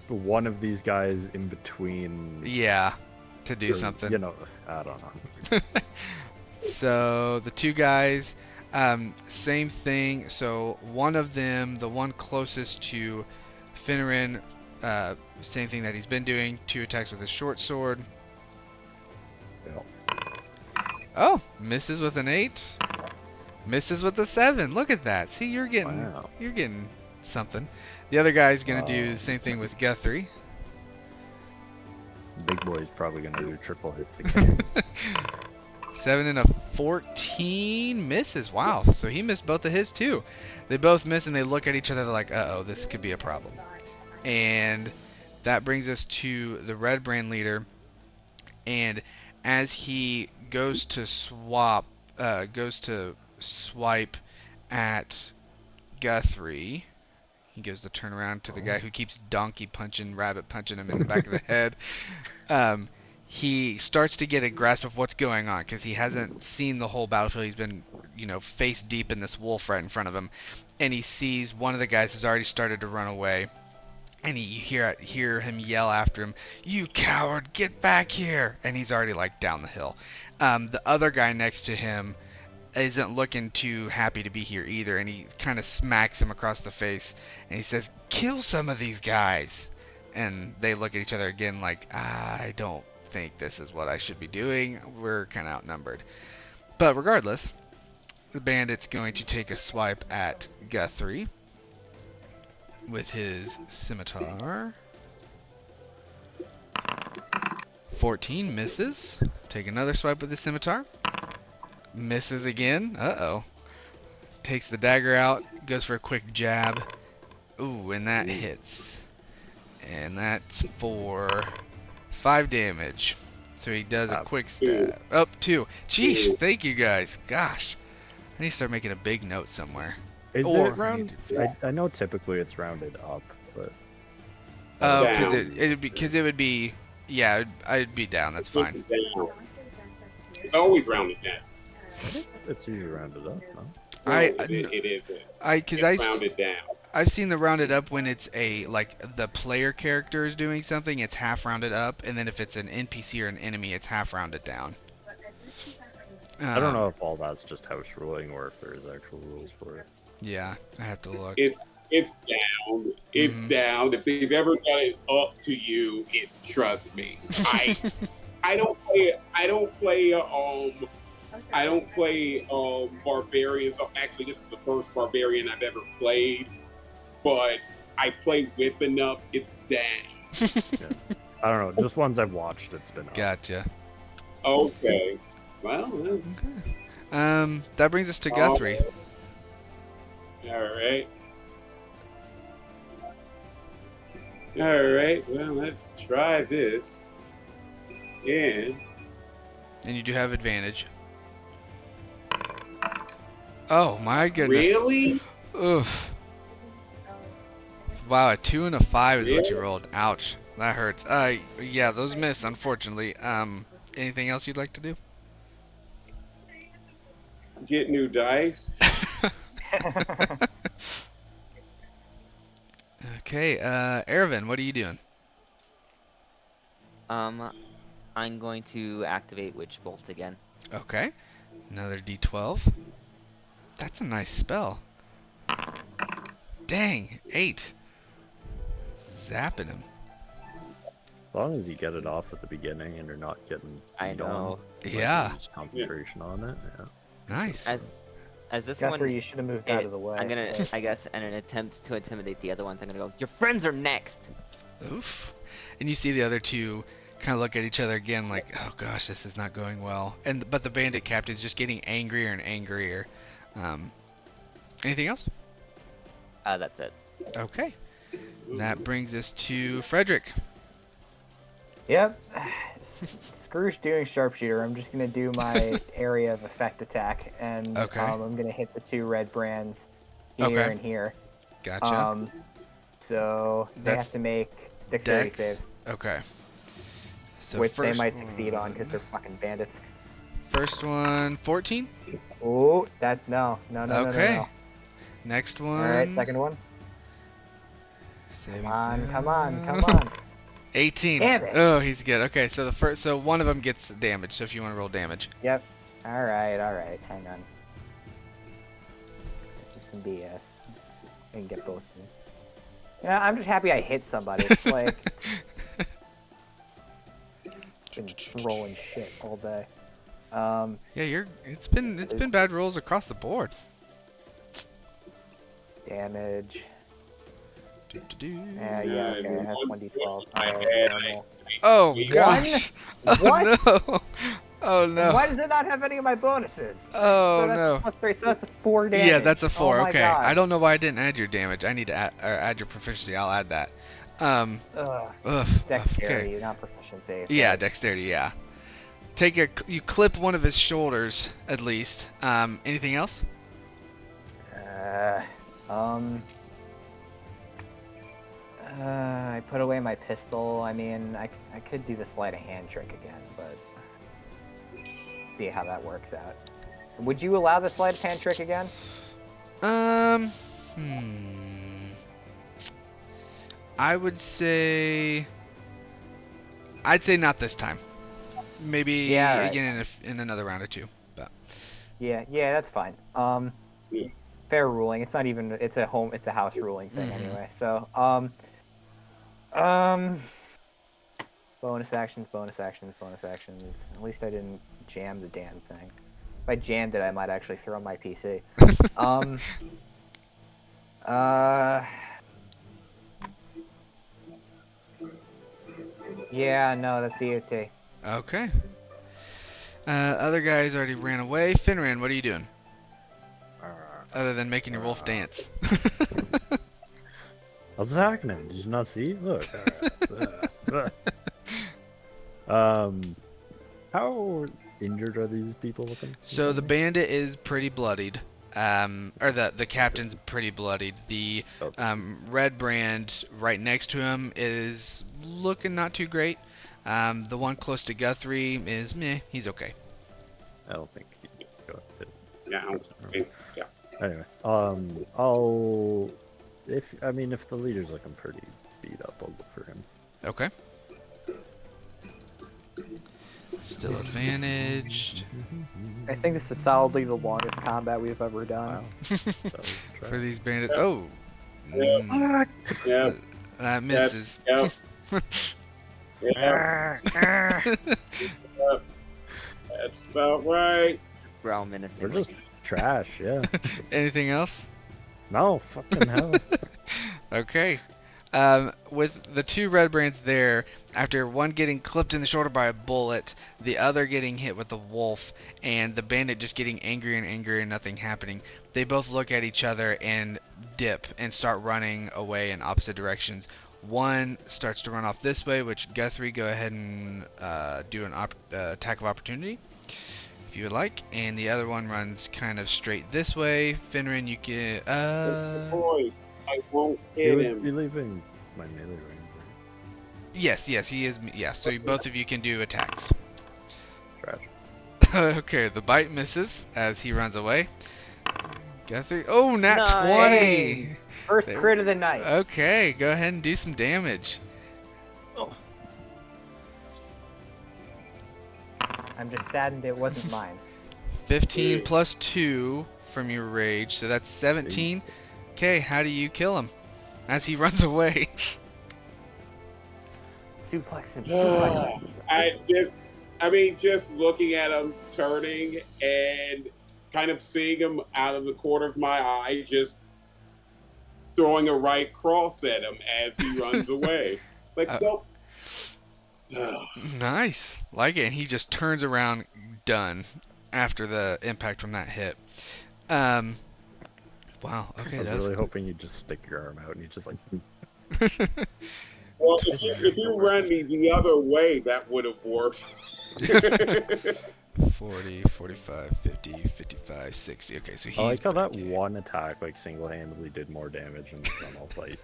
one of these guys in between. Yeah, to do or, something. You know, I don't know. So the two guys, same thing. So one of them, the one closest to Finneran, same thing that he's been doing. 2 attacks with his short sword. Yeah. Oh, misses with an 8. Misses with a 7. Look at that. See, you're getting Wow. something. The other guy's gonna do the same thing with Guthrie. Big boy's probably gonna do triple hits again. 7 and a 14 misses. Wow. So he missed both of his too. They both miss and they look at each other like, uh-oh, this could be a problem. And that brings us to the red brand leader. And as he goes to swipe at Guthrie. He goes to turn around to the guy who keeps donkey punching, rabbit punching him in the back of the head. He starts to get a grasp of what's going on because he hasn't seen the whole battlefield. He's been, face deep in this wolf right in front of him, and he sees one of the guys has already started to run away, and you hear him yell after him, "You coward, get back here!" And he's already like down the hill. The other guy next to him isn't looking too happy to be here either, and he kind of smacks him across the face, and he says, "Kill some of these guys." And they look at each other again like, I don't think this is what I should be doing. We're kind of outnumbered. But regardless, the bandit's going to take a swipe at Guthrie with his scimitar. 14 misses. Take another swipe with his scimitar. Misses again. Uh-oh. Takes the dagger out, goes for a quick jab. Ooh, and that hits. And that's for 5 damage. So he does a quick stab. Oh, 2. Jeez, thank you guys. Gosh. I need to start making a big note somewhere. Is Or it round? I know typically it's rounded up, but. Oh, Down. because it would be, yeah, I'd be down. That's fine. Down. It's always rounded down. It's usually rounded up, no? It isn't. Because It's rounded down. I've seen the rounded up when it's the player character is doing something, it's half rounded up, and then if it's an NPC or an enemy, it's half rounded down. I don't know if all that's just house ruling or if there's actual rules for it. Yeah, I have to look. It's down. It's down. If they've ever got it up to you, trust me. I don't play barbarians. Actually, this is the first barbarian I've ever played, but I play with enough. It's down. Yeah. I don't know. Just ones I've watched, it's been up. Gotcha. Okay. Well. Okay. That brings us to Guthrie. All right. All right. Well, let's try this. And And you do have advantage. Oh my goodness. really? Oof. Wow, a 2 and a 5 is what you Really? rolled. Ouch. That hurts. Yeah, those miss, unfortunately. Anything else you'd like to do? Get new dice. Okay, Ervin, what are you doing? I'm going to activate Witch Bolt again. Okay. Another D12. That's a nice spell. Dang, 8. Zapping him. As long as you get it off at the beginning and you're not getting. I beat on, know. like, Yeah. use concentration on it. Yeah. Nice. As this Guthrie, one, you should have moved out of the way. I'm gonna, I guess, in an attempt to intimidate the other ones, I'm gonna go, "Your friends are next." Oof. And you see the other two kind of look at each other again like, oh gosh, this is not going well. But the bandit captain's just getting angrier and angrier. Anything else? That's it. Okay. That brings us to Frederick. Yep. Screw doing sharpshooter. I'm just gonna do my area of effect attack, and Okay. I'm gonna hit the 2 red brands here Okay. and here. Gotcha. So they That's have to make dexterity Dex? saves, Okay. So which they first might succeed on because they're fucking bandits. First one, 14. Oh, no. Okay. No. Next one. All right, second one. Saving Come on. throw. 18. Damn it. Oh, he's good. Okay, so one of them gets damage. So if you want to roll damage. Yep. All right. Hang on. This is some BS. I can get both of them. Yeah, I'm just happy I hit somebody. It's like been rolling shit all day. Yeah, it's been bad rolls across the board. Damage. Do-do-do. Yeah, okay. I have 1d12. I Alright, had- normal. Oh One? gosh. Oh What? no. Oh no. Why does it not have any of my bonuses? Oh So that's no. plus 3, so that's a 4 damage. Yeah, that's a 4. Oh my Okay. God. I don't know why I didn't add your damage. I need to add your proficiency. I'll add that. Ugh. Ugh. Dexterity, Okay. not proficiency. Yeah, dexterity. Yeah. You clip one of his shoulders at least. Anything else? Um. I put away my pistol. I mean, I could do the sleight of hand trick again, but see how that works out. Would you allow the sleight of hand trick again? Um, hmm. I would say, I'd say not this time. Yeah, all Maybe right. again in another round or two. But Yeah, that's fine. Yeah. Fair ruling. It's not even. It's a house ruling thing Mhm. anyway. So, um, bonus actions, bonus actions, bonus actions. At least I didn't jam the damn thing. If I jammed it, I might actually throw my PC. Um, uh, yeah, no, that's EOT. Okay. Other guys already ran away. Finran, what are you doing? Other than making your wolf dance. I was attacking him. Did you not see? Look. Um, how injured are these people looking? So the bandit is pretty bloodied. Or the captain's pretty bloodied. The Oh, red brand right next to him is looking not too great. The one close to Guthrie is meh, he's okay. I don't think he can go to Yeah, I don't think- yeah. Anyway, I'll if the leader's looking pretty beat up, I'll go for him. Okay. Still advantaged. I think this is solidly the longest combat we've ever done. Wow, that was a try. For these bandits. Oh. Yeah. Mm, Yeah, that misses. yeah, yeah, that's about right. Growl We're menacingly. just trash, yeah. Anything else? No, fucking hell. Okay. With the two red brands there, after one getting clipped in the shoulder by a bullet, the other getting hit with the wolf, and the bandit just getting angrier and angrier and nothing happening, they both look at each other and dip and start running away in opposite directions. One starts to run off this way, which Guthrie, go ahead and do an attack of opportunity if you would like, and the other one runs kind of straight this way. Finran, you can. That's the point. I won't He hit would be him. leaving my melee range. Yes, he is. Yeah, so both of you can do attacks. Trash. Okay, the bite misses as he runs away. Guthrie. Oh, nat Nice. 20! First There- crit of the night. Okay, go ahead and do some damage. I'm just saddened it wasn't mine. 15 plus 2 from your rage, so that's 17. Jesus. Okay, how do you kill him? As he runs away. Suplex him. Suplex him. Just looking at him turning and kind of seeing him out of the corner of my eye, just throwing a right cross at him as he runs away. It's like, nope. Nice. Like it. And he just turns around, done, after the impact from that hit. Wow. Okay, I was that's really hoping you'd just stick your arm out and you just like Well, if you ran me the other way, that would have worked. 40, 45, 50, 55, 60. Okay, so he's I like how that back. one attack like single-handedly did more damage in the normal fight.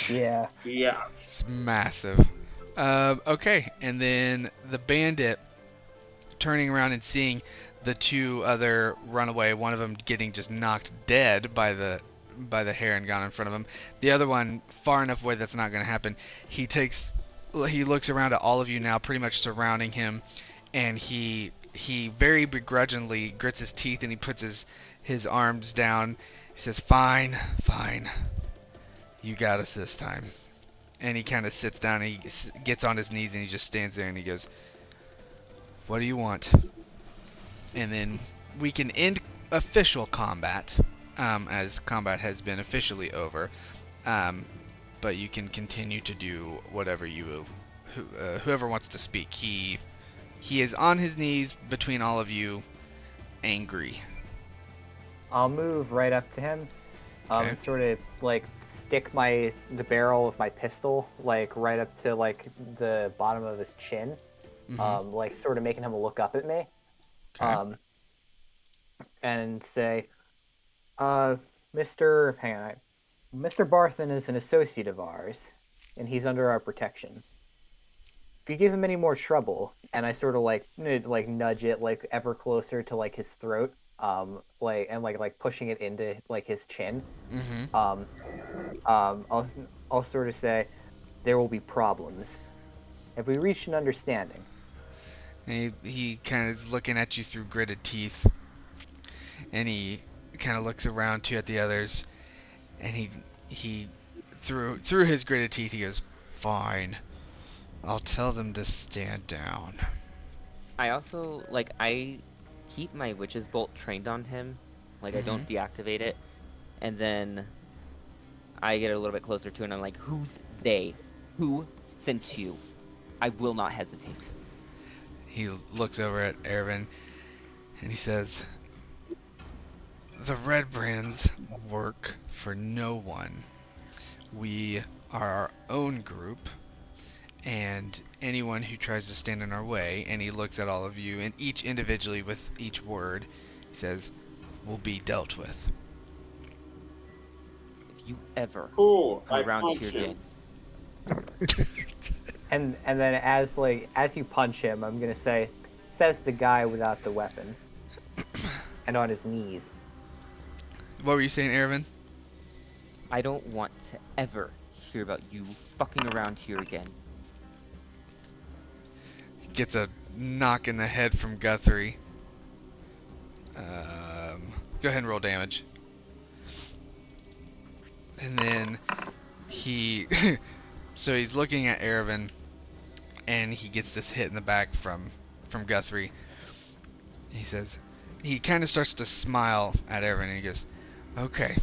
Yeah. Yeah. It's massive. Okay, and then the bandit turning around and seeing the two other runaway, one of them getting just knocked dead by the heron gun in front of him. The other one far enough away that's not going to happen. He looks around at all of you now, pretty much surrounding him, and he very begrudgingly grits his teeth and he puts his arms down. He says, "Fine, fine. You got us this time." And he kind of sits down and he gets on his knees and he just stands there and he goes, "What do you want?" And then we can end official combat, as combat has been officially over. But you can continue to do whatever whoever wants to speak. He is on his knees between all of you, angry. I'll move right up to him. Okay. And sort of like stick the barrel of my pistol like right up to like the bottom of his chin. Mhm. Like sort of making him look up at me. Okay. And say, Hang on. Mr. Barthen is an associate of ours, and he's under our protection. If you give him any more trouble, and I sort of like nudge it like ever closer to like his throat, like pushing it into like his chin, Mm-hmm. um, I'll sort of say there will be problems. Have we reached an understanding? And he kind of is looking at you through gritted teeth, and he kind of looks around too at the others, and he through his gritted teeth he goes, "Fine, I'll tell them to stand down." I also I keep my witch's bolt trained on him. Like I don't deactivate it. And then I get a little bit closer to it and I'm like, who's they? Who sent you? I will not hesitate. He looks over at Ervin, and he says, "The Red Brands work for no one. We are our own group, and anyone who tries to stand in our way," and he looks at all of you, and each individually with each word, he says, "will be dealt with." If you ever Cool. come I around punch here him. again, And then as you punch him, I'm gonna say, says the guy without the weapon, and on his knees. What were you saying, Ervin? I don't want to ever hear about you fucking around here again. Gets a knock in the head from Guthrie. Go ahead and roll damage. And then he, so he's looking at Ervin, and he gets this hit in the back from Guthrie. He says, he kind of starts to smile at Ervin, and he goes, "Okay,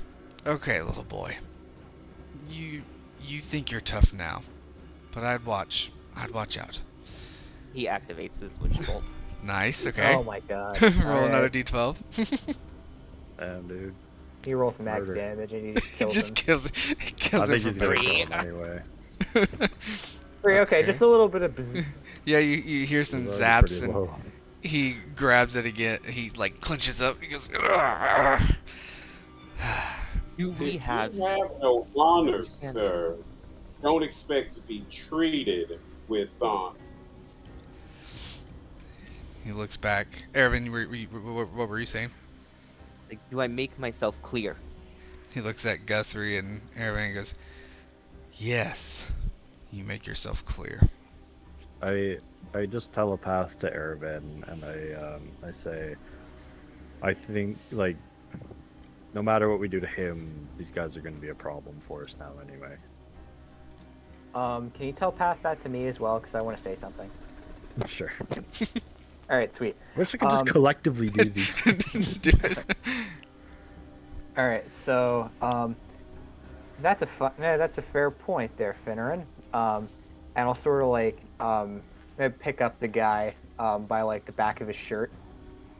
okay, little boy. You think you're tough now, but I'd watch out." He activates his witch bolt. Nice. Okay. Oh my god. Roll another Alright. D12. Damn, dude. He rolls max Murder. damage and he just He kills just him. kills I him think for he's gonna free. kill him anyway. Okay, Okay. just a little bit of bzz. Yeah, you hear some He's already zaps, pretty and low. he grabs it again. He like clenches up. He goes, Do we If have you have no honor, Understand. sir, don't expect to be treated with honor. He looks back. Ervin, what were you saying? do I make myself clear? He looks at Guthrie and Ervin and goes, "Yes, you make yourself clear." I just telepath to Ervin and I say, I think like no matter what we do to him, these guys are going to be a problem for us now anyway. Can you telepath that to me as well? Because I want to say something. Sure. Alright, sweet. Wish I could just collectively do these things. Do it. Alright, so, that's a fair point there, Finneran. And I'll sort of like, maybe pick up the guy, by like the back of his shirt,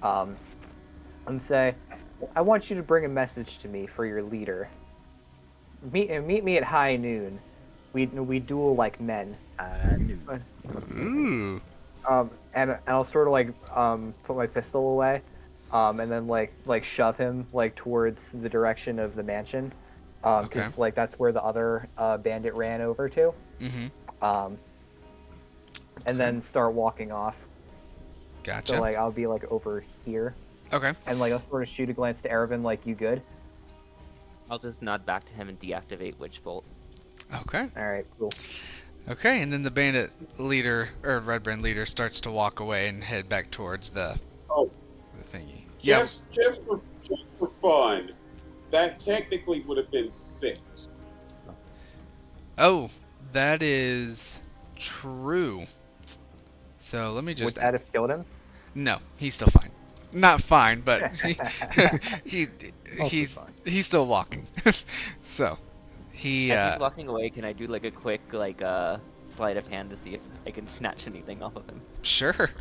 and say, I want you to bring a message to me for your leader. Meet me at high noon. We duel like men. I knew. Ooh. And I'll sort of like put my pistol away, and then like shove him like towards the direction of the mansion, because Okay. like that's where the other bandit ran over to, Mm-hmm. and then start walking off. Gotcha. So like I'll be like over here, Okay. and like I'll sort of shoot a glance to Ervin like, you good? I'll just nod back to him and deactivate witch bolt. Okay. All right, cool. Okay. And then the bandit leader or Red Brand leader starts to walk away and head back towards the Oh, thingy. just for fun, that technically would have been 6. Oh, that is true. So let me Would just. that have killed him? No, he's still fine. Not fine, but he Also he's fine. he's still walking. So he As he's walking away, can I do like a quick sleight of hand to see if I can snatch anything off of him? sure.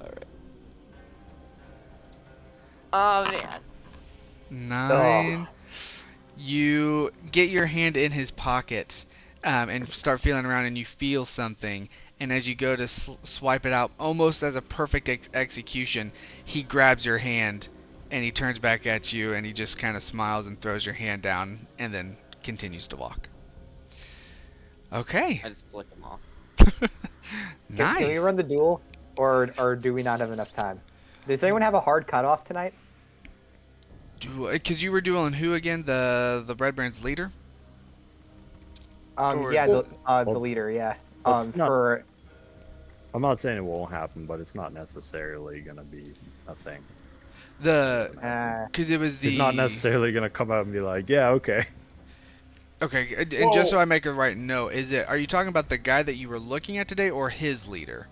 Alright. Oh man. 9. You get your hand in his pocket and start feeling around, and you feel something. And as you go to swipe it out, almost as a perfect execution, he grabs your hand And he turns back at you and he just kind of smiles and throws your hand down and then continues to walk. Okay. I just flick him off. Can we Nice. run the duel, or do we not have enough time? Does anyone have a hard cutoff tonight? Because you were dueling who again? The Red Brand's leader? Or Yeah, Well, the Well, leader, yeah. that's not. For I'm not saying it won't happen, but it's not necessarily gonna be a thing. the uh, because it was He's not the necessarily gonna come out and be like, "Yeah, okay." okay, and just so well, I make a right note, are you talking about the guy that you were looking at today or his leader?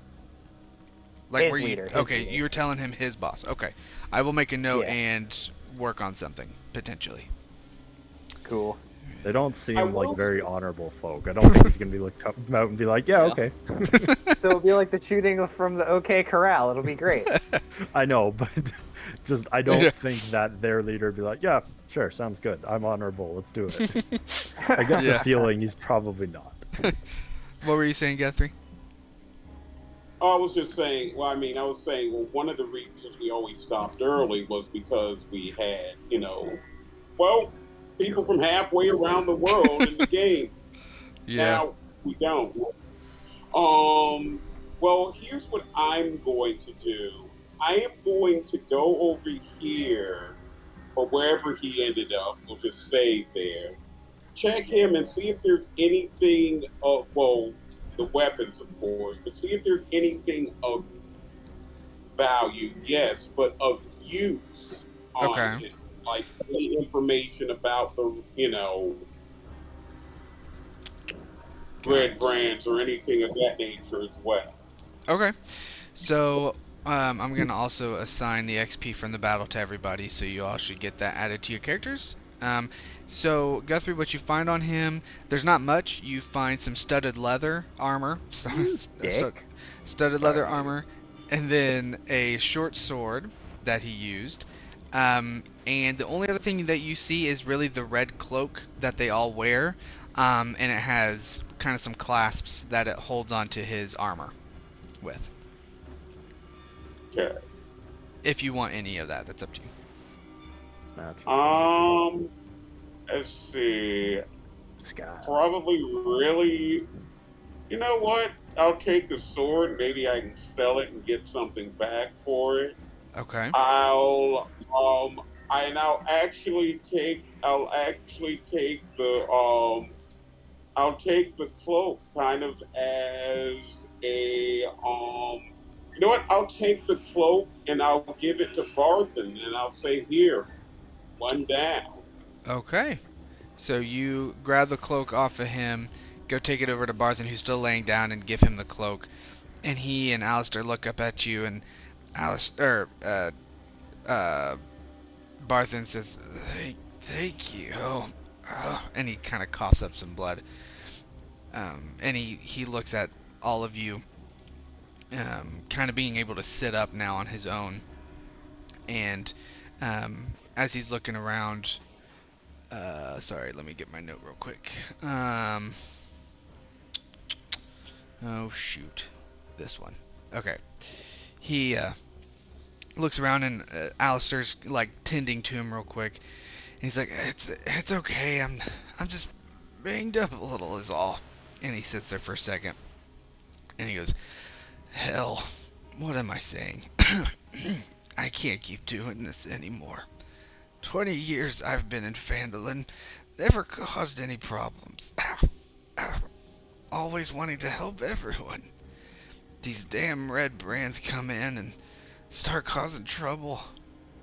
Like his were you leader, his okay, leader. you were telling him his boss. Okay. I will make a note Yeah, and work on something potentially. cool. They don't I seem like will. very honorable folk. I don't think he's gonna be like come out and be like, "Yeah, Yeah. okay." So it'll be like the shooting from the OK Corral. It'll be great. I know, but just I don't think that their leader would be like, "Yeah, sure, sounds good. I'm honorable. Let's do it." I get the Yeah. feeling he's probably not. What were you saying, Guthrie? I was just saying. Well, I mean, I was saying. Well, one of the reasons we always stopped early was because we had, well, people from halfway around the world in the game. Yeah. Now we don't. Um. Well, here's what I'm going to do. I am going to go over here, or wherever he ended up. We'll just say there. Check him and see if there's anything of, well, the weapons, of course, but see if there's anything of value, yes, but of use on Okay. him. Like any information about the, red Gotcha. brands or anything of that nature as well. Okay. So I'm gonna also assign the XP from the battle to everybody, so you all should get that added to your characters. Um, so Guthrie, what you find on him, there's not much. You find some studded leather armor, You dick. studded Sorry. leather armor, and then a short sword that he used. And the only other thing that you see is really the red cloak that they all wear, and it has kind of some clasps that it holds onto his armor with. Okay. If you want any of that, that's up to you. Natural. Um, let's see. Disguise. Probably really, you know what? I'll take the sword. Maybe I can sell it and get something back for it. Okay. I'll I'll actually take I'll take the cloak kind of as a you know what? I'll take the cloak and I'll give it to Barthen and I'll say here, one down. Okay. So you grab the cloak off of him, go take it over to Barthen, who's still laying down, and give him the cloak. And he and Alistair look up at you, and Alistair, uh, Barthen says, "Thank you." And he kind of coughs up some blood. And he looks at all of you, kind of being able to sit up now on his own. And as he's looking around, sorry, let me get my note real quick. Oh shoot, this one. Okay. He looks around and Alistair's like tending to him real quick. And he's like, "It's okay. I'm just banged up a little is all." And he sits there for a second. And he goes, "Hell, what am I saying? I can't keep doing this anymore. 20 years I've been in Phandalin, never caused any problems. Always wanting to help everyone. These damn red brands come in and start causing trouble.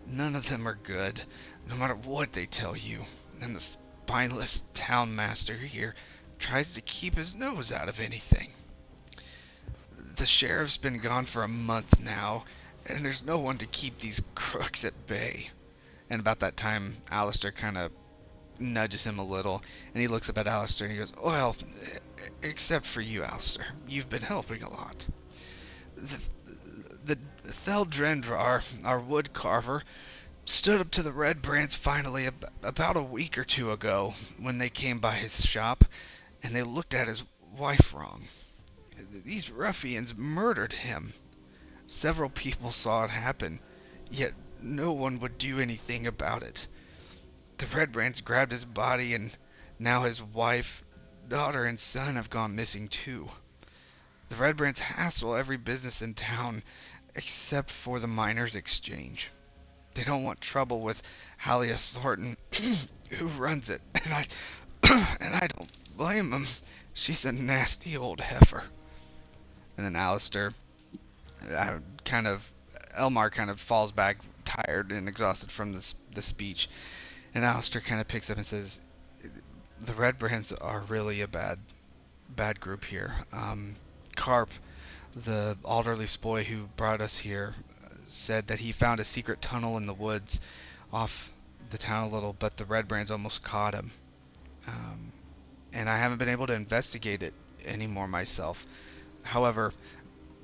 None of them are good, no matter what they tell you. And the spineless town master here tries to keep his nose out of anything. The sheriff's been gone for a month now, and there's no one to keep these crooks at bay." And about that time, Alistair kind of nudges him a little, and he looks up at Alistair and he goes, "Well, except for you, Alistair. You've been helping a lot. The Theldrendrar, our wood carver, stood up to the Red Brands finally about a week or two ago when they came by his shop, and they looked at his wife wrong. These ruffians murdered him. Several people saw it happen, yet no one would do anything about it. The Red Brands grabbed his body, and now his wife, daughter, and son have gone missing too. The Red Brands hassle every business in town except for the Miners Exchange. They don't want trouble with Halia Thornton, who runs it, and I don't blame them. She's a nasty old heifer. And then Alistair, uh, kind of, Elmar kind of falls back, tired and exhausted from the speech, and Alistair kind of picks up and says, "The Red Brands are really a bad group here. Carp, the Alderleaf's boy who brought us here, said that he found a secret tunnel in the woods off the town a little, but the Red Brands almost caught him. Um, and I haven't been able to investigate it anymore myself. However,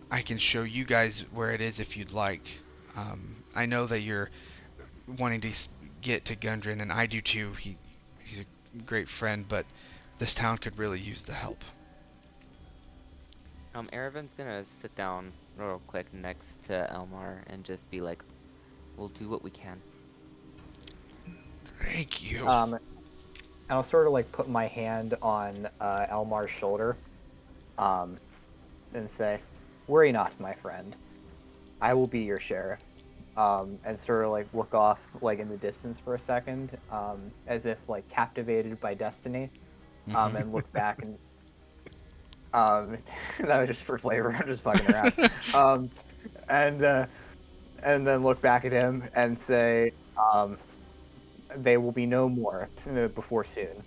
I can show you guys where it is if you'd like. I know that you're wanting to get to Gundren, and I do too. He's a great friend, but this town could really use the help." Aravin's gonna sit down real quick next to Elmar and just be like, "We'll do what we can." Thank you. And I'll sort of like put my hand on Elmar's shoulder, and say, "Worry not, my friend. I will be your sheriff." And sort of like look off like in the distance for a second, as if like captivated by destiny, and look back and that was just for flavor. I'm just fucking around. And then look back at him and say, "They will be no more before soon."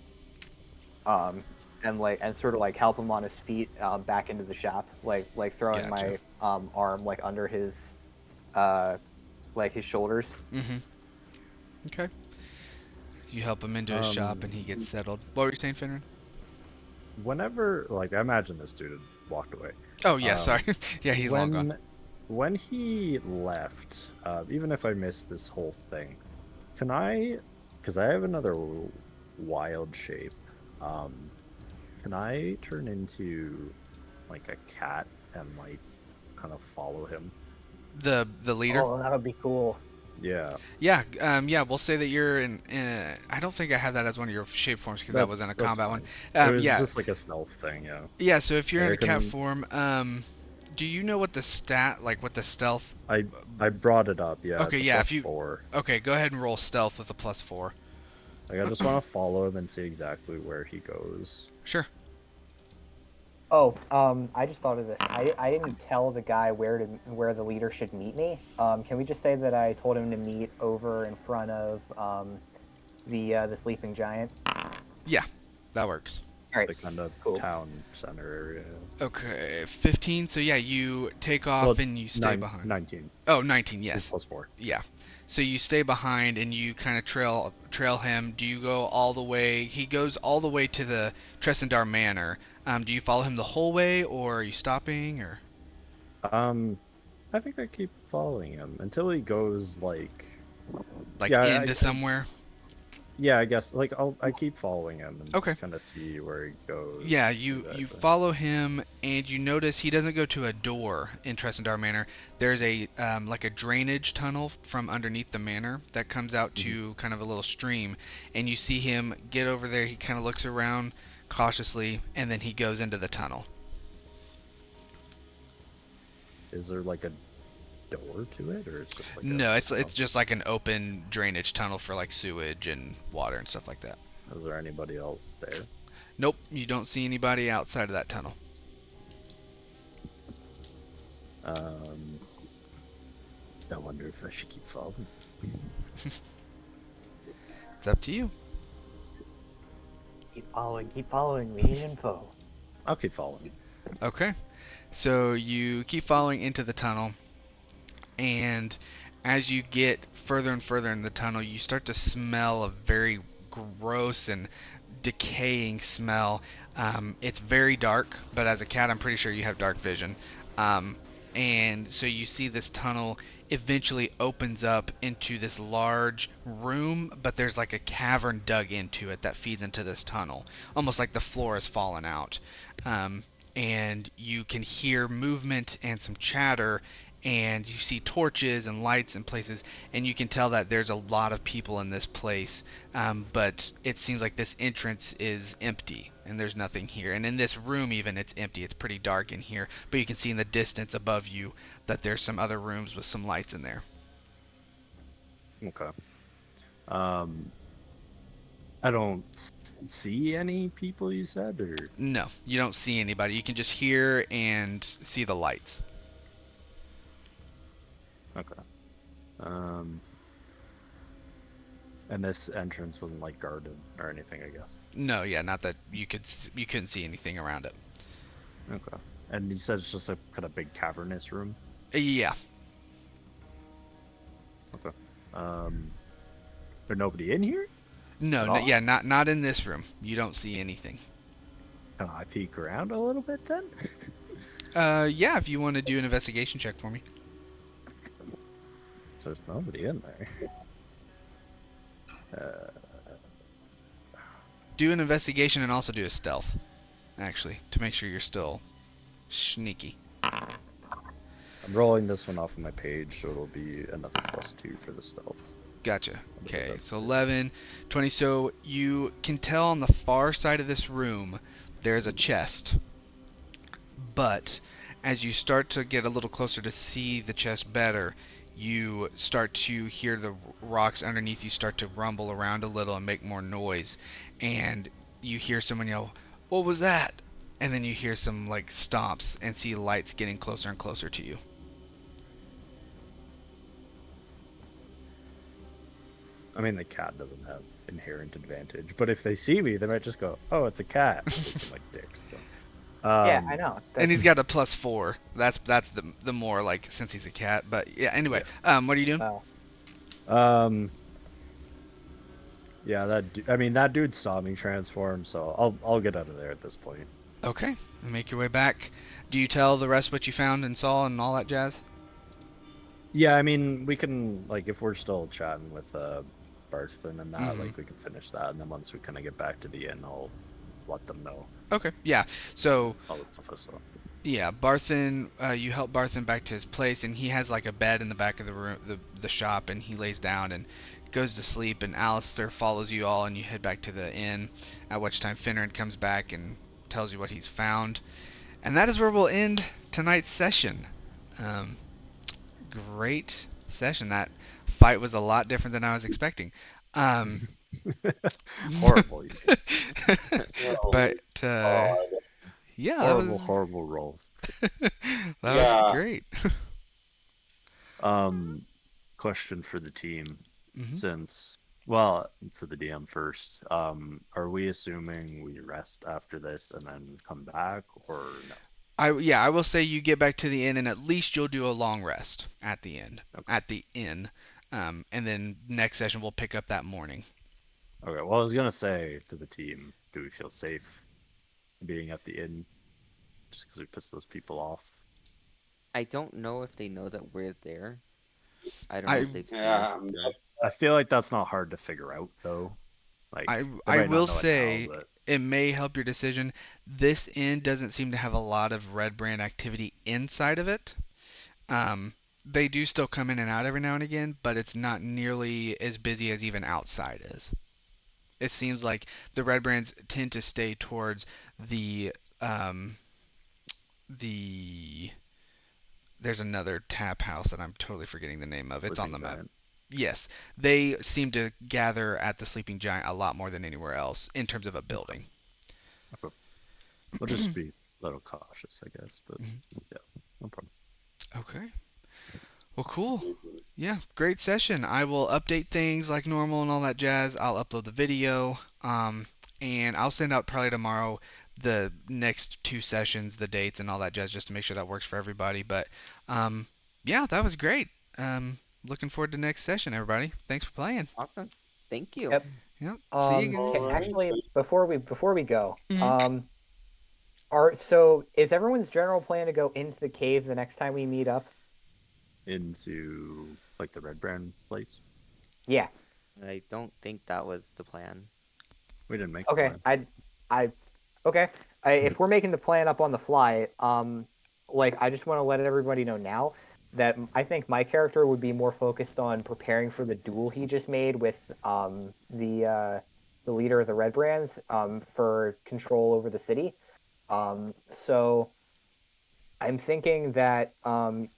And sort of like help him on his feet, back into the shop, like throwing Gotcha. my arm like under his like his shoulders. Okay. You help him into his shop, and he gets settled. What were you saying, Finran? Whenever, like, I imagine this dude had walked away. Oh yeah, sorry. Yeah, he's long gone. When he left, even if I missed this whole thing, can I, because I have another wild shape, can I turn into like a cat and like kind of follow him? The leader. Oh, that would be cool. Yeah. Yeah, yeah. We'll say that you're in. I don't think I had that as one of your shape forms because that wasn't a That's combat fine. one. It was Yeah, just like a stealth thing, yeah. yeah. So if you're in I a cat can- form, do you know what the what the stealth? I brought it up, yeah. Okay, it's a yeah, plus if you- 4. Okay, go ahead and roll stealth with a +4. Like, I just want to follow him and see exactly where he goes. Sure. Oh, I just thought of this. I didn't tell the guy where the leader should meet me. Can we just say that I told him to meet over in front of the sleeping giant? That works. All right, The kind of cool. town center area. Okay, 15. So yeah, you take off Well, and you stay behind. 19. Oh, 19. He's Yes. plus 4. Yeah. So you stay behind and you kind of trail him. Do you go all the way? He goes all the way to the Tressendar Manor. Do you follow him the whole way, or are you stopping, or? I think I keep following him until he goes like Into I- somewhere? yeah, I guess like I keep following him and Okay. just kind of see where he goes. Yeah, you exactly. follow him and you notice he doesn't go to a door in Tressendar Manor. There's a like a drainage tunnel from underneath the manor that comes out to kind of a little stream, and you see him get over there. He kind of looks around cautiously, and then he goes into the tunnel. Is there like a door to it, or it's just like No, a it's tunnel? just like an open drainage tunnel for like sewage and water and stuff like that. Is there anybody else there? Nope, you don't see anybody outside of that tunnel. I wonder if I should keep following. It's up to you. Keep following. We need info. I'll keep following. Okay. So you keep following into the tunnel, and as you get further and further in the tunnel, you start to smell a very gross and decaying smell. It's very dark, but as a cat, I'm pretty sure you have dark vision. And so you see this tunnel eventually opens up into this large room, but there's like a cavern dug into it that feeds into this tunnel, almost like the floor has fallen out. And you can hear movement and some chatter, and you see torches and lights and places, and you can tell that there's a lot of people in this place. But it seems like this entrance is empty, and there's nothing here. And in this room, even, it's empty. It's pretty dark in here, but you can see in the distance above you that there's some other rooms with some lights in there. Okay. Um, I don't see any people. You said, or No, you don't see anybody. You can just hear and see the lights. okay. Um, and this entrance wasn't like guarded or anything, I guess. No, yeah, not that you couldn't see anything around it. Okay. And you said it's just a kind of big cavernous room. Yeah. Okay. There's nobody in here No, at no, all. yeah, not in this room. You don't see anything. Can I peek around a little bit then? Yeah, if you want to do an investigation check for me. So there's nobody in there. Do an investigation and also do a stealth, actually, to make sure you're still sneaky. I'm rolling this one off of my page, so it'll be another +2 for the stealth. Gotcha. Okay, That's so it. 11, 20. So you can tell on the far side of this room there's a chest. But as you start to get a little closer to see the chest better, you start to hear the rocks underneath you start to rumble around a little and make more noise. And you hear someone yell, "What was that?" And then you hear some like stomps and see lights getting closer and closer to you. I mean, the cat doesn't have inherent advantage, but if they see me, they might just go, "Oh, it's a cat." They seem like dicks. So, Yeah, I know. And he's That's, got a +4. That's the more like since he's a cat. But yeah, anyway, what are you doing? wow. um, yeah, I mean, that dude saw me transform, so I'll get out of there at this point. Okay, make your way back. Do you tell the rest what you found and saw and all that jazz? Yeah, I mean, we can like if we're still chatting with Barthen and that, Mm-hmm. like we can finish that, and then once we kind of get back to the inn, I'll let them know Okay, yeah. So all the stuff I saw. yeah, Barthen, you help Barthen back to his place, and he has like a bed in the back of the room, the shop, and he lays down and goes to sleep. And Alistair follows you all, and you head back to the inn. At which time Finneran comes back and tells you what he's found, and that is where we'll end tonight's session. Um, Great session. That fight was a lot different than I was expecting. Um, Horrible, you guys. but yeah, that Horrible, was horrible rolls. that was Yeah. great. Question for the team, hmm since well, for the DM first, are we assuming we rest after this and then come back, or no? I will say you get back to the inn and at least you'll do a long rest at the end Okay. at the inn, and then next session we'll pick up that morning. Okay. Well, I was gonna say to the team, do we feel safe being at the inn just because we pissed those people off? I don't know if they know that we're there. I don't know I if they've seen us Yeah, before. I feel like that's not hard to figure out, though. Like they I might not will know it now, say but it may help your decision. This inn doesn't seem to have a lot of red brand activity inside of it. Um, they do still come in and out every now and again, but it's not nearly as busy as even outside is. It seems like the red brands tend to stay towards the um, the there's another tap house that I'm totally forgetting the name of. It's on Sleeping the map. Giant. Yes, they seem to gather at the Sleeping Giant a lot more than anywhere else in terms of a Okay. building. Okay. We'll just be a little cautious, I guess. But Mhm. yeah, no problem. Okay. Well, cool. Yeah, great session. I will update things like normal and all that jazz. I'll upload the video, and I'll send out probably tomorrow the next two sessions, the dates and all that jazz, just to make sure that works for everybody. But yeah, that was great. Looking forward to next session, everybody. Thanks for playing. Awesome. Thank you. Yep. Yep. See you all guys. right. Actually, before we go, Mhm. is everyone's general plan to go into the cave the next time we meet up? Into like the Red Brand place. Yeah. I don't think that was the plan. We didn't make the Okay. plan. I, okay. If we're making the plan up on the fly, like I just want to let everybody know now, that I think my character would be more focused on preparing for the duel he just made with the leader of the Red Brands for control over the city. So I'm thinking that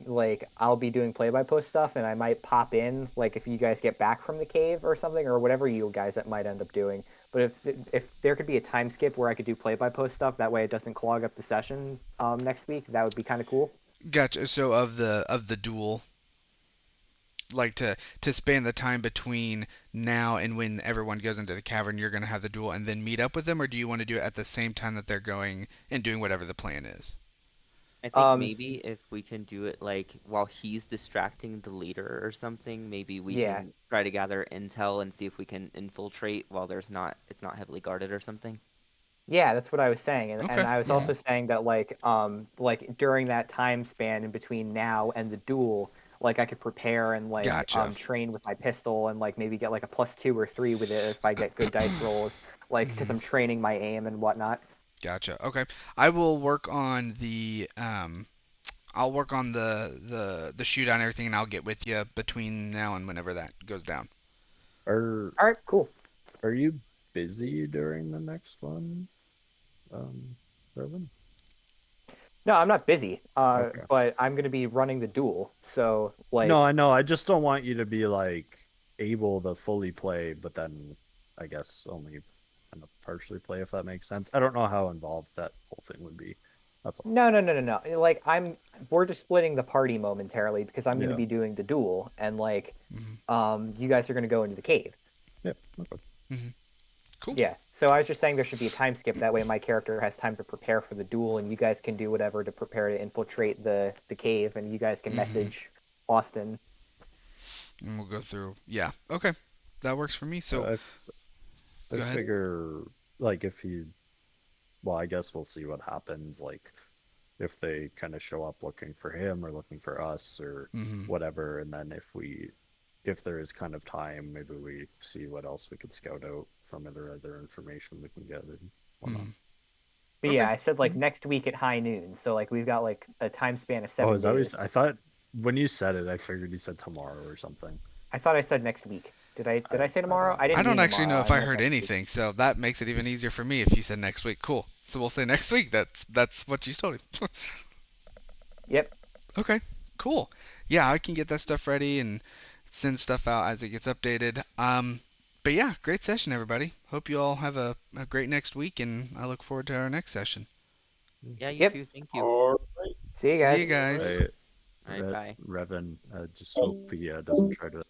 like I'll be doing play-by-post stuff, and I might pop in like if you guys get back from the cave or something, or whatever you guys that might end up doing. But if there could be a time skip where I could do play-by-post stuff, that way it doesn't clog up the session next week, that would be kind of cool. Gotcha. So of the duel, like to span the time between now and when everyone goes into the cavern, you're gonna have the duel and then meet up with them, or do you want to do it at the same time that they're going and doing whatever the plan is? I think Um, maybe if we can do it like while he's distracting the leader or something, maybe we yeah, can try to gather intel and see if we can infiltrate while it's not heavily guarded or something. yeah, that's what I was saying, and Okay. I was Yeah. also saying that like during that time span in between now and the duel, like I could prepare and like Gotcha. train with my pistol and like maybe get like a +2 or 3 with it if I get good dice rolls, like because hmm I'm training my aim and whatnot. Gotcha. Okay. I will work on I'll work on the shootout and everything, and I'll get with you between now and whenever that goes down. Are All right, cool. are you busy during the next one, Revan? No, I'm not busy, Okay. but I'm gonna be running the duel, so No, like I know. I just don't want you to be like able to fully play, but then I guess only kind of partially play, if that makes sense. I don't know how involved that whole thing would be. That's all. no, no, no, no, no. Like we're just splitting the party momentarily because I'm gonna Yeah. be doing the duel, and like hmm you guys are gonna go into the cave. Yeah. Okay. hmm Cool. Yeah. So I was just saying there should be a time skip. That way my character has time to prepare for the duel, and you guys can do whatever to prepare to infiltrate the cave, and you guys can hmm message Austin. And we'll go through. Yeah. Okay. That works for me. So I I go ahead. figure like if he, well, I guess we'll see what happens. Like if they kind of show up looking for him or looking for us or hmm whatever, and then if there is kind of time, maybe we see what else we could scout out from other information we can get and whatnot. hmm But Okay. yeah, I said like Mhm. next week at high noon. So like we've got like a time span of Oh, seven is that what days. I thought when you said it, I figured you said tomorrow or something. I thought I said next week. Did I say I tomorrow? don't I know. I didn't don't mean actually know tomorrow. if I I meant heard next week. anything, so that makes it even Just easier for me if you said next week. Cool. So we'll say next week. That's what you told me. Yep. Okay. Cool. Yeah, I can get that stuff ready and send stuff out as it gets updated. But yeah, great session, everybody. Hope you all have a great next week, and I look forward to our next session. Yeah, you Yep. too. Thank you. All right. See you See you guys. guys. right, All right, bye. Revan. Just hope he doesn't try to